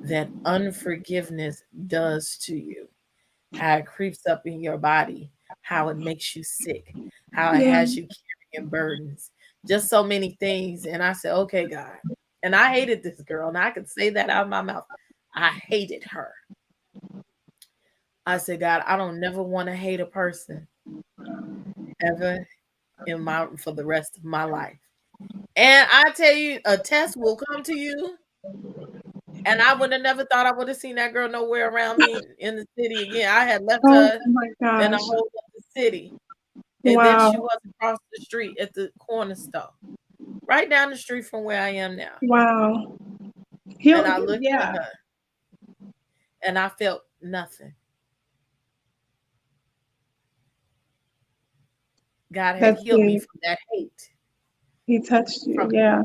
that unforgiveness does to you, how it creeps up in your body, how it makes you sick, how it Yeah. has you carrying burdens, just so many things. And I said, okay, God. And I hated this girl, and I could say that out of my mouth. I hated her. I said, God, I don't never want to hate a person ever for the rest of my life. And I tell you, a test will come to you. And I would have never thought I would have seen that girl nowhere around me in the city again. I had left Oh her my in a gosh. whole other city. And then she Wow. was across the street at the corner store, right down the street from where I am now. Wow. And I looked at Yeah. her and I felt nothing. God had That's healed me big. from that hate. He touched you. From Yeah.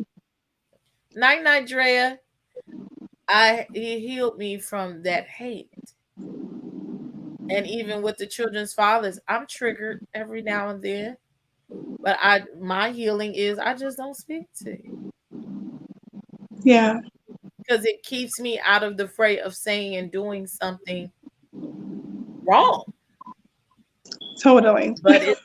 night, Drea. He healed me from that hate. And even with the children's fathers, I'm triggered every now and then. But my healing is I just don't speak to you. Yeah. because it keeps me out of the fray of saying and doing something wrong. Totally. But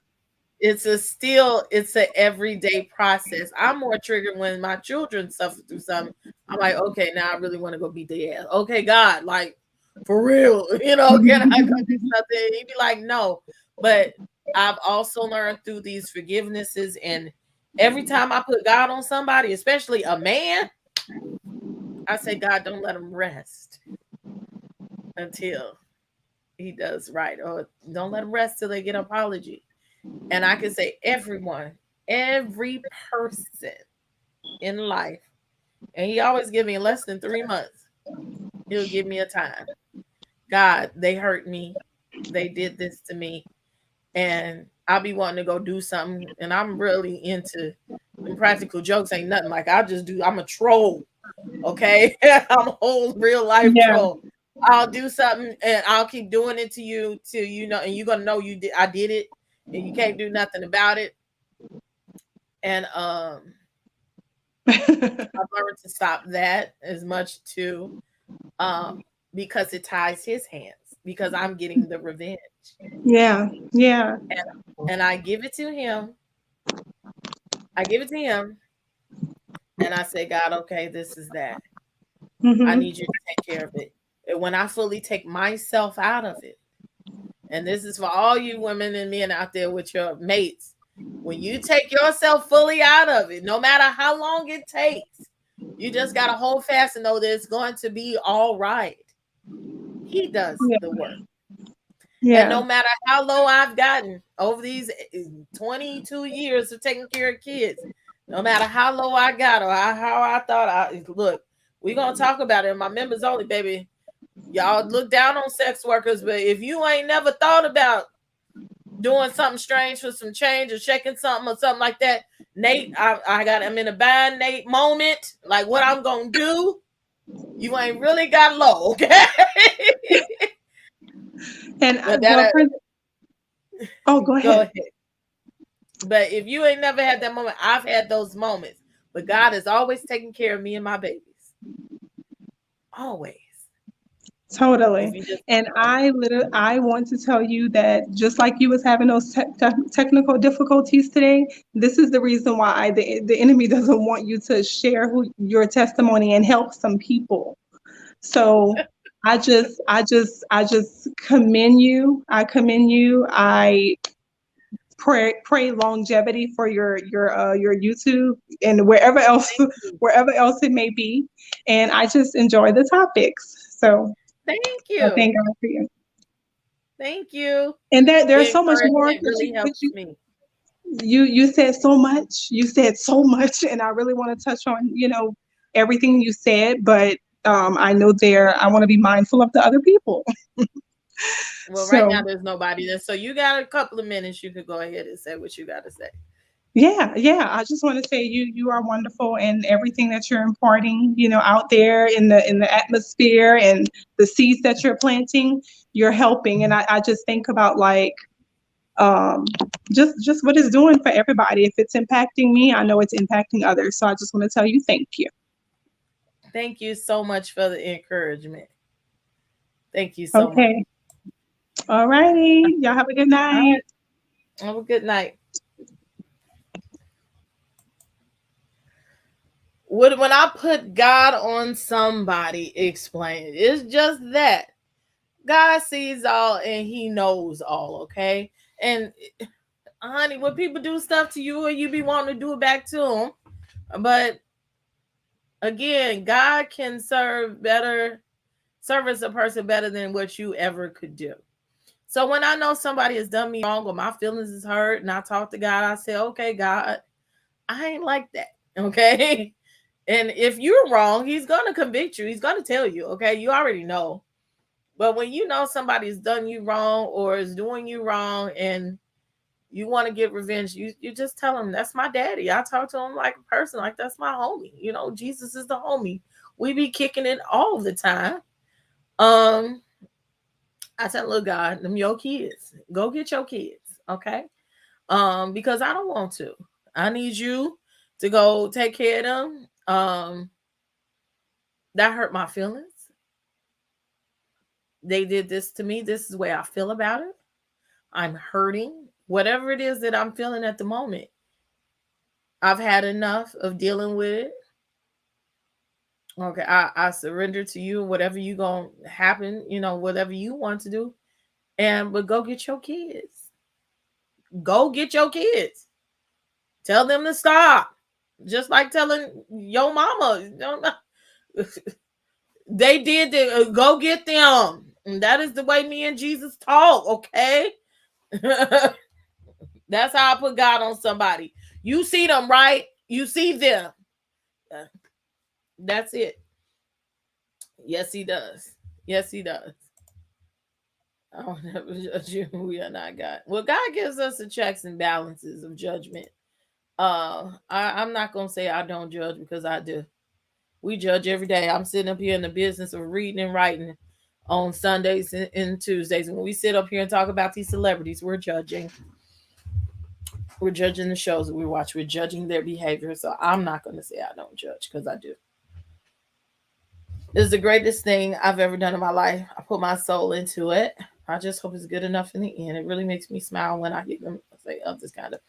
it's a everyday process. I'm more triggered when my children suffer through something. I'm like, okay, now I really want to go beat their ass. Okay, God, like for real, can I go do something? He'd be like, no. But I've also learned through these forgivenesses, and every time I put God on somebody, especially a man, I say, God, don't let him rest until he does right, or don't let him rest till they get an apology. And I can say everyone, every person in life, and he always give me less than 3 months. He'll give me a time. God, they hurt me. They did this to me. And I'll be wanting to go do something. And I'm really into practical jokes. Ain't nothing like I'm a troll. Okay. I'm a whole real life Yeah. troll. I'll do something and I'll keep doing it to you till and you're gonna know I did it, and you can't do nothing about it. And I've learned to stop that as much too, because it ties his hands, because I'm getting the revenge. Yeah. Yeah. And I give it to him. I give it to him, and I say, God, okay, this is that. I need you to take care of it. And when I fully take myself out of it, and this is for all you women and men out there with your mates, when you take yourself fully out of it, no matter how long it takes, you just got to hold fast and know that it's going to be all right. He does the work. And no matter how low I've gotten over these 22 years of taking care of kids, no matter how low I got or how I thought look, we're going to talk about it in my members only, baby. Y'all look down on sex workers, but if you ain't never thought about doing something strange for some change or checking something or something like that, Nate, I'm in a bad Nate moment, like what I'm going to do. You ain't really got low, okay? And go ahead. Go ahead. But if you ain't never had that moment, I've had those moments. But God is always taking care of me and my babies. Always. Totally. And I want to tell you that just like you was having those technical difficulties today, this is the reason why the enemy doesn't want you to share your testimony and help some people. So I just commend you. I commend you. I pray longevity for your YouTube and wherever else it may be. And I just enjoy the topics. So thank you. Thank God for you. Thank you. And there's so much more. It really helps me. You said so much. You said so much, and I really want to touch on everything you said, but I know I want to be mindful of the other people. Well, right now there's nobody there, so you got a couple of minutes. You could go ahead and say what you got to say. Yeah. I just want to say you are wonderful, and everything that you're imparting, out there in the atmosphere and the seeds that you're planting, you're helping. And I just think about just what it's doing for everybody. If it's impacting me, I know it's impacting others. So I just want to tell you thank you. Thank you so much for the encouragement. Thank you so much. All righty. Y'all have a good night. Right. Have a good night. When I put God on somebody, explain it. It's just that God sees all and he knows all, okay? And honey, when people do stuff to you and you be wanting to do it back to them, but again, God can service a person better than what you ever could do. So when I know somebody has done me wrong or my feelings is hurt and I talk to God, I say, okay, God, I ain't like that. Okay. And if you're wrong, he's going to convict you. He's going to tell you, okay, you already know. But when you know somebody's done you wrong or is doing you wrong and you want to get revenge, you just tell him, that's my daddy. I talk to him like a person, like that's my homie. Jesus is the homie. We be kicking it all the time. I said, look, God, them your kids. Go get your kids, okay? Because I don't want to. I need you to go take care of them. That hurt my feelings. They did this to me. This is the way I feel about it. I'm hurting. Whatever it is that I'm feeling at the moment, I've had enough of dealing with it. Okay, I surrender to you. Whatever you gonna happen, whatever you want to do, but go get your kids. Go get your kids. Tell them to stop. Just like telling your mama, they did the go get them. And that is the way me and Jesus talk. Okay. That's how I put God on somebody. You see them, right? You see them. That's it. Yes, he does. Yes, he does. I will never judge you. We are not God. Well, God gives us the checks and balances of judgment. I'm not gonna say I don't judge, because I do. We judge every day. I'm sitting up here in the business of reading and writing on Sundays and Tuesdays. When we sit up here and talk about these celebrities, we're judging. We're judging the shows that we watch. We're judging their behavior. So I'm not going to say I don't judge, because I do. It's the greatest thing I've ever done in my life. I put my soul into it. I just hope it's good enough in the end. It really makes me smile when I hear them say, "Oh, this kind of."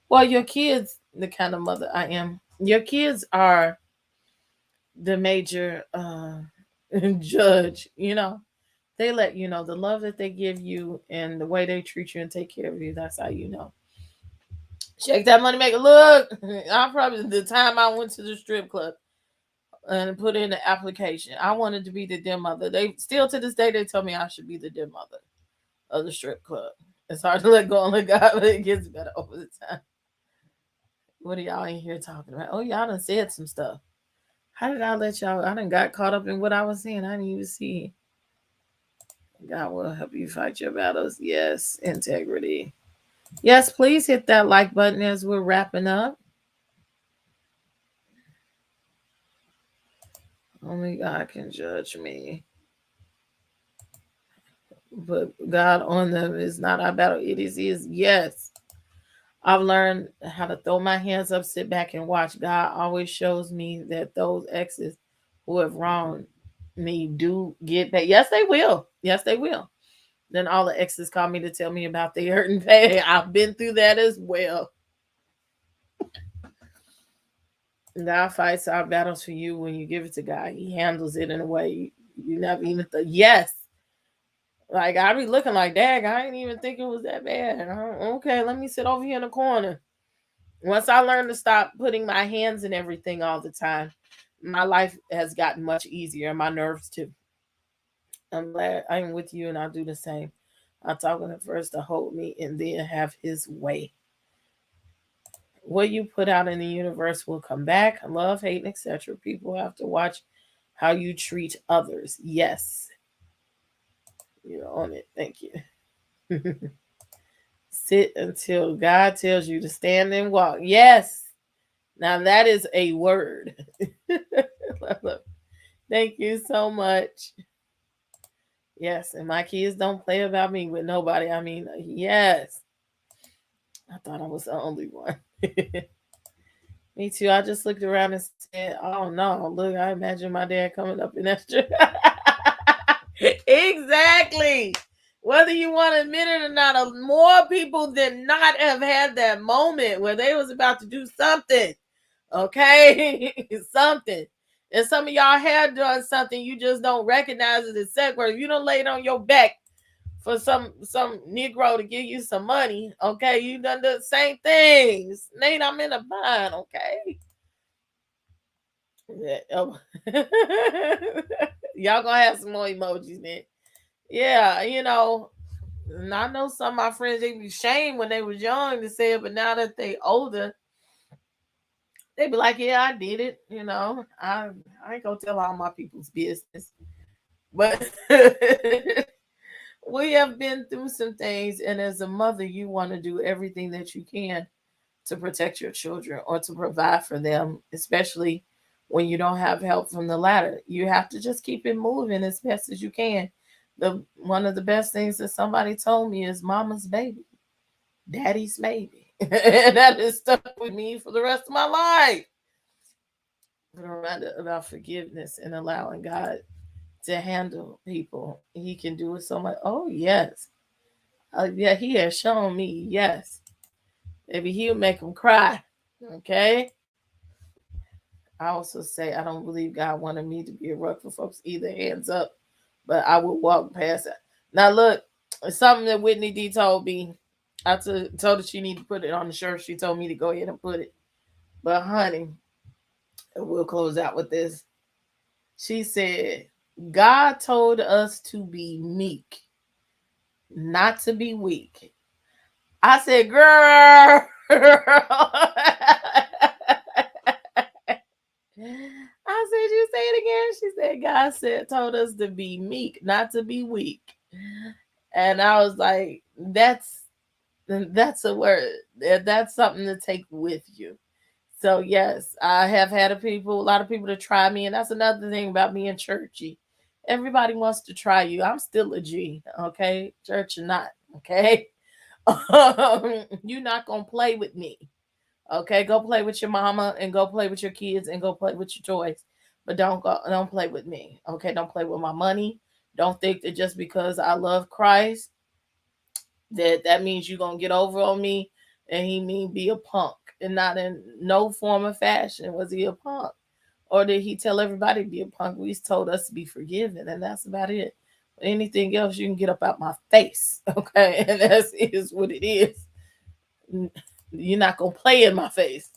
Well, your kids, the kind of mother I am. Your kids are the major judge. They let you know the love that they give you and the way they treat you and take care of you. That's how you know. Check that money maker. Look, I probably the time I went to the strip club and put in the application, I wanted to be the dear mother. They still to this day they tell me I should be the dear mother of the strip club. It's hard to let go and let God, but it gets better over the time. What are y'all in here talking about? Oh, y'all done said some stuff. How did I let y'all? I done got caught up in what I was saying. I didn't even see. God will help you fight your battles. Yes, integrity. Yes, please hit that like button as we're wrapping up. Only God can judge me. But God on them is not our battle. It is his. Yes. I've learned how to throw my hands up, sit back, and watch. God always shows me that those exes who have wronged me do get back. Yes, they will. Yes, they will. Then all the exes call me to tell me about their hurt and pain. I've been through that as well. God fights our battles for you when you give it to God. He handles it in a way you never even thought. Yes. Like, I be looking like, dag, I ain't even think it was that bad. Okay, let me sit over here in the corner. Once I learned to stop putting my hands in everything all the time, my life has gotten much easier, and my nerves too. I'm glad I'm with you, and I'll do the same. I'll talk with him first to hold me and then have his way. What you put out in the universe will come back. Love, hate, etc. People have to watch how you treat others. Yes. You're on it. Thank you. Sit until God tells you to stand and walk. Yes. Now that is a word. Thank you so much. Yes, and my kids don't play about me with nobody. I mean, yes. I thought I was the only one. Me too. I just looked around and said, "Oh no, look, I imagine my dad coming up in that strip." Exactly. Whether you want to admit it or not, more people than not have had that moment where they was about to do something. Okay? Something. And some of y'all have done something, you just don't recognize it as sex work. You don't lay it on your back for some Negro to give you some money. Okay, you done the same things. Nate, I'm in a bind. Okay. Y'all gonna have some more emojis then. Yeah, and I know some of my friends, they be ashamed when they was young to say it, but now that they older, they be like, "Yeah, I did it." I ain't gonna tell all my people's business, but we have been through some things, and as a mother, you want to do everything that you can to protect your children or to provide for them, especially when you don't have help from the ladder. You have to just keep it moving as best as you can. The one of the best things that somebody told me is mama's baby, daddy's baby. And that has stuck with me for the rest of my life. reminded about forgiveness and allowing God to handle people. He can do it so much. Oh, yes. Yeah, he has shown me, yes. Maybe he'll make them cry. Okay. I also say I don't believe God wanted me to be a rug for folks either. Hands up. But I would walk past it. Now, look, it's something that Whitney D told me. Told her she need to put it on the shirt. She told me to go ahead and put it. But, honey, we'll close out with this. She said, God told us to be meek, not to be weak. I said, girl. I said, you say it again. She said, God told us to be meek, not to be weak. And I was like, that's a word. That's something to take with you. So yes, I have had a lot of people to try me, and that's another thing about being churchy. Everybody wants to try you. I'm still a G, okay? Church or not, okay? You're not gonna play with me. Okay, go play with your mama and go play with your kids and go play with your toys. But don't play with me. Okay, don't play with my money. Don't think that just because I love Christ that means you're gonna get over on me and he mean be a punk. And not in no form of fashion was he a punk. Or did he tell everybody to be a punk? He's told us to be forgiven, and that's about it. Anything else you can get up out my face. Okay, and that's is what it is. You're not gonna play in my face.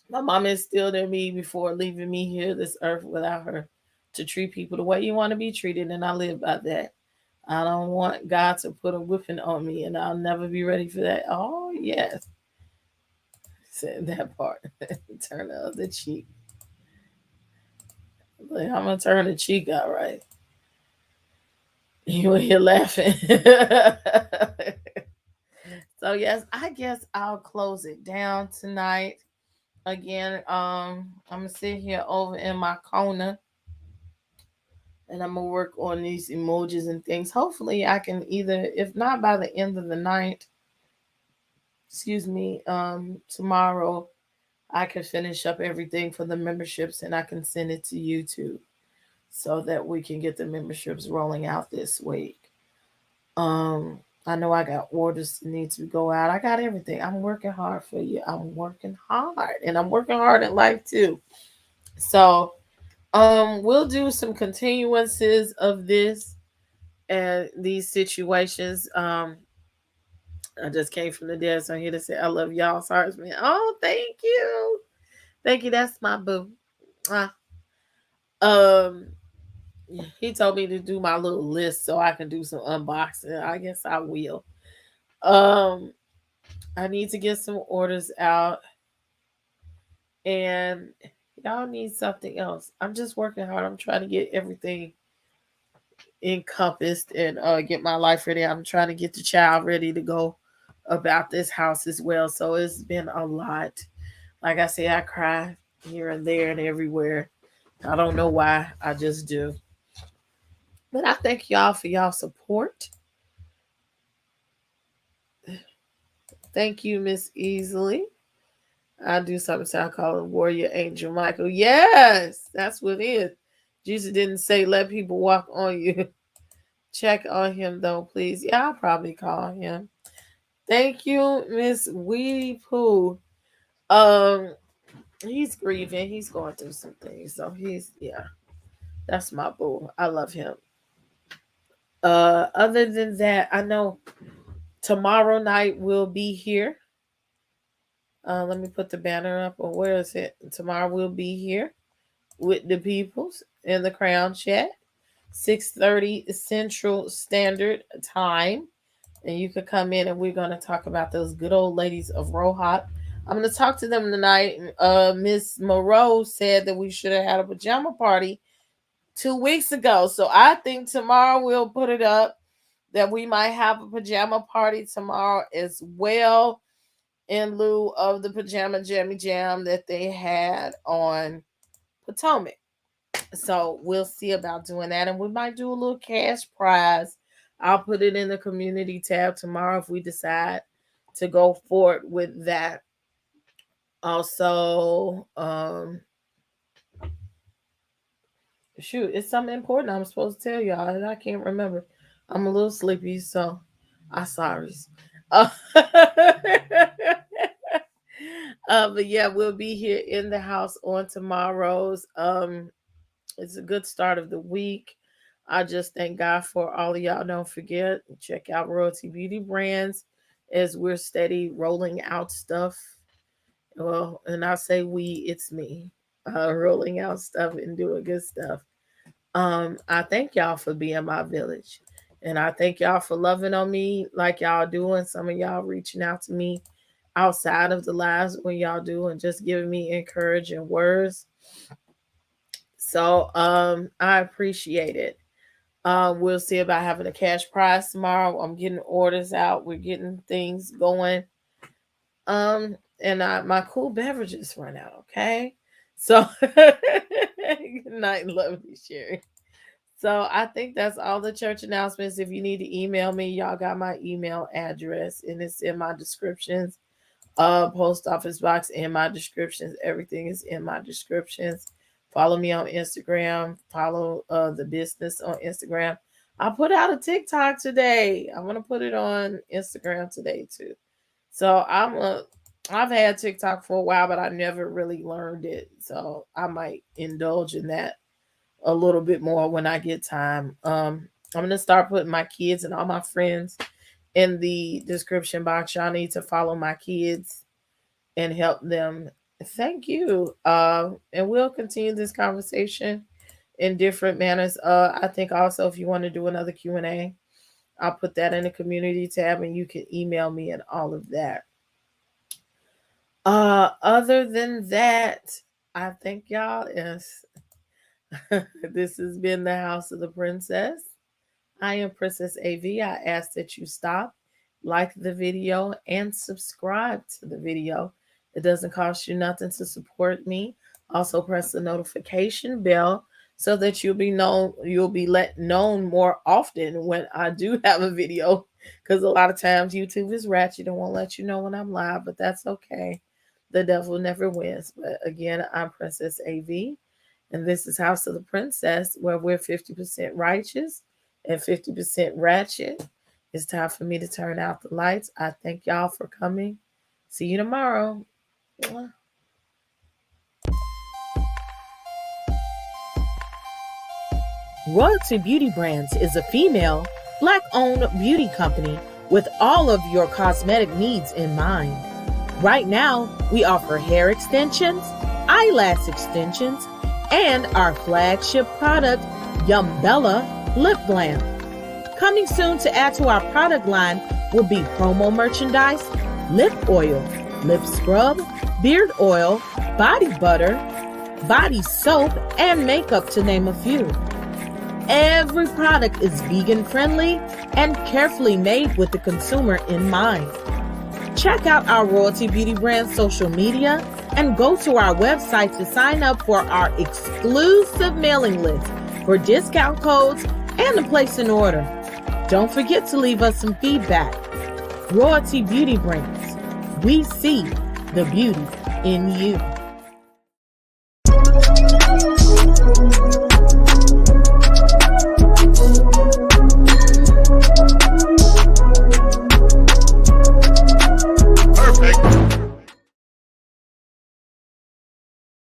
My mom instilled in me before leaving me here, this earth, without her, to treat people the way you want to be treated, and I live by that. I don't want God to put a whipping on me, and I'll never be ready for that. Oh, yes. Said that part. Turn the other cheek. Like, I'm going to turn the cheek out right. You here laughing. So, yes, I guess I'll close it down tonight. Again, I'm going to sit here over in my corner and I'm gonna work on these emojis and things. Hopefully, I can either, if not by the end of the night, tomorrow, I can finish up everything for the memberships and I can send it to YouTube so that we can get the memberships rolling out this week. Um, I know I got orders that need to go out. I got everything. I'm working hard for you. I'm working hard, and I'm working hard in life too. So, we'll do some continuances of this and these situations. I just came from the desk. So I'm here to say I love y'all. Sorry, man. Oh, thank you. Thank you. That's my boo. Ah. Um, he told me to do my little list so I can do some unboxing. I guess I will. Um, I need to get some orders out, and y'all need something else. I'm just working hard. I'm trying to get everything encompassed and get my life ready. I'm trying to get the child ready to go about this house as well. So it's been a lot. Like I say, I cry here and there and everywhere. I don't know why. I just do. But I thank y'all for y'all support. Thank you, Miss Easily. I do something so I call him Warrior Angel Michael. Yes, that's what it is. Jesus didn't say let people walk on you. Check on him though, please. Yeah, I'll probably call him. Thank you, Miss Weedy Pooh. Um, he's grieving. He's going through some things. So that's my boo. I love him. Other than that, I know tomorrow night we'll be here. Let me put the banner up. Or where is it? Tomorrow we'll be here with the peoples in the Crown Chat, 6:30 Central Standard Time, and you could come in and we're gonna talk about those good old ladies of Rohop. I'm gonna talk to them tonight. Miss Moreau said that we should have had a pajama party 2 weeks ago, so I think tomorrow we'll put it up that we might have a pajama party tomorrow as well, in lieu of the pajama jammy jam that they had on Potomac. So we'll see about doing that, and we might do a little cash prize. I'll put it in the community tab tomorrow if we decide to go forward with that. Also, Shoot, it's something important I'm supposed to tell y'all, and I can't remember. I'm a little sleepy, so I sorry. Uh, but yeah, we'll be here in the house on tomorrow's. It's a good start of the week. I just thank God for all of y'all. Don't forget, check out Royalty Beauty Brands as we're steady rolling out stuff. Well, and I say we, it's me, rolling out stuff and doing good stuff. I thank y'all for being my village. And I thank y'all for loving on me like y'all doing. Some of y'all reaching out to me outside of the lives when y'all do and just giving me encouraging words. So I appreciate it. We'll see about having a cash prize tomorrow. I'm getting orders out. We're getting things going. And my cool beverages run out. Okay. So good night and lovely Sherry. So I think that's all the church announcements. If you need to email me, y'all got my email address and it's in my descriptions. Post office box in my descriptions. Everything is in my descriptions. Follow me on Instagram. Follow the business on Instagram. I put out a TikTok today. I'm gonna put it on Instagram today too. So I've had TikTok for a while, but I never really learned it. So I might indulge in that a little bit more when I get time. I'm gonna start putting my kids and all my friends in the description box. Y'all need to follow my kids and help them. Thank you. And we'll continue this conversation in different manners. I think also if you want to do another Q&A, I'll put that in the community tab and you can email me and all of that. Other than that, I thank y'all. Yes. This has been the House of the Princess. I am Princess A.V. I ask that you stop, like the video, and subscribe to the video. It doesn't cost you nothing to support me. Also, press the notification bell so that you'll be let known more often when I do have a video. Because a lot of times YouTube is ratchet and won't let you know when I'm live, but that's okay. The devil never wins. But again, I'm Princess A.V. And this is House of the Princess, where we're 50% righteous and 50% ratchet. It's time for me to turn out the lights. I thank y'all for coming. See you tomorrow. Royalty Beauty Brands is a female, Black-owned beauty company with all of your cosmetic needs in mind. Right now, we offer hair extensions, eyelash extensions, and our flagship product, Yumbella Lip Glam. Coming soon to add to our product line will be promo merchandise, lip oil, lip scrub, beard oil, body butter, body soap, and makeup, to name a few. Every product is vegan friendly and carefully made with the consumer in mind. Check out our Royalty Beauty Brand social media and go to our website to sign up for our exclusive mailing list for discount codes and to place an order. Don't forget to leave us some feedback. Royalty Beauty Brands. We see the beauty in you.